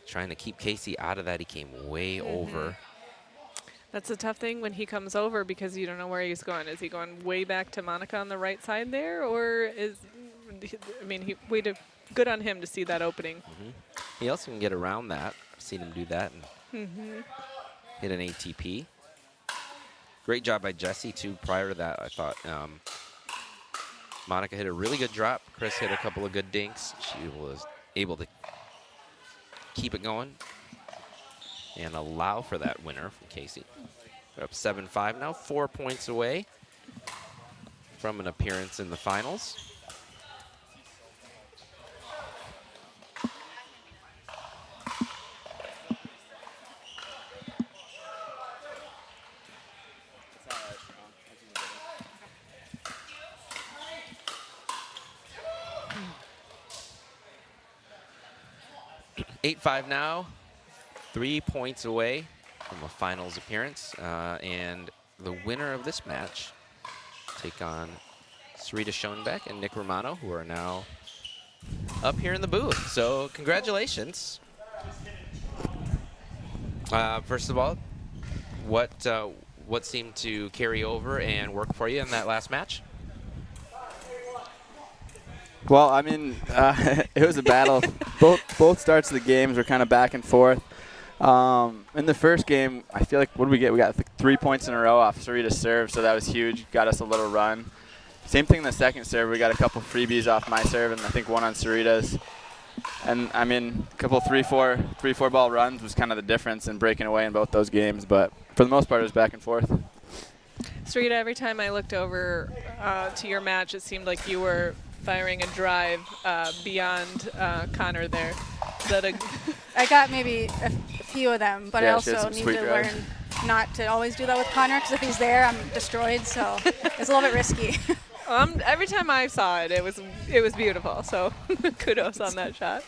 trying to keep Casey out of that. He came way over. That's a tough thing when he comes over because you don't know where he's going. Is he going way back to Monica on the right side there, or is, I mean, good on him to see that opening. He also can get around that. I've seen him do that and Mm-hmm. hit an ATP. Great job by Jesse, too. Prior to that, I thought Monica hit a really good drop. Chris hit a couple of good dinks. She was able to keep it going and allow for that winner from Casey. They're up 7-5 now, 4 points away from an appearance in the finals. Eight 8-5 now, 3 points away from a finals appearance. And the winner of this match take on Sarita Schoenbeck and Nick Romano, who are now up here in the booth. So congratulations. First of all, what seemed to carry over and work for you in that last match? Well, I mean, it was a battle. both starts of the games were kind of back and forth. In the first game, I feel like, what did we get? We got 3 points in a row off Sarita's serve, so that was huge. Got us a little run. Same thing in the second serve. We got a couple freebies off my serve, and I think one on Sarita's. And, I mean, a couple 3-4 ball runs was kind of the difference in breaking away in both those games. But for the most part, it was back and forth. Sarita, every time I looked over to your match, it seemed like you were firing a drive beyond Connor there. Is that a I got maybe a few of them, but Yeah, I she has also some need sweet to drives. learn not to always do that with Connor, because if he's there, I'm destroyed. So it's a little bit risky. Every time I saw it, it was beautiful. So kudos on that shot.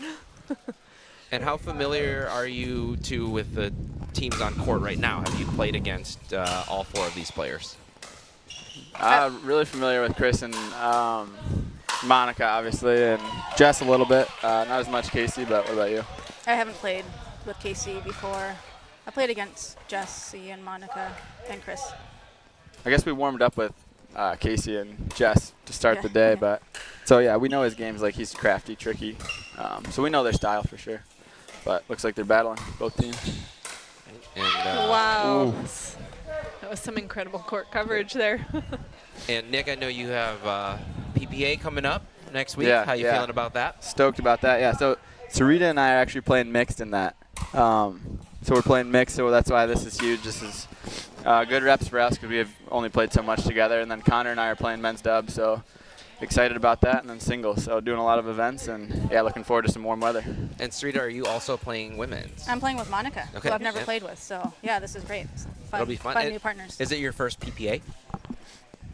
And how familiar are you two with the teams on court right now? Have you played against all 4 of these players? Really familiar with Chris and Monica, obviously, and Jess a little bit. Not as much Casey, but what about you? I haven't played with Casey before. I played against Jessie and Monica and Chris. I guess we warmed up with Casey and Jess to start Yeah. the day, but so yeah, we know his game's like he's crafty, tricky, so we know their style for sure. But looks like they're battling both teams. And, Wow. Ooh. That was some incredible court coverage there. And Nick, I know you have PPA coming up next week. Yeah, How you yeah. feeling about that? Stoked about that. Yeah. So Sarita and I are actually playing mixed in that. So we're playing mixed, so that's why this is huge. This is good reps for us because we have only played so much together. And then Connor and I are playing men's dubs, so excited about that. And then singles, so doing a lot of events, and yeah, looking forward to some warm weather. And Sarita, are you also playing women's? I'm playing with Monica, Okay. who I've never Yeah. played with. So yeah, this is great. It's fun, It'll be fun. Fun new partners. Is it your first PPA?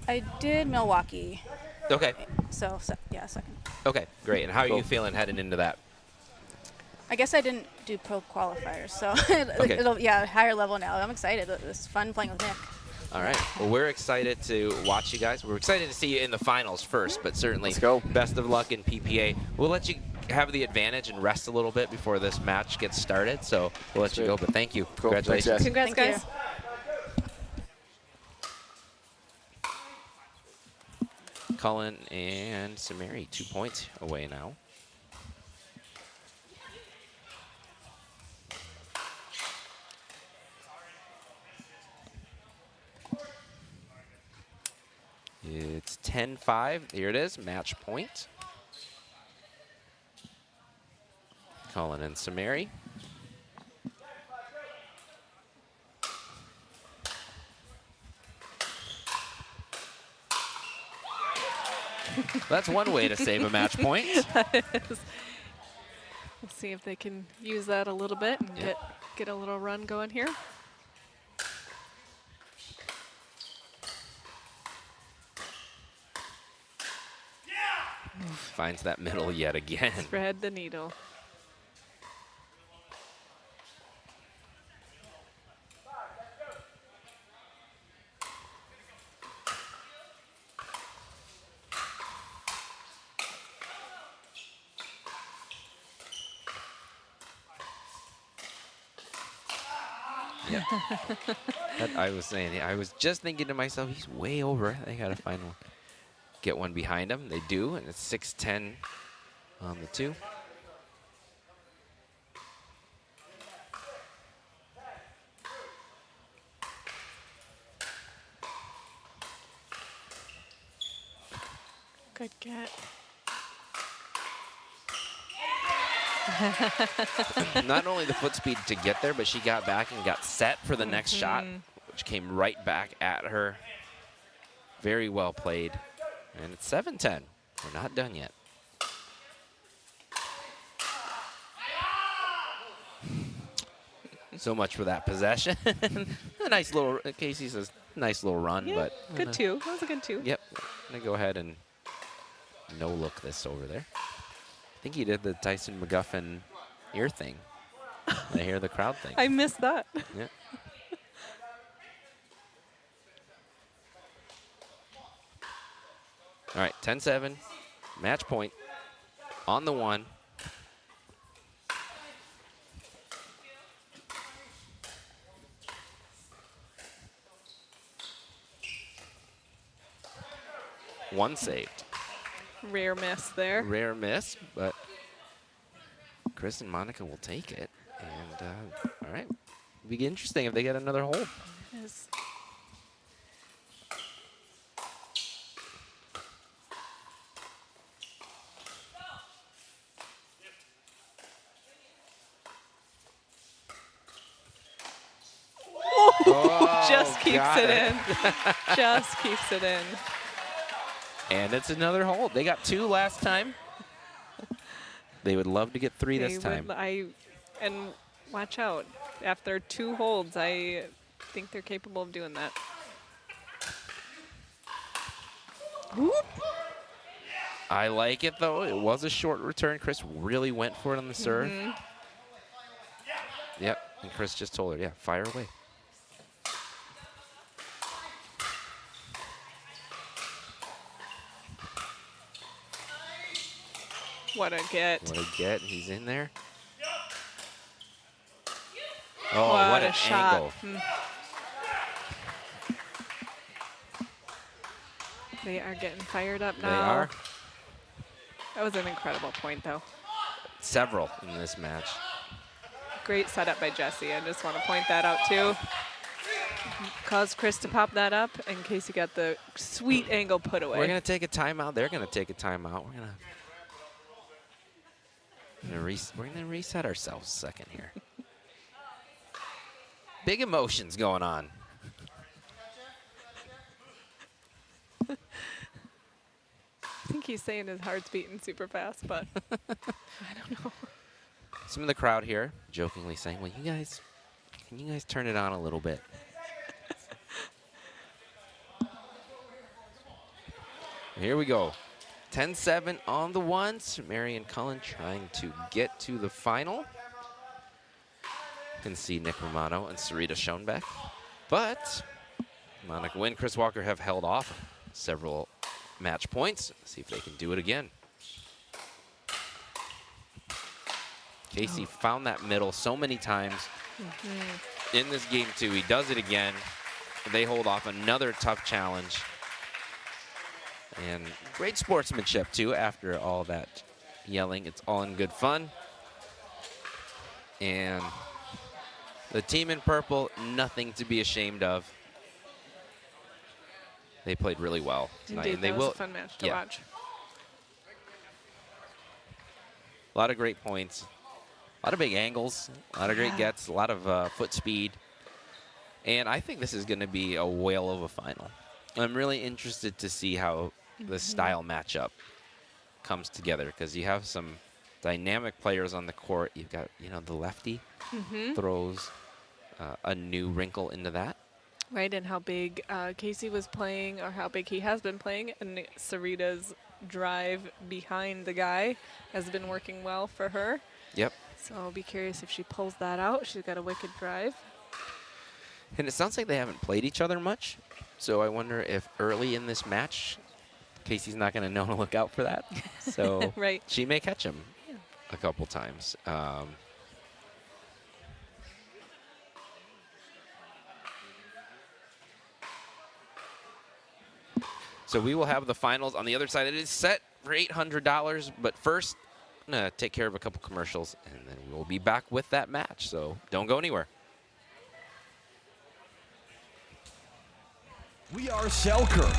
I did Milwaukee. Okay. So yeah, second. Okay, great. And how are you feeling heading into that? I guess I didn't do pro qualifiers, so Okay. it'll higher level now. I'm excited. It's fun playing with Nick. All right. Well, we're excited to watch you guys. We're excited to see you in the finals first, but certainly best of luck in PPA. We'll let you have the advantage and rest a little bit before this match gets started, so we'll let you go, but thank you. Cool. Congratulations. Congrats, guys. Cullen and Samiri, 2 points away now. It's 10-5. Here it is, match point. Cullen and Samiri. That's one way to save a match point. We'll see if they can use that a little bit and get a little run going here. Finds that middle yet again. Thread the needle. Yeah. That I was saying, I was just thinking to myself, he's way over. They got to find one. Get one behind him. They do, and it's 6-10 on the 2. Good get. Not only the foot speed to get there, but she got back and got set for the next shot, which came right back at her. Very well played. And it's 7-10. We're not done yet. So much for that possession. A nice little, Casey says, nice little run, Yeah, but. good 2. That was a good 2. Yep. I'm going to go ahead and no look this over there. I think he did the Tyson McGuffin ear thing. I hear the crowd thing. I missed that. Yeah. All right, 10-7, match point on the 1. One saved. Rare miss there. Rare miss, but Chris and Monica will take it. And all right, it'll be interesting if they get another hole. Yes. Oh, just keeps got it it. in. Just keeps it in. And it's another hole. They got 2 last time. They would love to get 3 this time. And watch out. After 2 holds, I think they're capable of doing that. Whoop. I like it, though. It was a short return. Chris really went for it on the serve. Yep, and Chris just told her, yeah, fire away. What a get. What a get. He's in there. Oh, What what a an shot. angle. They are getting fired up now. They are. That was an incredible point, though. Several in this match. Great setup by Jesse. I just want to point that out, too. Caused Chris to pop that up, and Casey got the sweet angle put away. We're going to take a timeout. They're going to take a timeout. We're going to reset ourselves a second here. Big emotions going on. I think he's saying his heart's beating super fast, but I don't know. Some of the crowd here jokingly saying, well, can you guys turn it on a little bit? Here we go. 10-7 on the ones. Marion Cullen trying to get to the final. You can see Nick Romano and Sarita Schoenbeck. But Monica Nguyen, Chris Walker have held off several match points. Let's see if they can do it again. Casey found that middle so many times in this game too. He does it again. They hold off another tough challenge. And great sportsmanship too after all that yelling. It's all in good fun. And the team in purple, nothing to be ashamed of. They played really well tonight. Indeed, and they that was will, a fun match to watch. A lot of great points. A lot of big angles, a lot of great gets, a lot of foot speed. And I think this is going to be a whale of a final. I'm really interested to see how the style matchup comes together, because you have some dynamic players on the court. You've got, the lefty throws a new wrinkle into that. Right, and how big Casey was playing, or how big he has been playing, and Sarita's drive behind the guy has been working well for her. Yep. So I'll be curious if she pulls that out. She's got a wicked drive. And it sounds like they haven't played each other much. So I wonder if early in this match, Casey's not going to know to look out for that. So right. She may catch him a couple times. So we will have the finals on the other side. It is set for $800, but first, I'm going to take care of a couple commercials, and then we'll be back with that match. So don't go anywhere. We are Selkirk.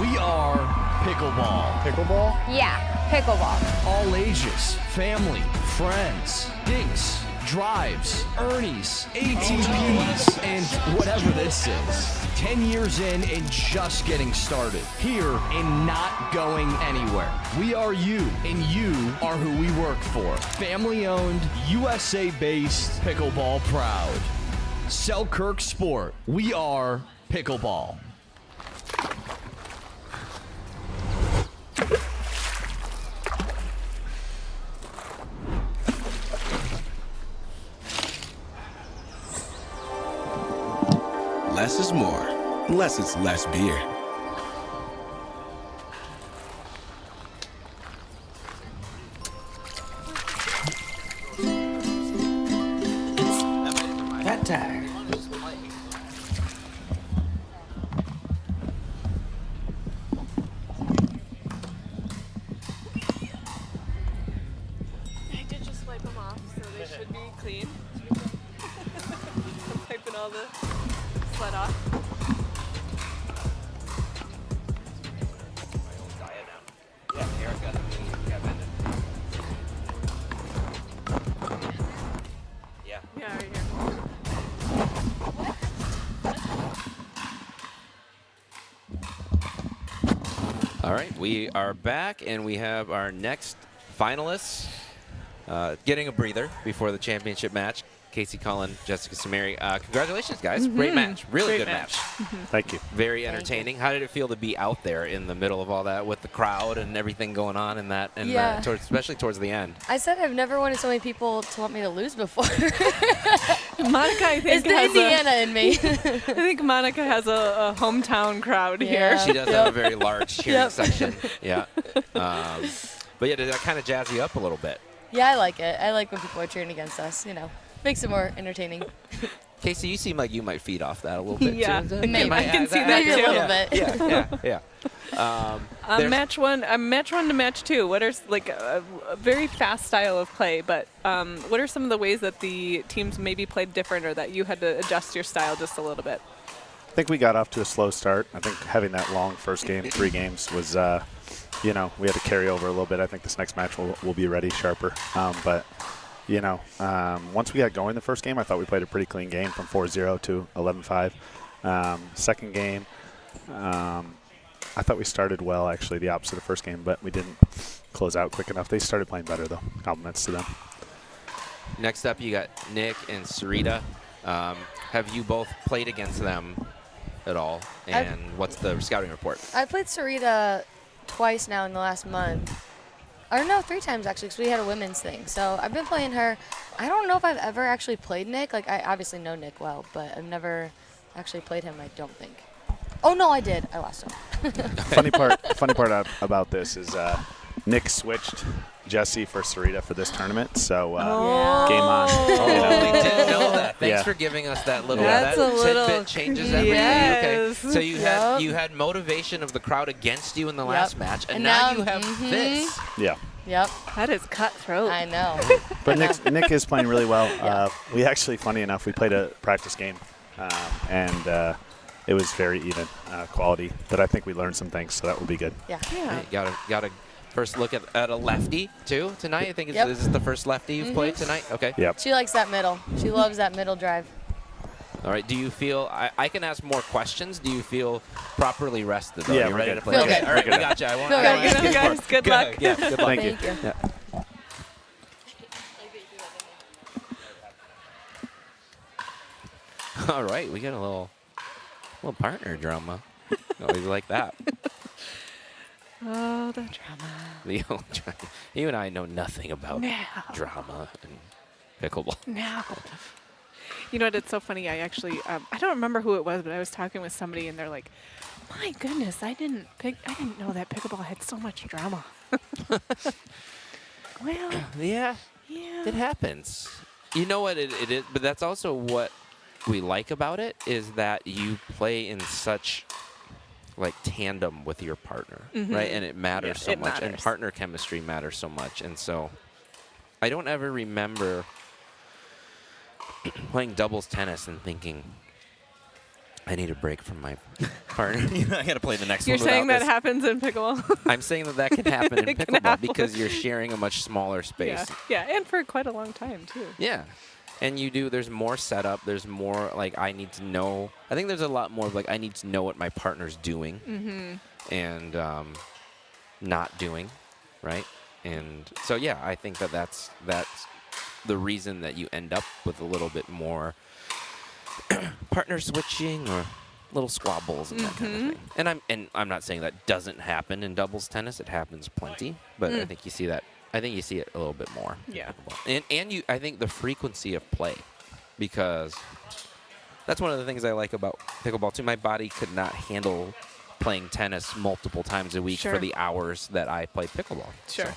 We are pickleball. Pickleball? Yeah, pickleball. All ages, family, friends, dinks, drives, Ernies, ATPs, and whatever this is. 10 years in and just getting started. Here and not going anywhere. We are you, and you are who we work for. Family-owned, USA-based, pickleball proud. Selkirk Sport. We are pickleball. Less is more, unless it's less beer. Fat tire. I did just wipe them off, so they should be clean. I'm wiping all the sweat off. Yeah, Erica, Kevin. Yeah. Yeah, right here. All right, we are back, and we have our next finalists getting a breather before the championship match. Casey Cullen, Jessica Samari. Congratulations, guys. Great match. Really good match. Thank you. Very entertaining. How did it feel to be out there in the middle of all that with the crowd and everything going on in that, and Yeah. especially towards the end? I said I've never wanted so many people to want me to lose before. Monica, I think, it's the Indiana in me. I think Monica has a hometown crowd here. She does have a very large cheering section. Yeah. But yeah, did that kind of jazz you up a little bit? Yeah, I like it. I like when people are cheering against us, Makes it more entertaining. Casey, you seem like you might feed off that a little bit Yeah, too. maybe. I can see that Maybe too. a little bit. Yeah. Match one to match two. What are a very fast style of play? But what are some of the ways that the teams maybe played different, or that you had to adjust your style just a little bit? I think we got off to a slow start. I think having that long first game, 3 games, was, we had to carry over a little bit. I think this next match will be ready, sharper. But once we got going the first game, I thought we played a pretty clean game from 4-0 to 11-5. Second game, I thought we started well, actually, the opposite of first game, but we didn't close out quick enough. They started playing better, though. Compliments to them. Next up, you got Nick and Sarita. Have you both played against them at all? And what's the scouting report? I played Sarita twice now in the last month. Or no, 3 times actually, because we had a women's thing. So I've been playing her. I don't know if I've ever actually played Nick. Like, I obviously know Nick well, but I've never actually played him, I don't think. Oh, no, I did. I lost him. funny part about this is Nick switched Jesse for Sarita for this tournament, so game on. We didn't know that. Thanks for giving us that little. That's that a little tidbit changes everything. yes. Okay, so you had motivation of the crowd against you in the last match, and, And now now- you have this. Yeah. Yep. That is cutthroat. I know. But Nick is playing really well. We actually, funny enough, we played a practice game, and it was very even quality. But I think we learned some things, so that will be good. Yeah. Hey, got a first look at a lefty too tonight. I think this is the first lefty you've played tonight. Okay. Yep. She likes that middle. She loves that middle drive. All right. Do you feel I can ask more questions? Do you feel properly rested? Though? Yeah, you we're ready good. to play? Feel Okay. good. All right. We Feel got you. I won't. Feel I good. won't ask you Guys, more. good luck. Yeah. Good luck. Thank you. Thank you. Yeah. All right. We got a little partner drama. Always like that. Oh, the drama. The old drama. You and I know nothing about drama and pickleball. No. You know what? It's so funny. I actually, I don't remember who it was, but I was talking with somebody, and they're like, "My goodness, I didn't know that pickleball had so much drama." Well, Yeah. It happens. You know what it is, but that's also what we like about it is that you play in such like tandem with your partner, right? And it matters so much, and partner chemistry matters so much. And so I don't ever remember playing doubles tennis and thinking, I need a break from my partner. I got to play the next you're one. saying without that this. happens in pickleball? I'm saying that can happen in It can pickleball happen. because you're sharing a much smaller space. Yeah, and for quite a long time too. Yeah. And there's more setup. There's more like I need to know. I think there's a lot more of like I need to know what my partner's doing and not doing, right? And so, yeah, I think that's the reason that you end up with a little bit more partner switching or little squabbles and that kind of thing. And I'm not saying that doesn't happen in doubles tennis. It happens plenty, but I think you see that. I think you see it a little bit more. Yeah. And I think the frequency of play, because that's one of the things I like about pickleball too. My body could not handle playing tennis multiple times a week for the hours that I play pickleball. Sure. So.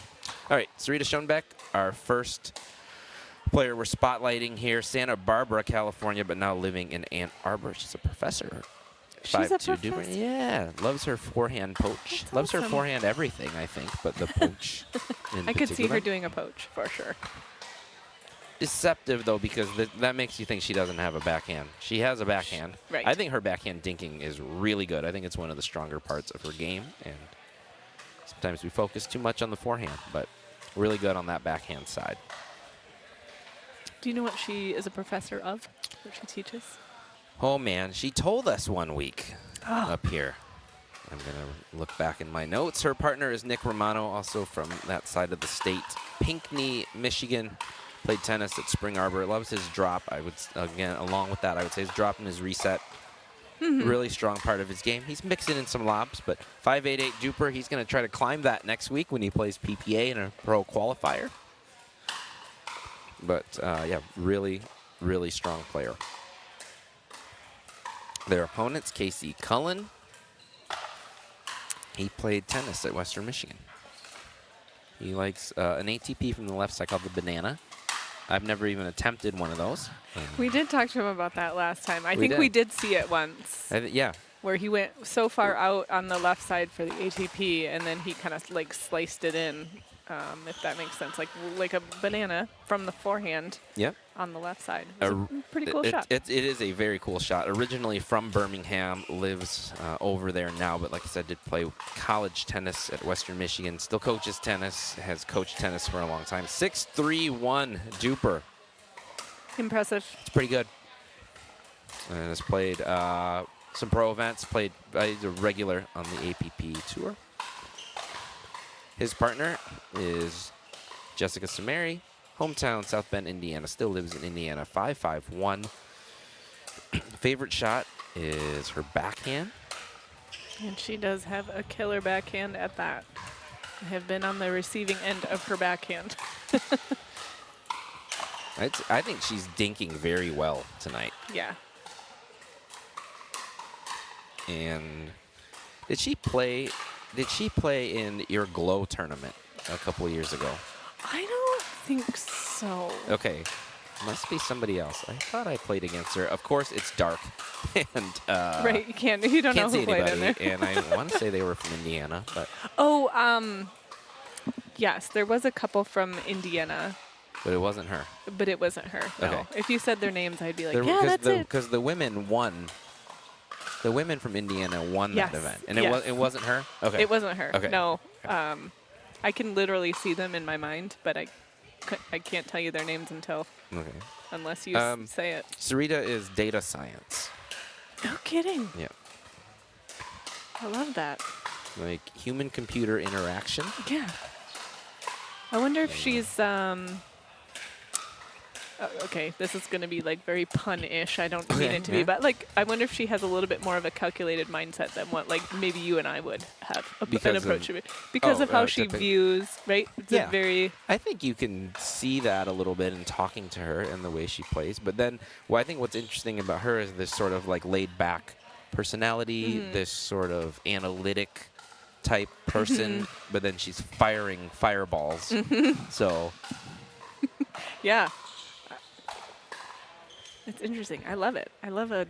All right, Sarita Schoenbeck, our first player we're spotlighting here, Santa Barbara, California, but now living in Ann Arbor. She's a professor. She's a 5'2" Duper. professor? Yeah, loves her forehand poach. That's Loves her awesome. forehand everything, I think, but the poach in I could see particular. her doing a poach for sure. Deceptive, though, because that makes you think she doesn't have a backhand. She has a backhand. Right. I think her backhand dinking is really good. I think it's one of the stronger parts of her game, and sometimes we focus too much on the forehand, but really good on that backhand side. Do you know what she is a professor of? What she teaches? Oh, man, she told us one week up here. I'm going to look back in my notes. Her partner is Nick Romano, also from that side of the state. Pinckney, Michigan. Played tennis at Spring Arbor. Loves his drop. Again, along with that, I would say his drop and his reset. Really strong part of his game. He's mixing in some lobs, but 5'8" Duper, he's going to try to climb that next week when he plays PPA in a pro qualifier. But, yeah, really, really strong player. Their opponents, Casey Cullen. He played tennis at Western Michigan. He likes an ATP from the left side called the Banana. I've never even attempted one of those. We did talk to him about that last time. I think did. we did see it once. Yeah. Where he went so far out on the left side for the ATP, and then he kind of like sliced it in, if that makes sense, like a banana from the forehand. Yep. On the left side. It was a pretty cool shot. It is a very cool shot. Originally from Birmingham, lives over there now, but like I said, did play college tennis at Western Michigan. Still coaches tennis, has coached tennis for a long time. 6'3" Duper. Impressive. It's pretty good. And has played some pro events, he's a regular on the APP tour. His partner is Jessica Samari, hometown South Bend, Indiana, still lives in Indiana, 5'1". Favorite shot is her backhand. And she does have a killer backhand at that. I have been on the receiving end of her backhand. I think she's dinking very well tonight. Yeah. And did she play in your Glow tournament a couple of years ago? I don't think so. Okay. Must be somebody else. I thought I played against her. Of course, it's dark. And right, you don't know see who played in there. anybody, and I want to say they were from Indiana, but Oh, yes, there was a couple from Indiana, it wasn't her. but it wasn't her. No. Okay. If you said their names, I'd be like, There- yeah, 'cause that's the, it. Because the women won. The women from Indiana won Yes, that event, and yes. it wasn't her. Okay. It wasn't her. Okay. No. I can literally see them in my mind, but I can't tell you their names Okay. unless you say it. Sarita is data science. No kidding. Yeah. I love that. Like human-computer interaction. Yeah. I wonder if she's okay, this is going to be like very pun-ish. I don't mean it to be, but like I wonder if she has a little bit more of a calculated mindset than what like maybe you and I would have an approach to it because of how she views, right? It's a very I think you can see that a little bit in talking to her and the way she plays. But then, I think what's interesting about her is this sort of like laid-back personality, this sort of analytic type person, but then she's firing fireballs. So, yeah. It's interesting. I love it. I love a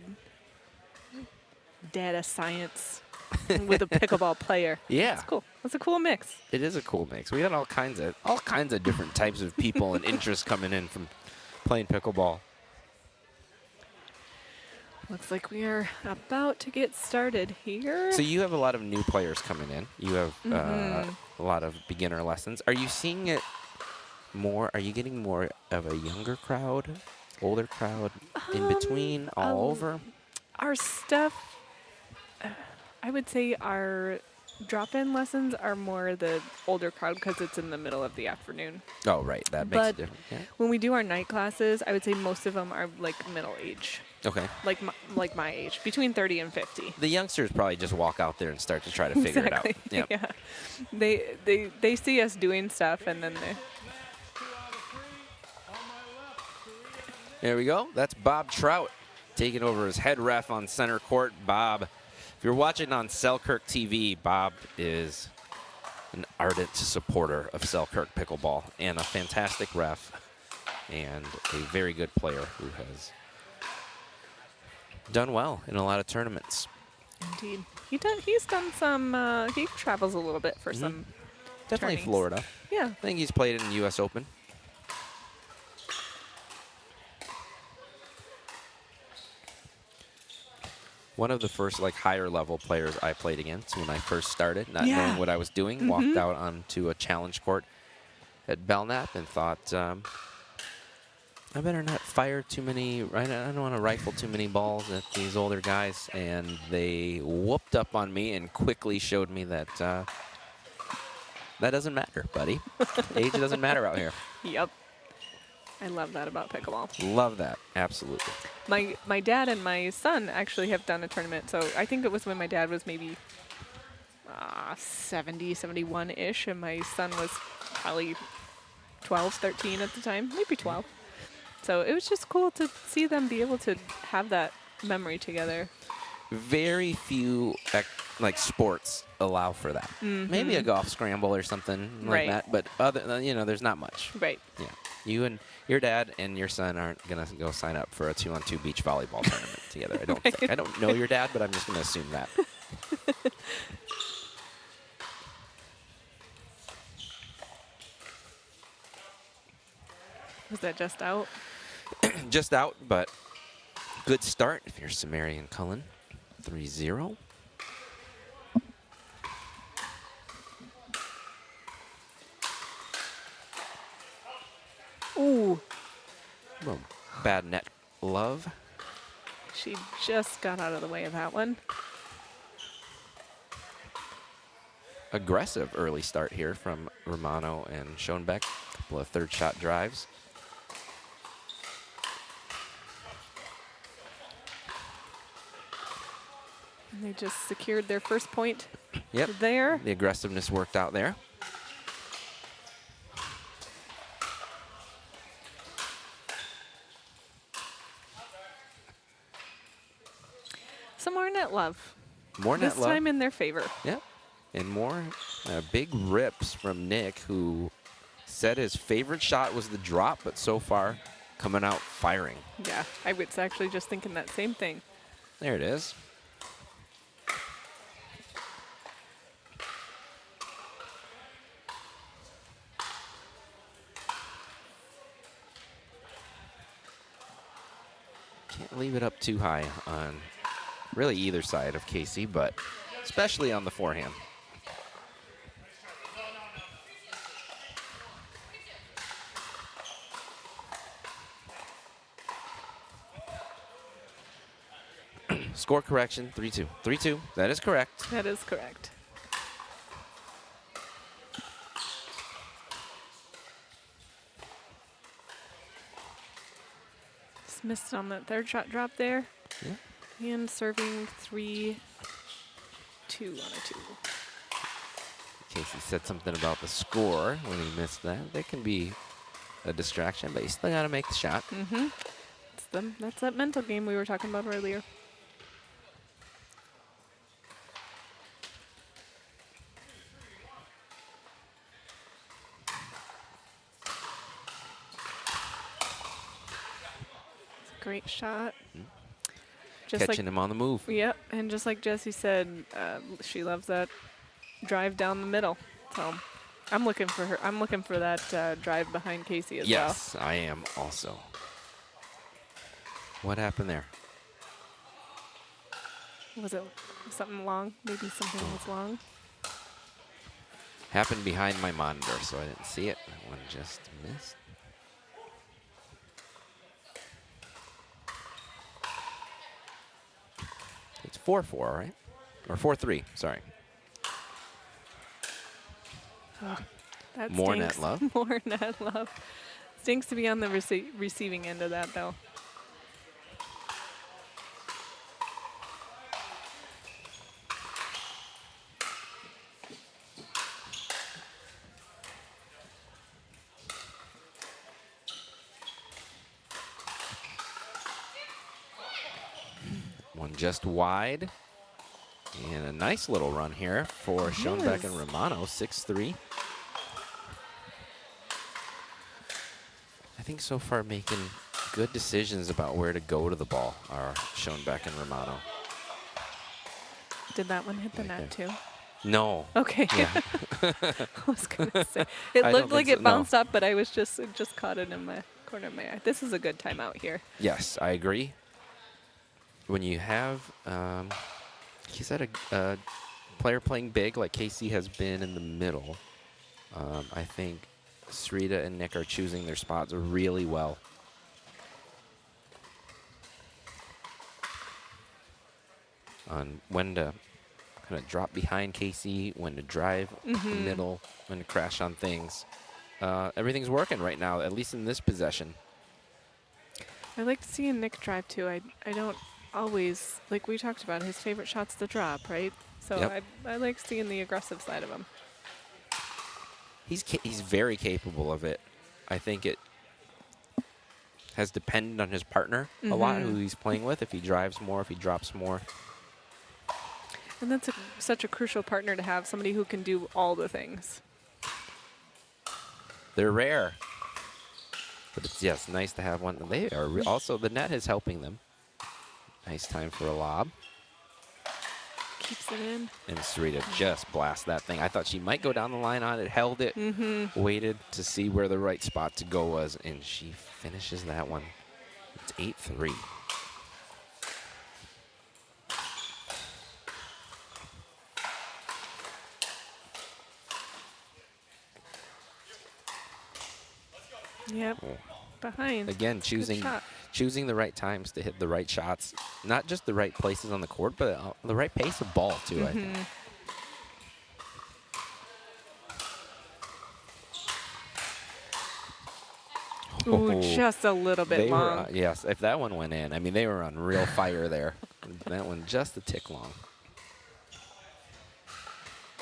data science with a pickleball player. Yeah. It's cool. It's a cool mix. it is a cool mix. We got all kinds of different types of people and interests coming in from playing pickleball. Looks like we are about to get started here. So you have a lot of new players coming in. You have a lot of beginner lessons. Are you seeing it more? Are you getting more of a younger crowd, older crowd, in between, all over? Our stuff, I would say our drop-in lessons are more the older crowd because it's in the middle of the afternoon. Oh, right. That makes it different. Yeah. When we do our night classes, I would say most of them are like middle age. Okay. Like my age, between 30 and 50. The youngsters probably just walk out there and start to try to figure it out. Yep. Yeah. They see us doing stuff and then they. There we go. That's Bob Trout taking over as head ref on center court. Bob, if you're watching on Selkirk TV, Bob is an ardent supporter of Selkirk pickleball and a fantastic ref and a very good player who has done well in a lot of tournaments. Indeed. He's done some, he travels a little bit for some Definitely turnings. Florida. Yeah. I think he's played in the U.S. Open. One of the first higher level players I played against when I first started, not knowing what I was doing, walked out onto a challenge court at Belknap and thought, I better not fire too many, I don't want to rifle too many balls at these older guys. And they whooped up on me and quickly showed me that that doesn't matter, buddy. Age doesn't matter out here. Yep. I love that about pickleball. Love that. Absolutely. My dad and my son actually have done a tournament. So I think it was when my dad was maybe 70, 71-ish, and my son was probably 12, 13 at the time, maybe 12. So it was just cool to see them be able to have that memory together. Very few sports allow for that. Maybe a golf scramble or something like that, but there's not much. Right. Yeah. You and your dad and your son aren't gonna go sign up for a 2-on-2 beach volleyball tournament together. I don't think. I don't know your dad, but I'm just gonna assume that. Was that just out? Just out, but good start if you're Sumerian Cullen. 3-0. Ooh. Well, bad net love. She just got out of the way of that one. Aggressive early start here from Romano and Schoenbeck. A couple of third shot drives. And they just secured their first point Yep. there. The aggressiveness worked out there. Some more net love. More net this love. time in their favor. Yep. And more big rips from Nick, who said his favorite shot was the drop, but so far coming out firing. Yeah, I was actually just thinking that same thing. There it is. Can't leave it up too high on really either side of Casey, but especially on the forehand. Score correction, 3-2. 3-2, that is correct. That is correct. Just missed on that third shot drop there. Yeah. And serving 3-2 on a 2. Casey said something about the score when he missed that. That can be a distraction, but you still got to make the shot. Mm-hmm. That's that mental game we were talking about earlier. Great shot. Just catching him on the move. Yep, and just like Jessie said, she loves that drive down the middle. So I'm looking for her. I'm looking for that drive behind Casey as well. Yes, I am also. What happened there? Was it something long? Maybe something was long. Happened behind my monitor, so I didn't see it. That one just missed. It's 4-4, right? Or 4-3, sorry. Oh, that More stinks. net love. More net love. Stinks to be on the receiving end of that, though. One just wide. And a nice little run here for Schoenbeck and Romano, 6-3. I think so far making good decisions about where to go to the ball are Schoenbeck and Romano. Did that one hit the net too? No. Okay. Yeah. I was gonna say it I looked don't like think it so, no. bounced up, but I was just caught it in my corner of my eye. This is a good timeout here. Yes, I agree. When you have, he said a player playing big like Casey has been in the middle, I think Srita and Nick are choosing their spots really well. On when to kind of drop behind Casey, when to drive up the middle, when to crash on things. Everything's working right now, at least in this possession. I like seeing Nick drive too. I don't always, like we talked about, his favorite shot's the drop, right? So Yep. I like seeing the aggressive side of him. He's very capable of it. I think it has depended on his partner a lot, who he's playing with, if he drives more, if he drops more. And that's such a crucial partner to have, somebody who can do all the things. They're rare. But it's, yes, nice to have one. They are also, the net is helping them. Nice time for a lob. Keeps it in. And Sarita just blast that thing. I thought she might go down the line on it, held it, waited to see where the right spot to go was, and she finishes that one. It's 8-3. Yep. Behind. Again, Good choosing shot. the right times to hit the right shots. Not just the right places on the court, but the right pace of ball, too, I think. Ooh, just a little bit They were, long. yes, if that one went in, I mean, they were on real fire there. That one just a tick long.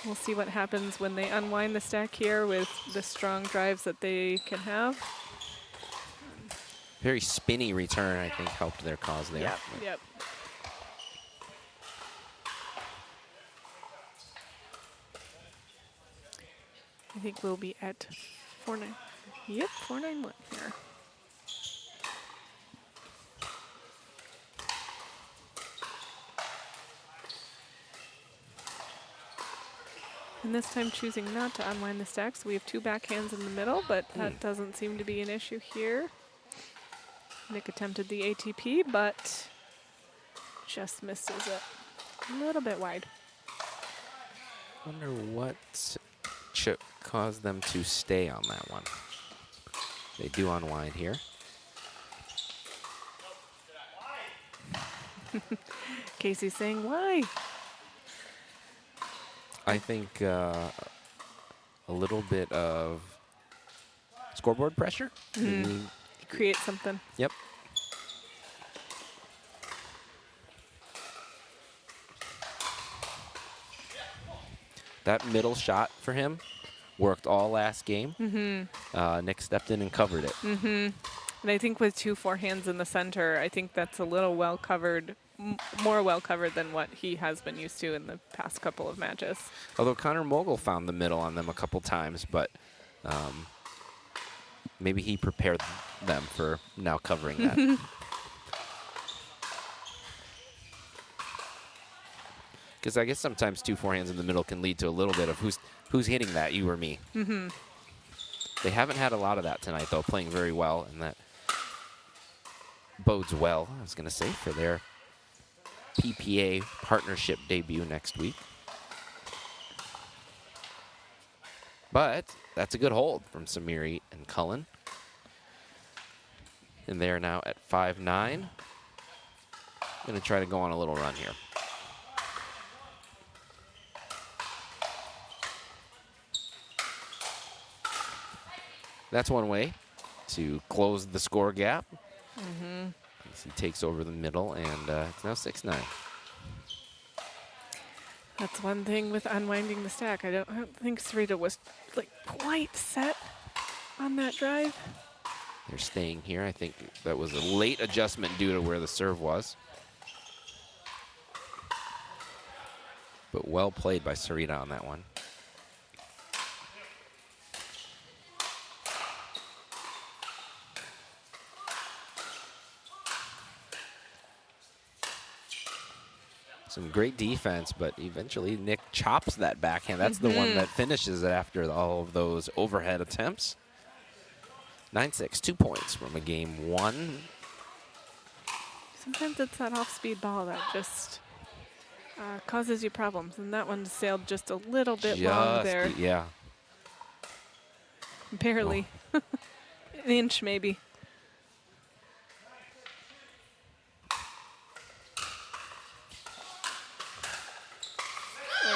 We'll see what happens when they unwind the stack here with the strong drives that they can have. Very spinny return, I think, helped their cause there. Yep, yep. I think we'll be at 4-9. Yep, 4-9-1 here. And this time choosing not to unwind the stack, so we have 2 backhands in the middle, but that doesn't seem to be an issue here. Nick attempted the ATP, but just misses it a little bit wide. Wonder what caused them to stay on that one. They do unwind here. Casey's saying, why? I think a little bit of scoreboard pressure. Maybe. Create something. Yep. That middle shot for him worked all last game. Nick stepped in and covered it. And I think with 2 forehands in the center, I think that's a little well covered, more well covered than what he has been used to in the past couple of matches. Although Connor Mogul found the middle on them a couple times, but maybe he prepared them for now covering that. Because I guess sometimes 2 forehands in the middle can lead to a little bit of who's hitting that, you or me. They haven't had a lot of that tonight, though, playing very well, and that bodes well, I was going to say, for their PPA partnership debut next week. But that's a good hold from Samiri and Cullen. And they're now at 5-9. Going to try to go on a little run here. That's one way to close the score gap. As he takes over the middle, and it's now 6-9. That's one thing with unwinding the stack. I don't think Sarita was like quite set on that drive. They're staying here. I think that was a late adjustment due to where the serve was. But well played by Sarita on that one. Some great defense, but eventually Nick chops that backhand. That's the one that finishes it after all of those overhead attempts. 9-6, 2 points from a game 1. Sometimes it's that off-speed ball that just causes you problems, and that one sailed just a little bit long there. Yeah. Barely. An inch, maybe.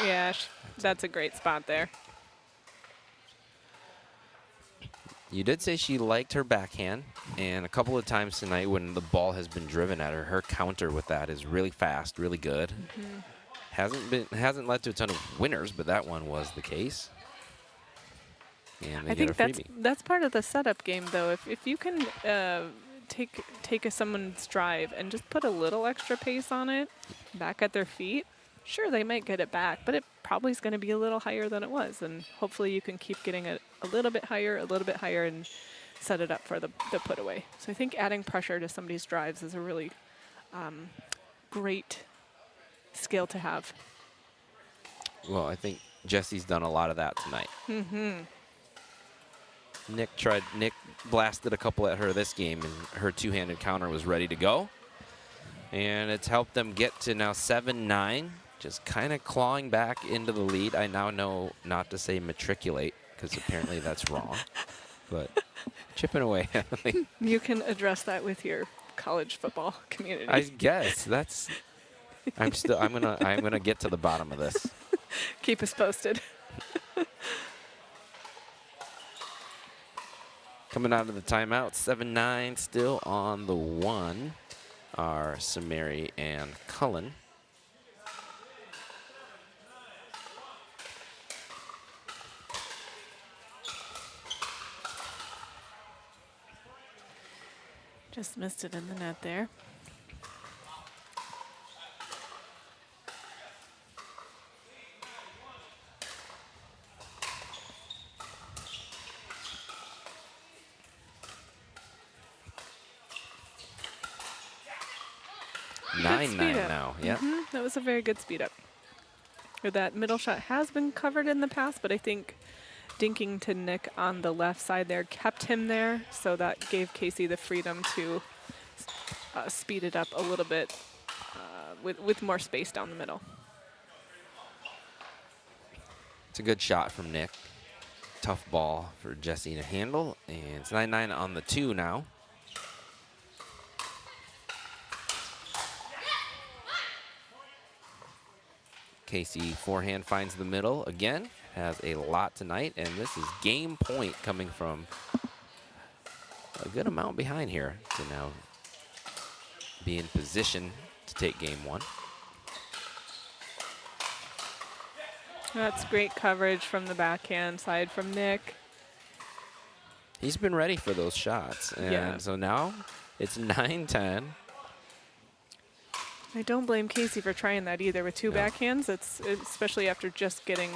Yeah, that's a great spot there. You did say she liked her backhand, and a couple of times tonight when the ball has been driven at her, her counter with that is really fast, really good. Hasn't led to a ton of winners, but that one was the case. And they get a freebie. That's part of the setup game, though. If you can take someone's drive and just put a little extra pace on it, back at their feet, sure, they might get it back, but it probably is going to be a little higher than it was, and hopefully you can keep getting it a little bit higher, and set it up for the put away. So I think adding pressure to somebody's drives is a really great skill to have. Well, I think Jesse's done a lot of that tonight. Nick blasted a couple at her this game, and her two-handed counter was ready to go. And it's helped them get to now 7-9, just kind of clawing back into the lead. I now know not to say matriculate, because apparently that's wrong. But chipping away. You can address that with your college football community. I guess that's. I'm gonna get to the bottom of this. Keep us posted. Coming out of the timeout, 7-9, still on the one are Samiri and Cullen. Just missed it in the net there. Good 9-9 speed up. now. Yep. That was a very good speed up. That middle shot has been covered in the past, but I think dinking to Nick on the left side there kept him there, so that gave Casey the freedom to speed it up a little bit with more space down the middle. It's a good shot from Nick. Tough ball for Jesse to handle, and it's 9-9 on the 2 now. Casey forehand finds the middle again, has a lot tonight, and this is game point coming from a good amount behind here to now be in position to take game 1. That's great coverage from the backhand side from Nick. He's been ready for those shots, and so now it's 9-10. I don't blame Casey for trying that either with 2 backhands. It's especially after just getting.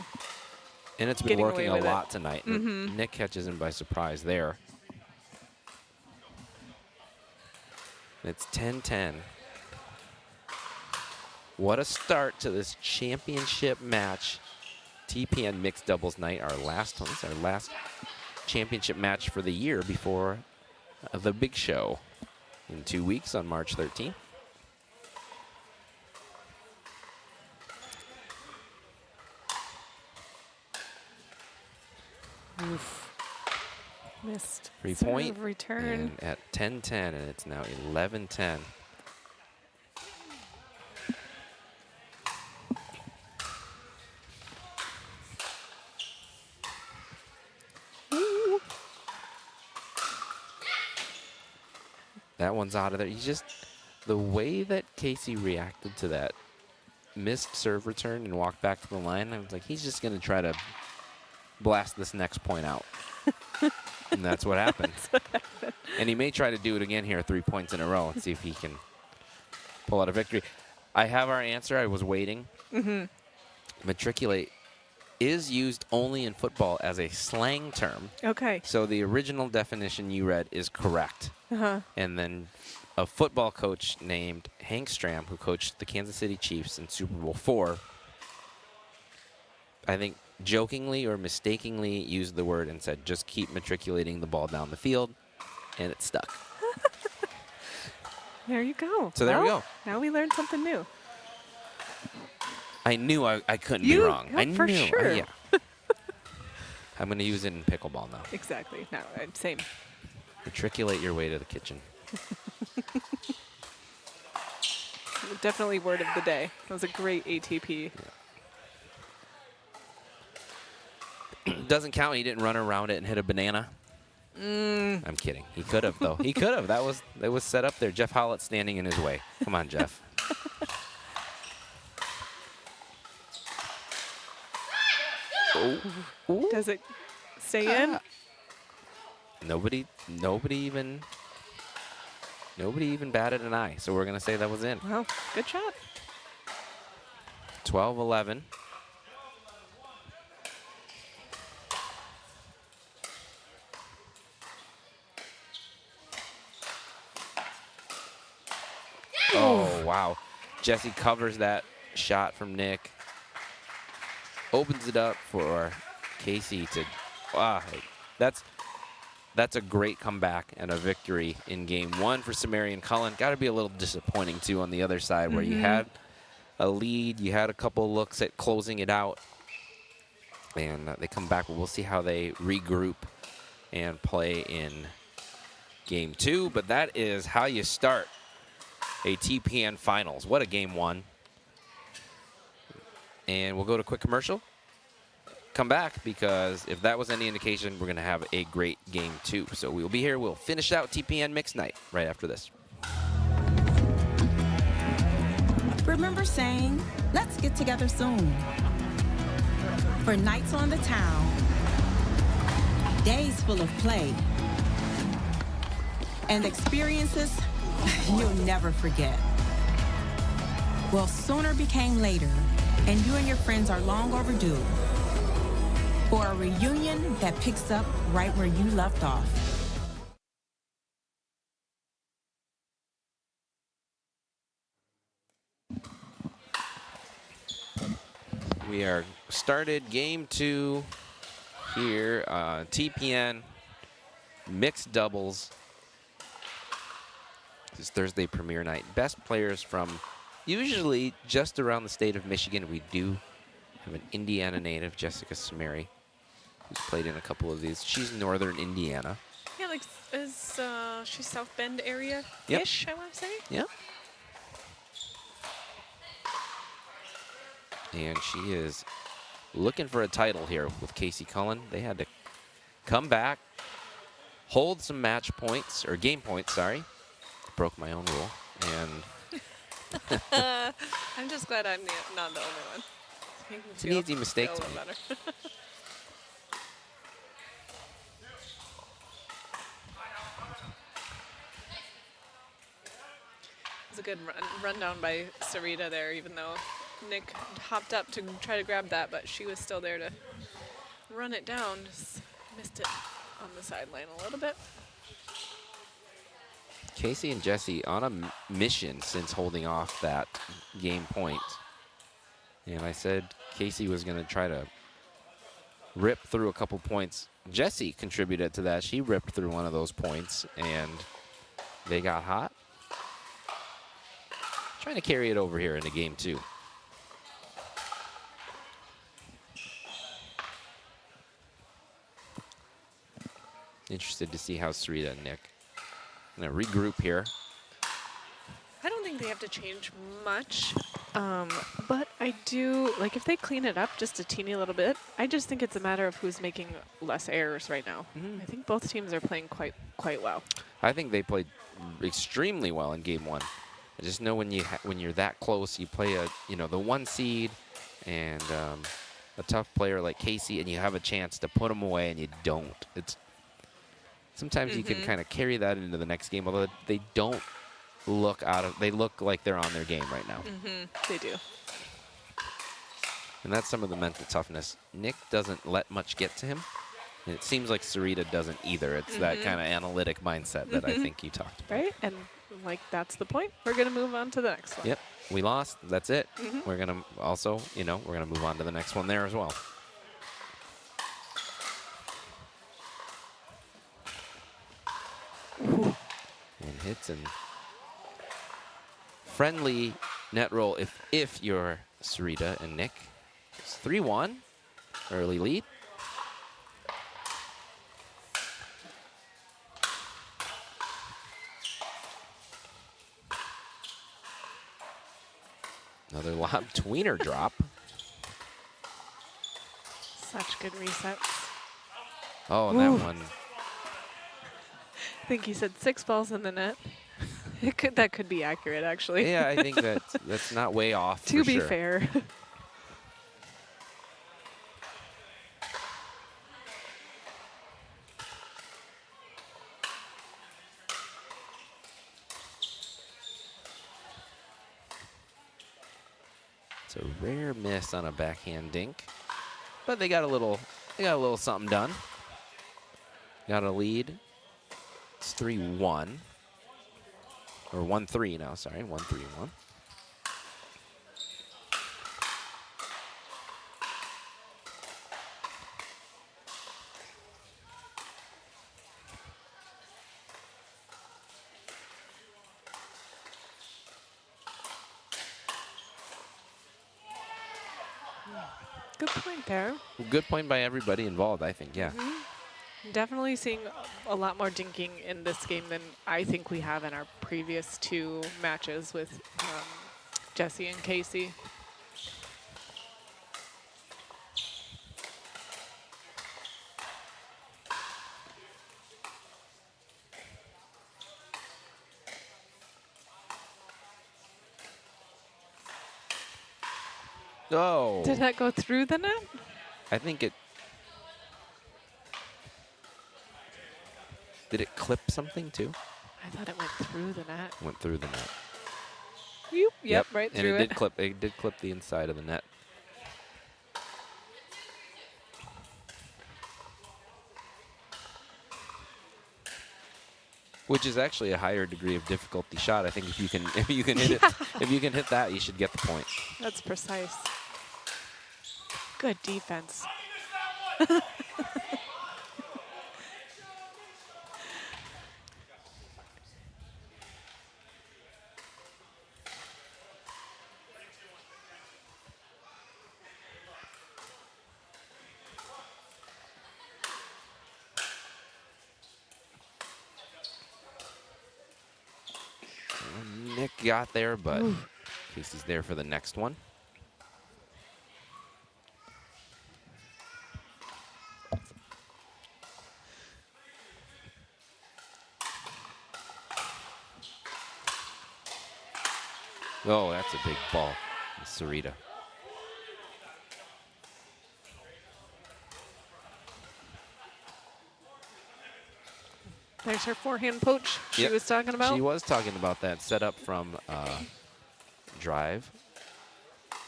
And it's been working a lot it. tonight. Nick catches him by surprise there. It's 10-10. What a start to this championship match. TPN mixed doubles night, our last one. This is our last championship match for the year before the big show in 2 weeks on March 13th. Oof. Missed. 3-point return. And at 10-10, and it's now 11-10. That one's out of there. The way that Casey reacted to that missed serve return and walked back to the line, I was like, he's just going to try to blast this next point out. And that's what happened. And he may try to do it again here, 3 points in a row, and see if he can pull out a victory. I have our answer. I was waiting. Matriculate is used only in football as a slang term. Okay. So the original definition you read is correct. And then a football coach named Hank Stram, who coached the Kansas City Chiefs in Super Bowl IV, I think jokingly or mistakenly used the word and said, just keep matriculating the ball down the field, and it stuck. There you go. So there we go. Now we learned something new. I knew I couldn't be wrong. Oh, I for knew. sure. Yeah. I'm going to use it in pickleball now. Exactly. No, same. Matriculate your way to the kitchen. Definitely word of the day. That was a great ATP. Doesn't count. He didn't run around it and hit a banana. I'm kidding. He could have, though. He could have. That was set up there. Jeff Hollett standing in his way. Come on, Jeff. Does it stay in? Nobody even batted an eye. So we're gonna say that was in. Well, good shot. 12-11. Oh, wow. Jesse covers that shot from Nick. Opens it up for Casey to, that's a great comeback and a victory in game 1 for Sumerian Cullen. Got to be a little disappointing, too, on the other side where you had a lead. You had a couple looks at closing it out. And they come back, but we'll see how they regroup and play in game 2. But that is how you start a TPN Finals. What a game 1. And we'll go to a quick commercial. Come back, because if that was any indication, we're going to have a great game 2. So we'll be here. We'll finish out TPN Mixed Night right after this. Remember saying, let's get together soon. For nights on the town, days full of play, and experiences you'll never forget. Well, sooner became later, and you and your friends are long overdue for a reunion that picks up right where you left off. We are started game 2 here, TPN mixed doubles. This is Thursday premiere night. Best players from usually just around the state of Michigan. We do have an Indiana native, Jessica Samari, who's played in a couple of these. She's Northern Indiana. Yeah, like, she's South Bend area-ish, I want to say. Yeah. And she is looking for a title here with Casey Cullen. They had to come back, hold some match points, or game points, sorry. Broke my own rule. And I'm just glad I'm not the only one. It's an easy mistake to make. Better. It was a good rundown by Sarita there, even though Nick hopped up to try to grab that, but she was still there to run it down. Just missed it on the sideline a little bit. Casey and Jesse on a mission since holding off that game point. And I said Casey was going to try to rip through a couple points. Jesse contributed to that. She ripped through one of those points, and they got hot. Trying to carry it over here into game 2. Interested to see how Sarita and Nick going to regroup here. I don't think they have to change much, but I do, like, if they clean it up just a teeny little bit, I just think it's a matter of who's making less errors right now. I think both teams are playing quite well. I think they played extremely well in game 1. I just know when you're that close, you play the 1 seed and a tough player like Casey, and you have a chance to put them away, and you don't. Sometimes you can kind of carry that into the next game, although they don't look they look like they're on their game right now. They do. And that's some of the mental toughness. Nick doesn't let much get to him, and it seems like Sarita doesn't either. It's that kind of analytic mindset that I think you talked about. Right, and like that's the point. We're going to move on to the next one. Yep, we lost. That's it. We're going to also, we're going to move on to the next one there as well. And hits and friendly net roll if you're Sarita and Nick. It's 3-1, early lead. Another lob tweener drop. Such good resets. Oh, and that one. I think he said 6 balls in the net. That could be accurate, actually. Yeah, I think that's not way off. To be fair. It's a rare miss on a backhand dink, but they got a little something done. Got a lead. It's 3-1. Or 1-3 now, sorry. 1-3-1. Good point there. Good point by everybody involved, I think, yeah. Definitely seeing a lot more dinking in this game than I think we have in our previous 2 matches with Jesse and Casey. Oh. Did that go through the net? I think it. Did it clip something too? I thought it went through the net. Went through the net. Yep, right and through it. Did clip the inside of the net. Which is actually a higher degree of difficulty shot. I think if you can hit it, if you can hit that, you should get the point. That's precise. Good defense. Nick got there, but Casey's there for the next one. Oh, that's a big ball. Sarita. There's her forehand poach she was talking about. She was talking about that setup from drive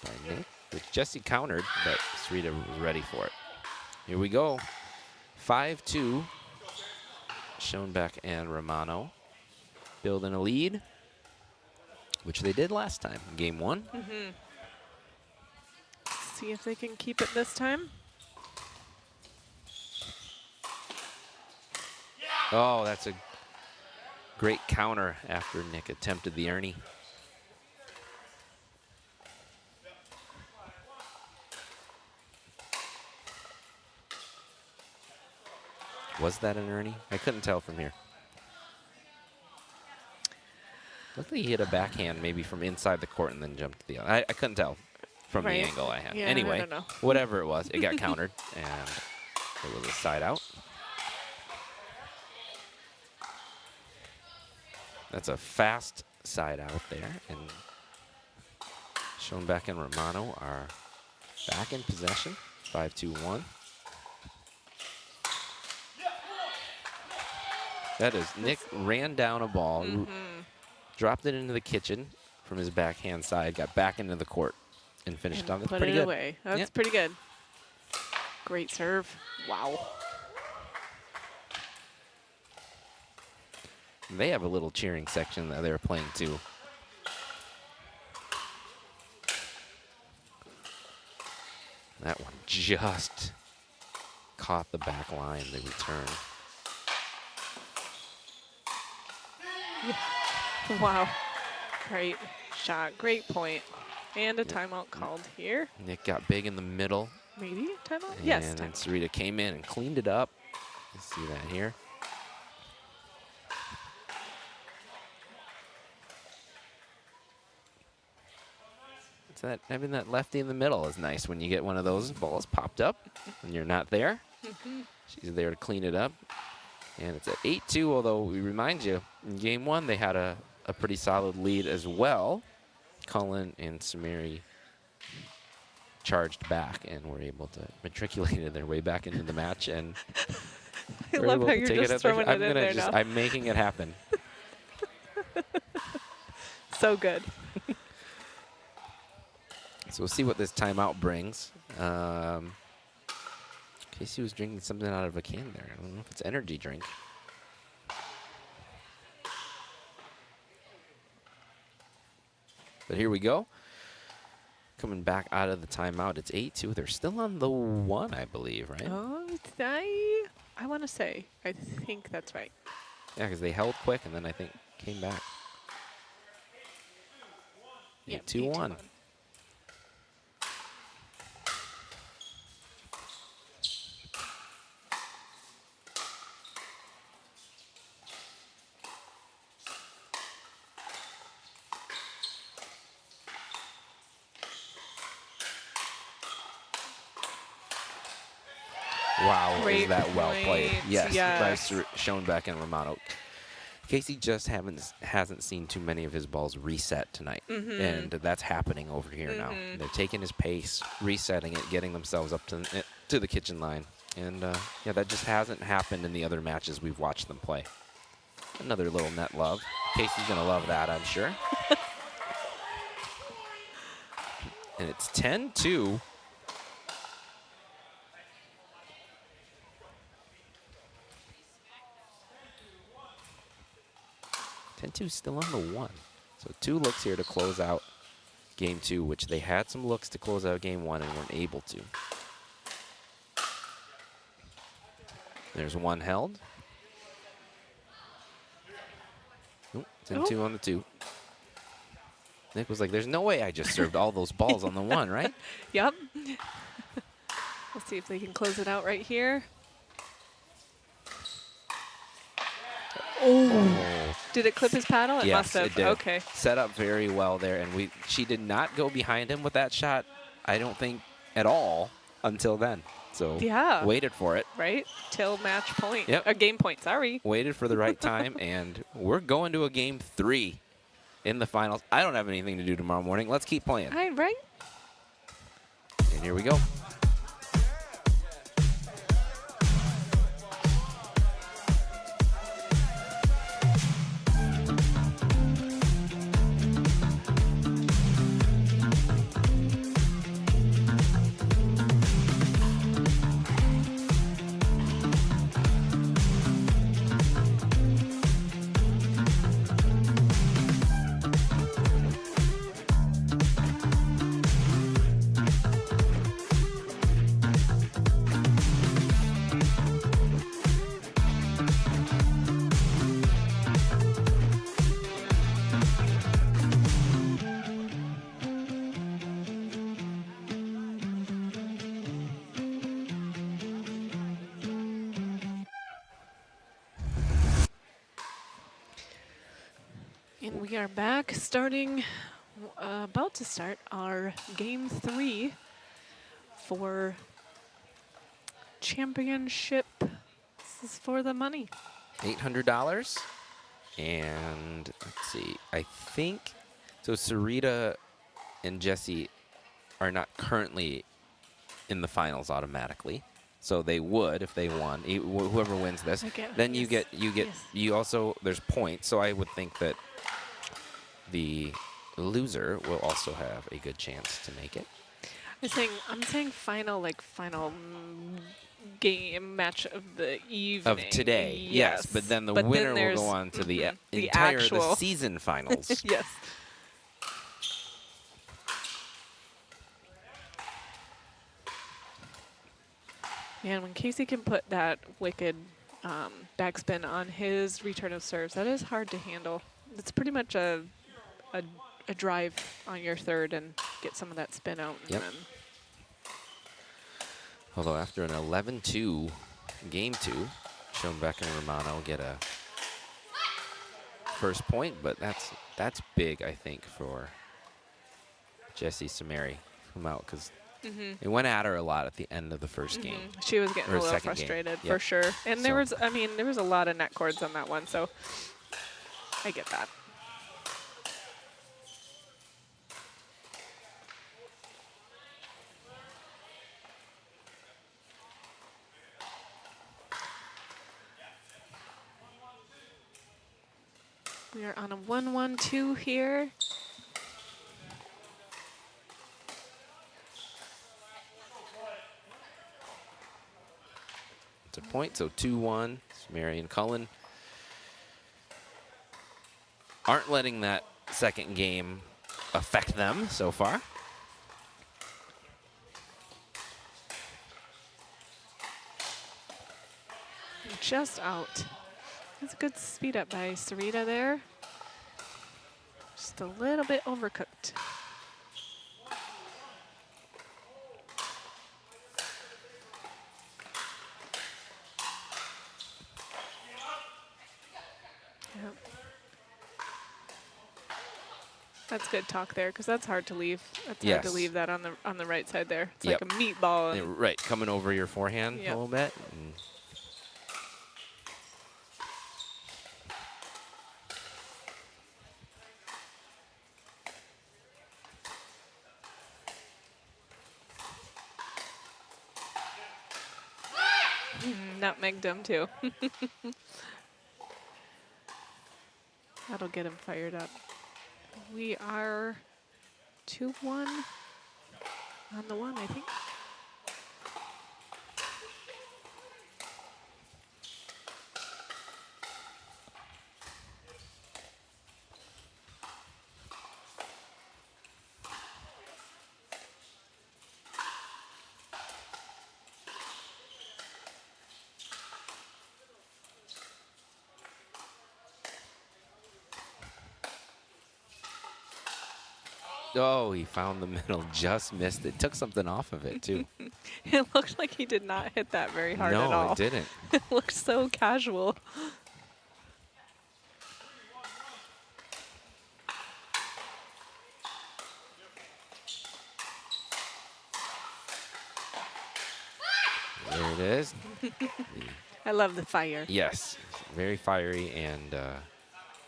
by Nick, which Jesse countered, but Sarita was ready for it. Here we go. 5-2. Schoenbeck and Romano building a lead, which they did last time, game one. See if they can keep it this time. Oh, that's a great counter after Nick attempted the Ernie. Was that an Ernie? I couldn't tell from here. Looked like he hit a backhand maybe from inside the court and then jumped to the other. I couldn't tell from the angle I had. Yeah, anyway, I don't know. whatever it was, it got countered and it was a side out. That's a fast side out there, and Schoenbeck and Romano are back in possession. 5-2-1. That is, Nick ran down a ball, dropped it into the kitchen from his backhand side, got back into the court, and finished on. That's Put pretty it good. away. That's pretty good. Great serve. Wow. They have a little cheering section that they're playing too. That one just caught the back line, the return. Wow. Great shot. Great point. And a timeout called here. Nick got big in the middle. Maybe timeout? And Yes. then Sarita came in and cleaned it up. You see that here. Having that lefty in the middle is nice when you get one of those balls popped up and you're not there. She's there to clean it up. And it's at 8-2, although we remind you, in game one, they had a pretty solid lead as well. Cullen and Samiri charged back and were able to matriculate their way back into the match. And I love how you're just throwing it in there now. I'm making it happen. So good. So we'll see what this timeout brings. Casey was drinking something out of a can there. I don't know if it's energy drink. But here we go. Coming back out of the timeout, it's 8-2. They're still on the one, I believe, right? I want to say, I think that's right. Yeah, because they held quick and then I think came back. 8-2-1. Wow, Great is that well played? point. Yes, Yes. by Schoenbeck and Romano. Casey just hasn't seen too many of his balls reset tonight, and that's happening over here now. They're taking his pace, resetting it, getting themselves up to the kitchen line, and yeah, that just hasn't happened in the other matches we've watched them play. Another little net love. Casey's going to love that, I'm sure. And it's 10-2. Still on the 1. So 2 looks here to close out game 2, which they had some looks to close out game 1 and weren't able to. There's 1 held. Nope, it's in 2 on the 2. Nick was like, there's no way I just served all those balls on the 1, right? Yep. Let's see if they can close it out right here. Oh. Did it clip his paddle? It must have. It did. Okay. Set up very well there, and she did not go behind him with that shot, I don't think, at all until then. So yeah, waited for it. Right? Till match point. Yep. Game point, sorry. Waited for the right time, and we're going to a game 3 in the finals. I don't have anything to do tomorrow morning. Let's keep playing. Right? And here we go. And we are back, about to start our game 3 for championship. This is for the money. $800. And let's see, I think, so Sarita and Jesse are not currently in the finals automatically. So they would if they won. Whoever wins this, then you get you also, there's points. So I would think that the loser will also have a good chance to make it. I'm saying final game match of the evening. Of today, yes. But then the winner will go on to the entire the season finals. Yes. Man, when Casey can put that wicked backspin on his return of serves, that is hard to handle. It's pretty much a drive on your third and get some of that spin out. And then Although after an 11-2 game 2, Schoenbeck and Romano get a first point, but that's big, I think, for Jessie Samari from out, because it went at her a lot at the end of the first game. She was getting a little frustrated for sure. And there was a lot of net cords on that one, so I get that. We are on a 1-1-2 here. It's a point, so 2-1. Mary and Cullen aren't letting that second game affect them so far. Just out. That's a good speed up by Sarita there. Just a little bit overcooked. Yep. That's good talk there, because that's hard to leave. That's hard to leave that on the right side there. It's like a meatball. Yeah, right, coming over your forehand a little bit. Nutmegged him too. That'll get him fired up. We are 2-1 on the one, I think. Oh, he found the middle, just missed it. Took something off of it, too. It looked like he did not hit that very hard at all. No, it didn't. It looked so casual. There it is. I love the fire. Yes, very fiery. And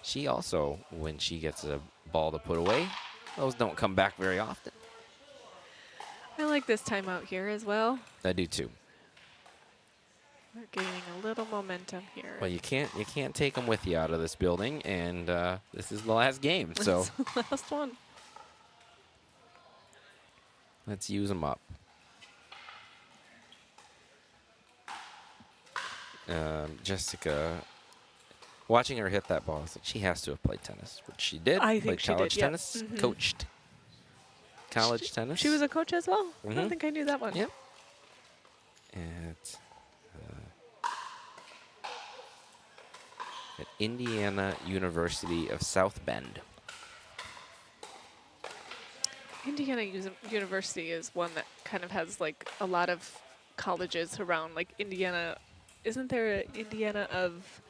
she also, when she gets a ball to put away, those don't come back very often. I like this timeout here as well. I do, too. We're gaining a little momentum here. Well, you can't take them with you out of this building, and this is the last game, so This is the last one. let's use them up. Jessica, watching her hit that ball, I was like, she has to have played tennis, which she did. I think played she did, college yep. tennis, Mhm. coached college tennis. She was a coach as well? I Mhm. don't think I knew that one. Yep. At Indiana University of South Bend. Indiana University is one that kind of has like a lot of colleges around. Like Indiana, isn't there an Indiana of?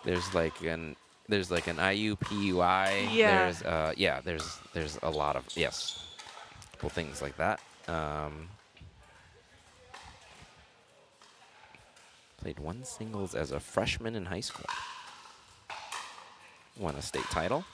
There's like an IUPUI. Yeah. There's a lot of couple things like that. Played one singles as a freshman in high school. Won a state title.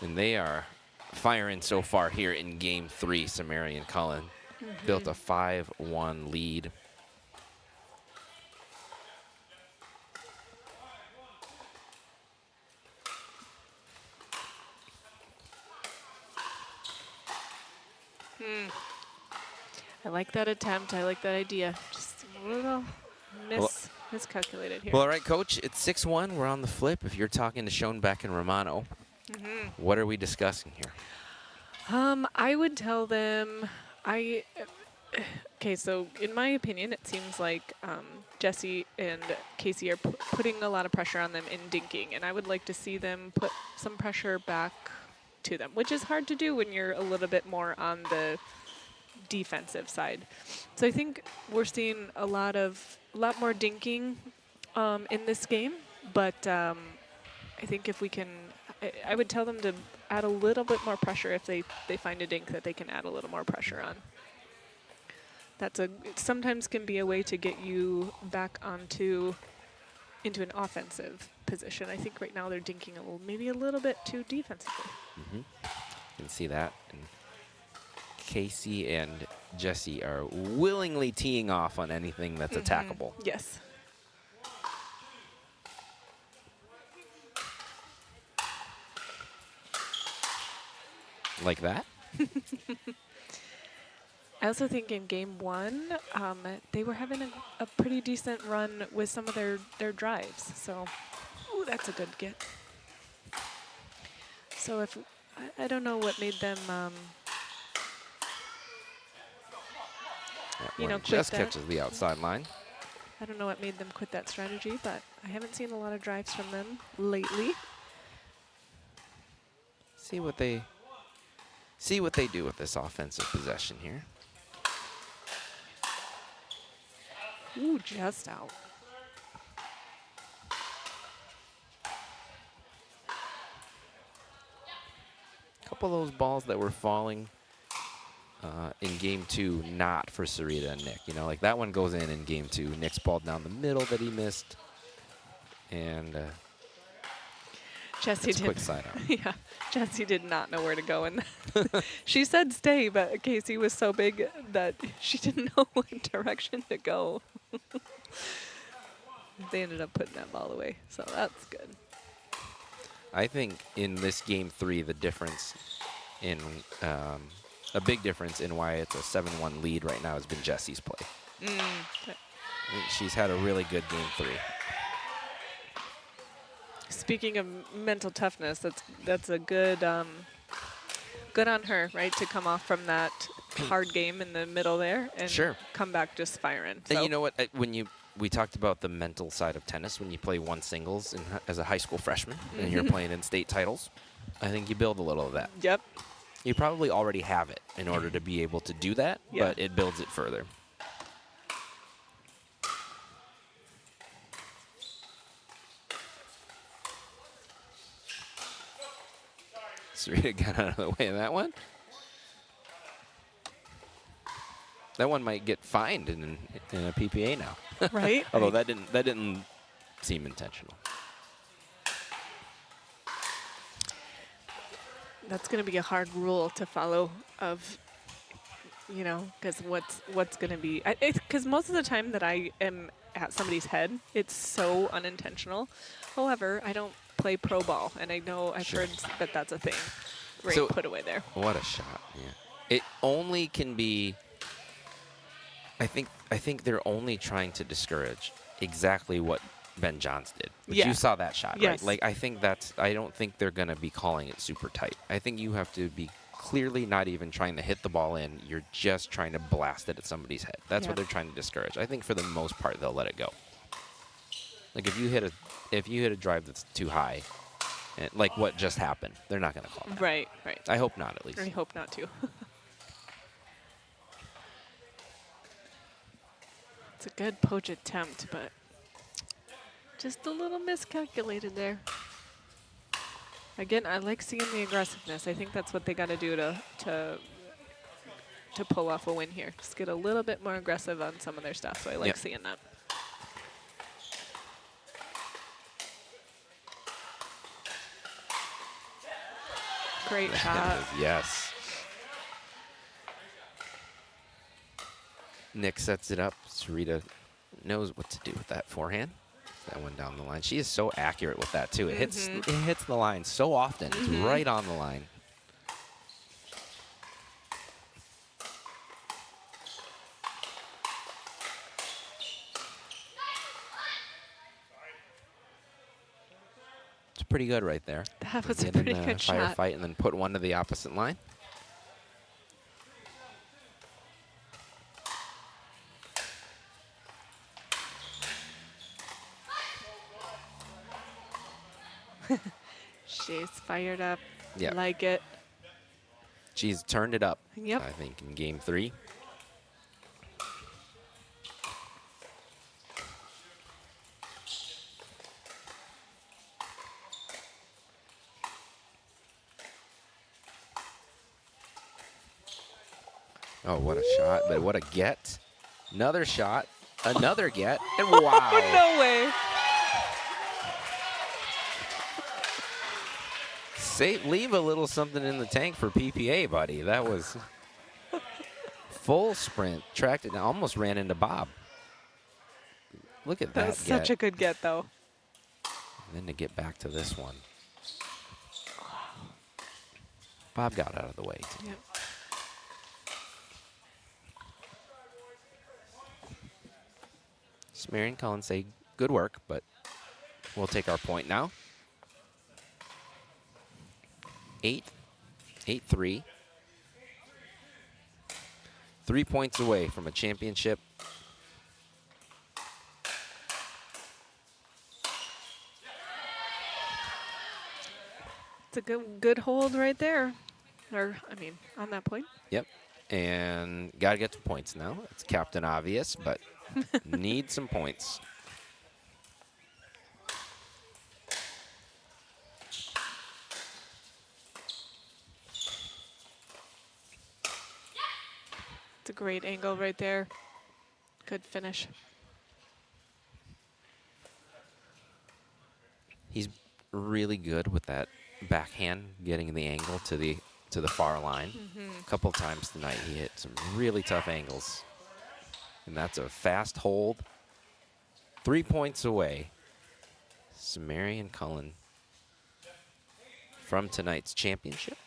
And they are firing so far here in game 3. Samari and Cullen built a 5-1 lead. I like that attempt. I like that idea. Just a little miscalculated here. Well, all right, Coach, it's 6-1. We're on the flip. If you're talking to Schoenbeck and Romano, what are we discussing here? I would tell them, okay, so in my opinion, it seems like Jesse and Casey are putting a lot of pressure on them in dinking, and I would like to see them put some pressure back to them, which is hard to do when you're a little bit more on the defensive side. So I think we're seeing a lot more dinking in this game, but I think if we can, I would tell them to add a little bit more pressure if they find a dink that they can add a little more pressure on. It sometimes can be a way to get you back into an offensive position. I think right now they're dinking maybe a little bit too defensively. You can see that. And Casey and Jesse are willingly teeing off on anything that's attackable. Yes. Like that? I also think in game 1, they were having a pretty decent run with some of their drives. So, ooh, that's a good get. So if I don't know what made them, quit just that. catches the outside line. I don't know what made them quit that strategy, but I haven't seen a lot of drives from them lately. See what they do with this offensive possession here. Ooh, just out. A couple of those balls that were falling in game 2, not for Sarita and Nick. You know, like that one goes in game 2. Nick's ball down the middle that he missed. And Jessie That's a did. quick side out. Yeah, Jessie did not know where to go, and she said stay, but Casey was so big that she didn't know what direction to go. They ended up putting that ball away, so that's good. I think in this game 3, the difference in a big difference in why it's a 7-1 lead right now has been Jessie's play. She's had a really good game 3. Speaking of mental toughness, that's a good good on her, right, to come off from that hard game in the middle there and come back just firing. And you know what? We talked about the mental side of tennis when you play one singles as a high school freshman and you're playing in state titles. I think you build a little of that. Yep. You probably already have it in order to be able to do that, Yeah. but it builds it further. Sarita got out of the way of that one. That one might get fined in a PPA now. Right. Although that didn't seem intentional. That's going to be a hard rule to follow of, because what's going to be, because most of the time that I am at somebody's head, it's so unintentional. However, I don't play pro ball, and I know I've heard that that's a thing. Great put away there. What a shot, yeah. It only can be, I think they're only trying to discourage exactly what Ben Johns did. But you saw that shot, yes. right? Like, I don't think they're going to be calling it super tight. I think you have to be clearly not even trying to hit the ball in. You're just trying to blast it at somebody's head. That's what they're trying to discourage. I think for the most part, they'll let it go. Like, if you hit a drive that's too high, and like what just happened, they're not going to call it. Right. I hope not, at least. I hope not, too. It's a good poach attempt, but just a little miscalculated there. Again, I like seeing the aggressiveness. I think that's what they got to do to pull off a win here. Just get a little bit more aggressive on some of their stuff. So I like seeing that. Great shot. Yes. Nick sets it up. Sarita knows what to do with that forehand. That one down the line. She is so accurate with that too. It hits the line so often. It's right on the line. It's pretty good right there. That was a pretty good shot. Firefight and then put one to the opposite line. She's fired up. Yeah. Like it. She's turned it up, Yep. I think, in game 3. Oh, what a shot, but what a get. Another shot, another get, and wow. No way. Leave a little something in the tank for PPA, buddy. That was full sprint, tracked it, and almost ran into Bob. Look at that. That was such a good get, though. And then to get back to this one. Bob got out of the way. Yep. Marion Collins say good work, but we'll take our point now. 8-3. 3 points away from a championship. It's a good hold right there. Or, I mean, on that point. Yep. And got to get to points now. It's Captain Obvious, but need some points. It's a great angle right there. Good finish. He's really good with that backhand, getting the angle to the far line. A couple times tonight he hit some really tough angles. And that's a fast hold. 3 points away. Sumerian Cullen from tonight's championship.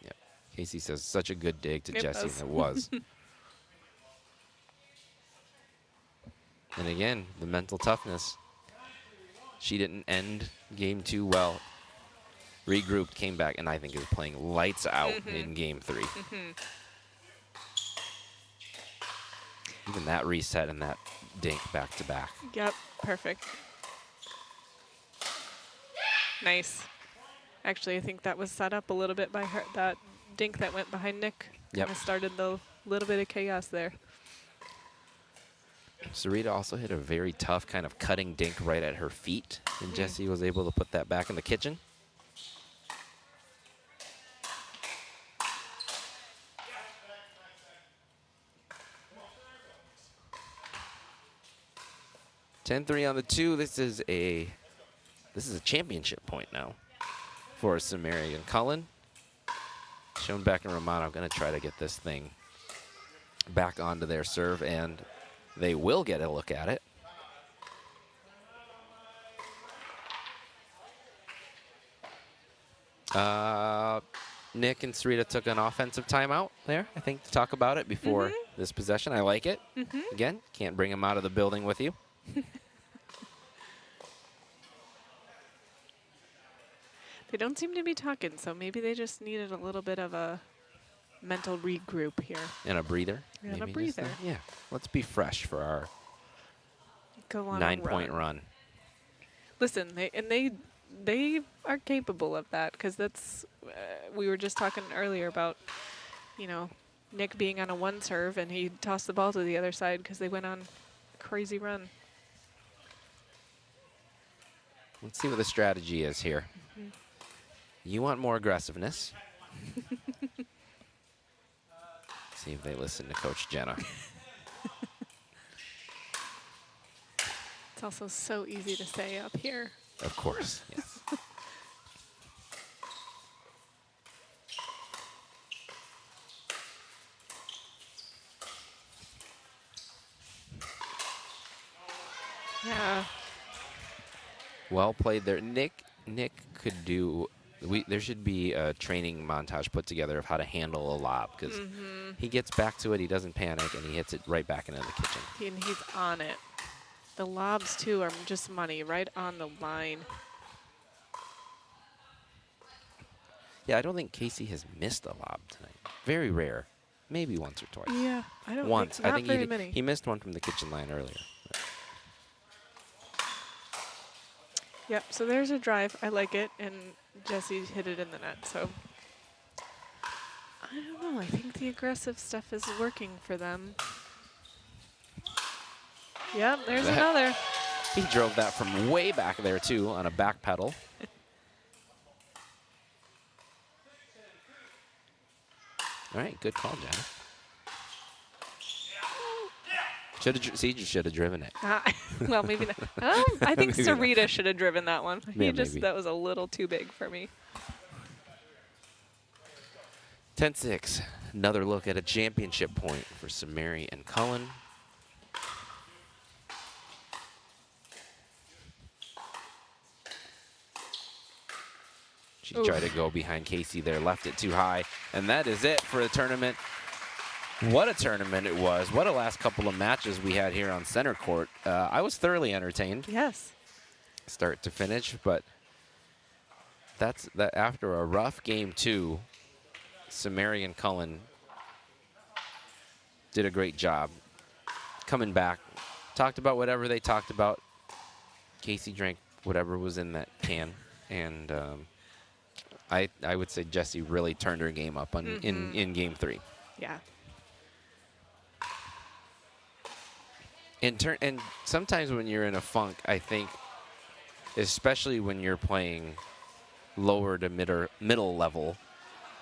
Yep. Casey says such a good dig to Jessie, and it was. And again, the mental toughness. She didn't end game 2 well. Regrouped, came back, and I think is playing lights out in game 3. Even that reset and that dink back to back. Yep, perfect. Nice. Actually, I think that was set up a little bit by her. That dink that went behind Nick Yep. kind of started the little bit of chaos there. Sarita also hit a very tough kind of cutting dink right at her feet, and Jessie was able to put that back in the kitchen. (10-3) on the 2. This is a championship point now for Sumerian Cullen. Schoenbeck and Romano going to try to get this thing back onto their serve, and they will get a look at it. Nick and Sarita took an offensive timeout there, I think, to talk about it before this possession. I like it. Again, can't bring them out of the building with you. They don't seem to be talking, so maybe they just needed a little bit of a mental regroup here. And a breather. And a maybe breather. just yeah, let's be fresh for our Go on 9-point run. Listen, they are capable of that, because that's we were just talking earlier about, you know, Nick being on a 1 serve and he tossed the ball to the other side because they went on a crazy run. Let's see what the strategy is here. You want more aggressiveness. See if they listen to Coach Jenna. It's also so easy to say up here. Of course, yes. Yeah. Well played there. Nick could do. There should be a training montage put together of how to handle a lob, because he gets back to it, he doesn't panic, and he hits it right back into the kitchen. And he's on it. The lobs, too, are just money, right on the line. Yeah, I don't think Casey has missed a lob tonight. Very rare. Maybe once or twice. Yeah, I don't once. think, not I think very many. he missed one from the kitchen line earlier. Yep, so there's a drive. I like it, and Jessie hit it in the net, so I don't know. I think the aggressive stuff is working for them. Yep, there's another. He drove that from way back there, too, on a back pedal. All right, good call, Jenna. You should have driven it. Well, maybe not. I think Maybe not. Sarita should have driven that one. Yeah, That was a little too big for me. 10-6. Another look at a championship point for Samari and Cullen. She tried to go behind Casey there, left it too high, and that is it for the tournament. What a tournament it was. What a last couple of matches we had here on center court. I was thoroughly entertained. Yes. Start to finish, but that's that. After a rough game 2, Samari and Cullen did a great job coming back. Talked about whatever they talked about. Casey drank whatever was in that can, and I would say Jessie really turned her game up on, in game 3. Yeah. And sometimes when you're in a funk, I think, especially when you're playing lower to middle level,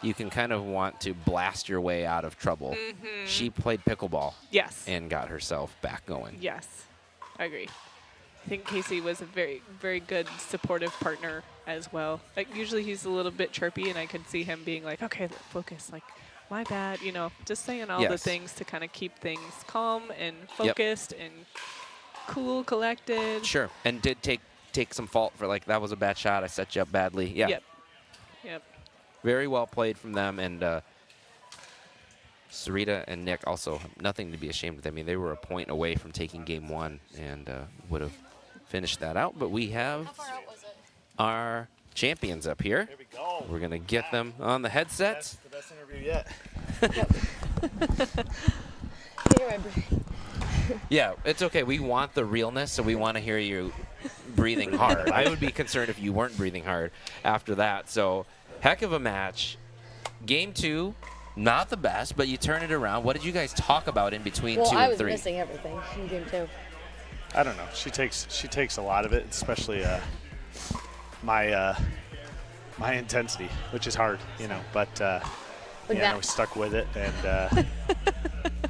you can kind of want to blast your way out of trouble. Mm-hmm. She played pickleball. Yes. And got herself back going. Yes, I agree. I think Casey was a very, very good supportive partner as well. Like usually he's a little bit chirpy, and I could see him being like, "Okay, focus. Like, my bad." You know, just saying all the things to kind of keep things calm and focused and cool, collected. Sure. And did take some fault for like that was a bad shot. I set you up badly. Yeah. Yep. Very well played from them, and Sarita and Nick also have nothing to be ashamed of. I mean, they were a point away from taking game 1 and would have finished that out. But we have our champions up here. Here we go. We're going to get them on the headsets. The best interview yet. Yeah, it's okay. We want the realness, so we want to hear you breathing hard. I would be concerned if you weren't breathing hard after that. So, heck of a match. Game 2, not the best, but you turn it around. What did you guys talk about in between 2 and 3? I was missing everything in game 2. I don't know. She takes a lot of it, especially my intensity, which is hard, you know. But we stuck with it, and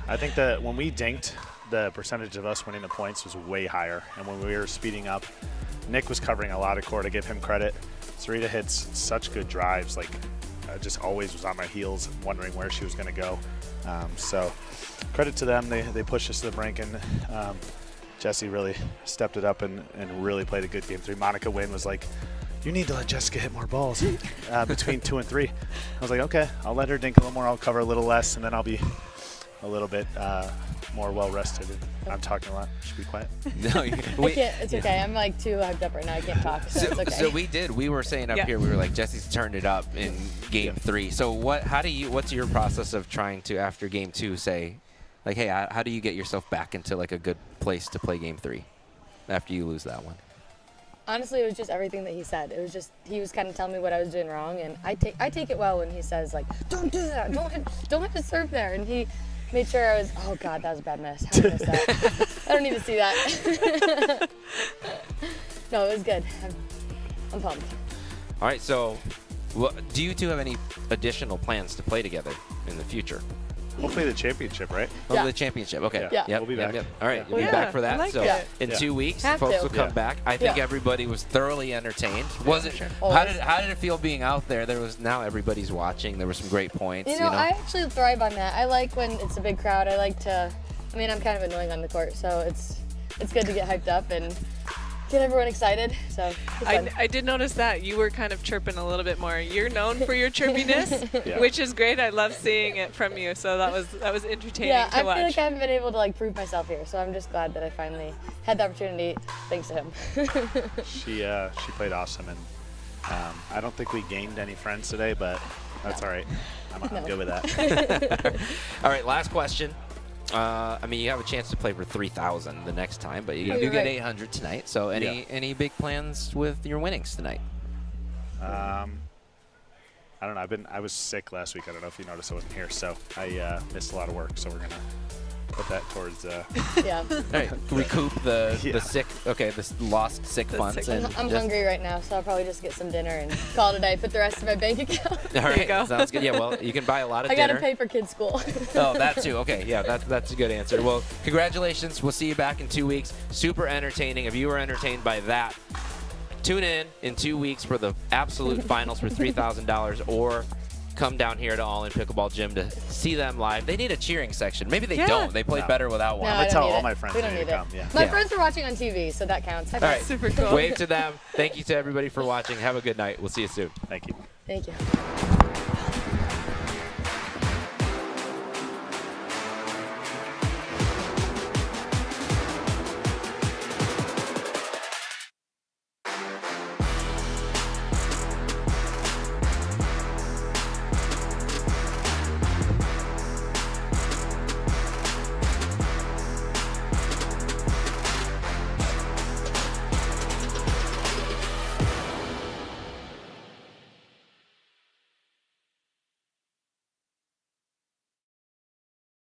I think that when we dinked, the percentage of us winning the points was way higher. And when we were speeding up, Nick was covering a lot of court. I give him credit. Sarita hits such good drives. Like, I just always was on my heels, wondering where she was going to go. So credit to them. They pushed us to the brink, and Jessie really stepped it up and really played a good game 3. Monica Wynn was like, "You need to let Jessica hit more balls between 2 and 3." I was like, okay, I'll let her dink a little more. I'll cover a little less, and then I'll be a little bit more well-rested. And I'm talking a lot. Should be quiet. No, I can't. It's okay. I'm like too hyped up right now. I can't talk, so it's okay. So we were saying up here, we were like, Jessie's turned it up in game 3. So what's your process of trying to, after game 2, say, like, hey, how do you get yourself back into like a good place to play game 3 after you lose that one? Honestly, it was just everything that he said. It was just, he was kind of telling me what I was doing wrong, and I take it well when he says, like, don't do that, don't hit the serve there, and he made sure I was, oh God, that was a bad miss. How did I miss that? I don't need to see that. No, it was good. I'm pumped. All right, so do you two have any additional plans to play together in the future? Hopefully the championship, right? Oh, the championship. Okay. Yeah. Yep. We'll be back. Yep. All right, you'll Yeah. be back for that. I like so it. in Yeah. 2 weeks, Have folks to. will come back. I think everybody was thoroughly entertained. Was it? How did it feel being out there? Now everybody's watching. There were some great points. You know, I actually thrive on that. I like when it's a big crowd. I like to, I mean, I'm kind of annoying on the court, so it's good to get hyped up and get everyone excited. So I did notice that you were kind of chirping a little bit more. You're known for your chirpiness, Yeah. which is great. I love seeing it from you. So that was entertaining yeah, to I watch. feel like I haven't been able to like prove myself here, so I'm just glad that I finally had the opportunity thanks to him. She played awesome, and I don't think we gained any friends today, but that's all right. I'm good with that. All right, last question. I mean, you have a chance to play for 3,000 the next time, but you do get 800 tonight. So any big plans with your winnings tonight? I don't know. I was sick last week. I don't know if you noticed I wasn't here, so I missed a lot of work. So we're gonna put that towards. Yeah. All right, recoup the sick. Okay, the lost sick funds. And I'm hungry right now, so I'll probably just get some dinner and call it a day. Put the rest of my bank account. All right, sounds good. Yeah, well, you can buy a lot of I dinner. gotta pay for kids' school. Oh, that too. Okay, yeah, that's a good answer. Well, congratulations. We'll see you back in 2 weeks. Super entertaining. If you were entertained by that, tune in 2 weeks for the absolute finals for $3,000, or come down here to All In Pickleball Gym to see them live. They need a cheering section. Maybe they don't. They played better without one. No, I tell all my friends we they don't need need to it. come. Yeah. My friends are watching on TV, so that counts. All right, super cool. Wave to them. Thank you to everybody for watching. Have a good night. We'll see you soon. Thank you. Thank you.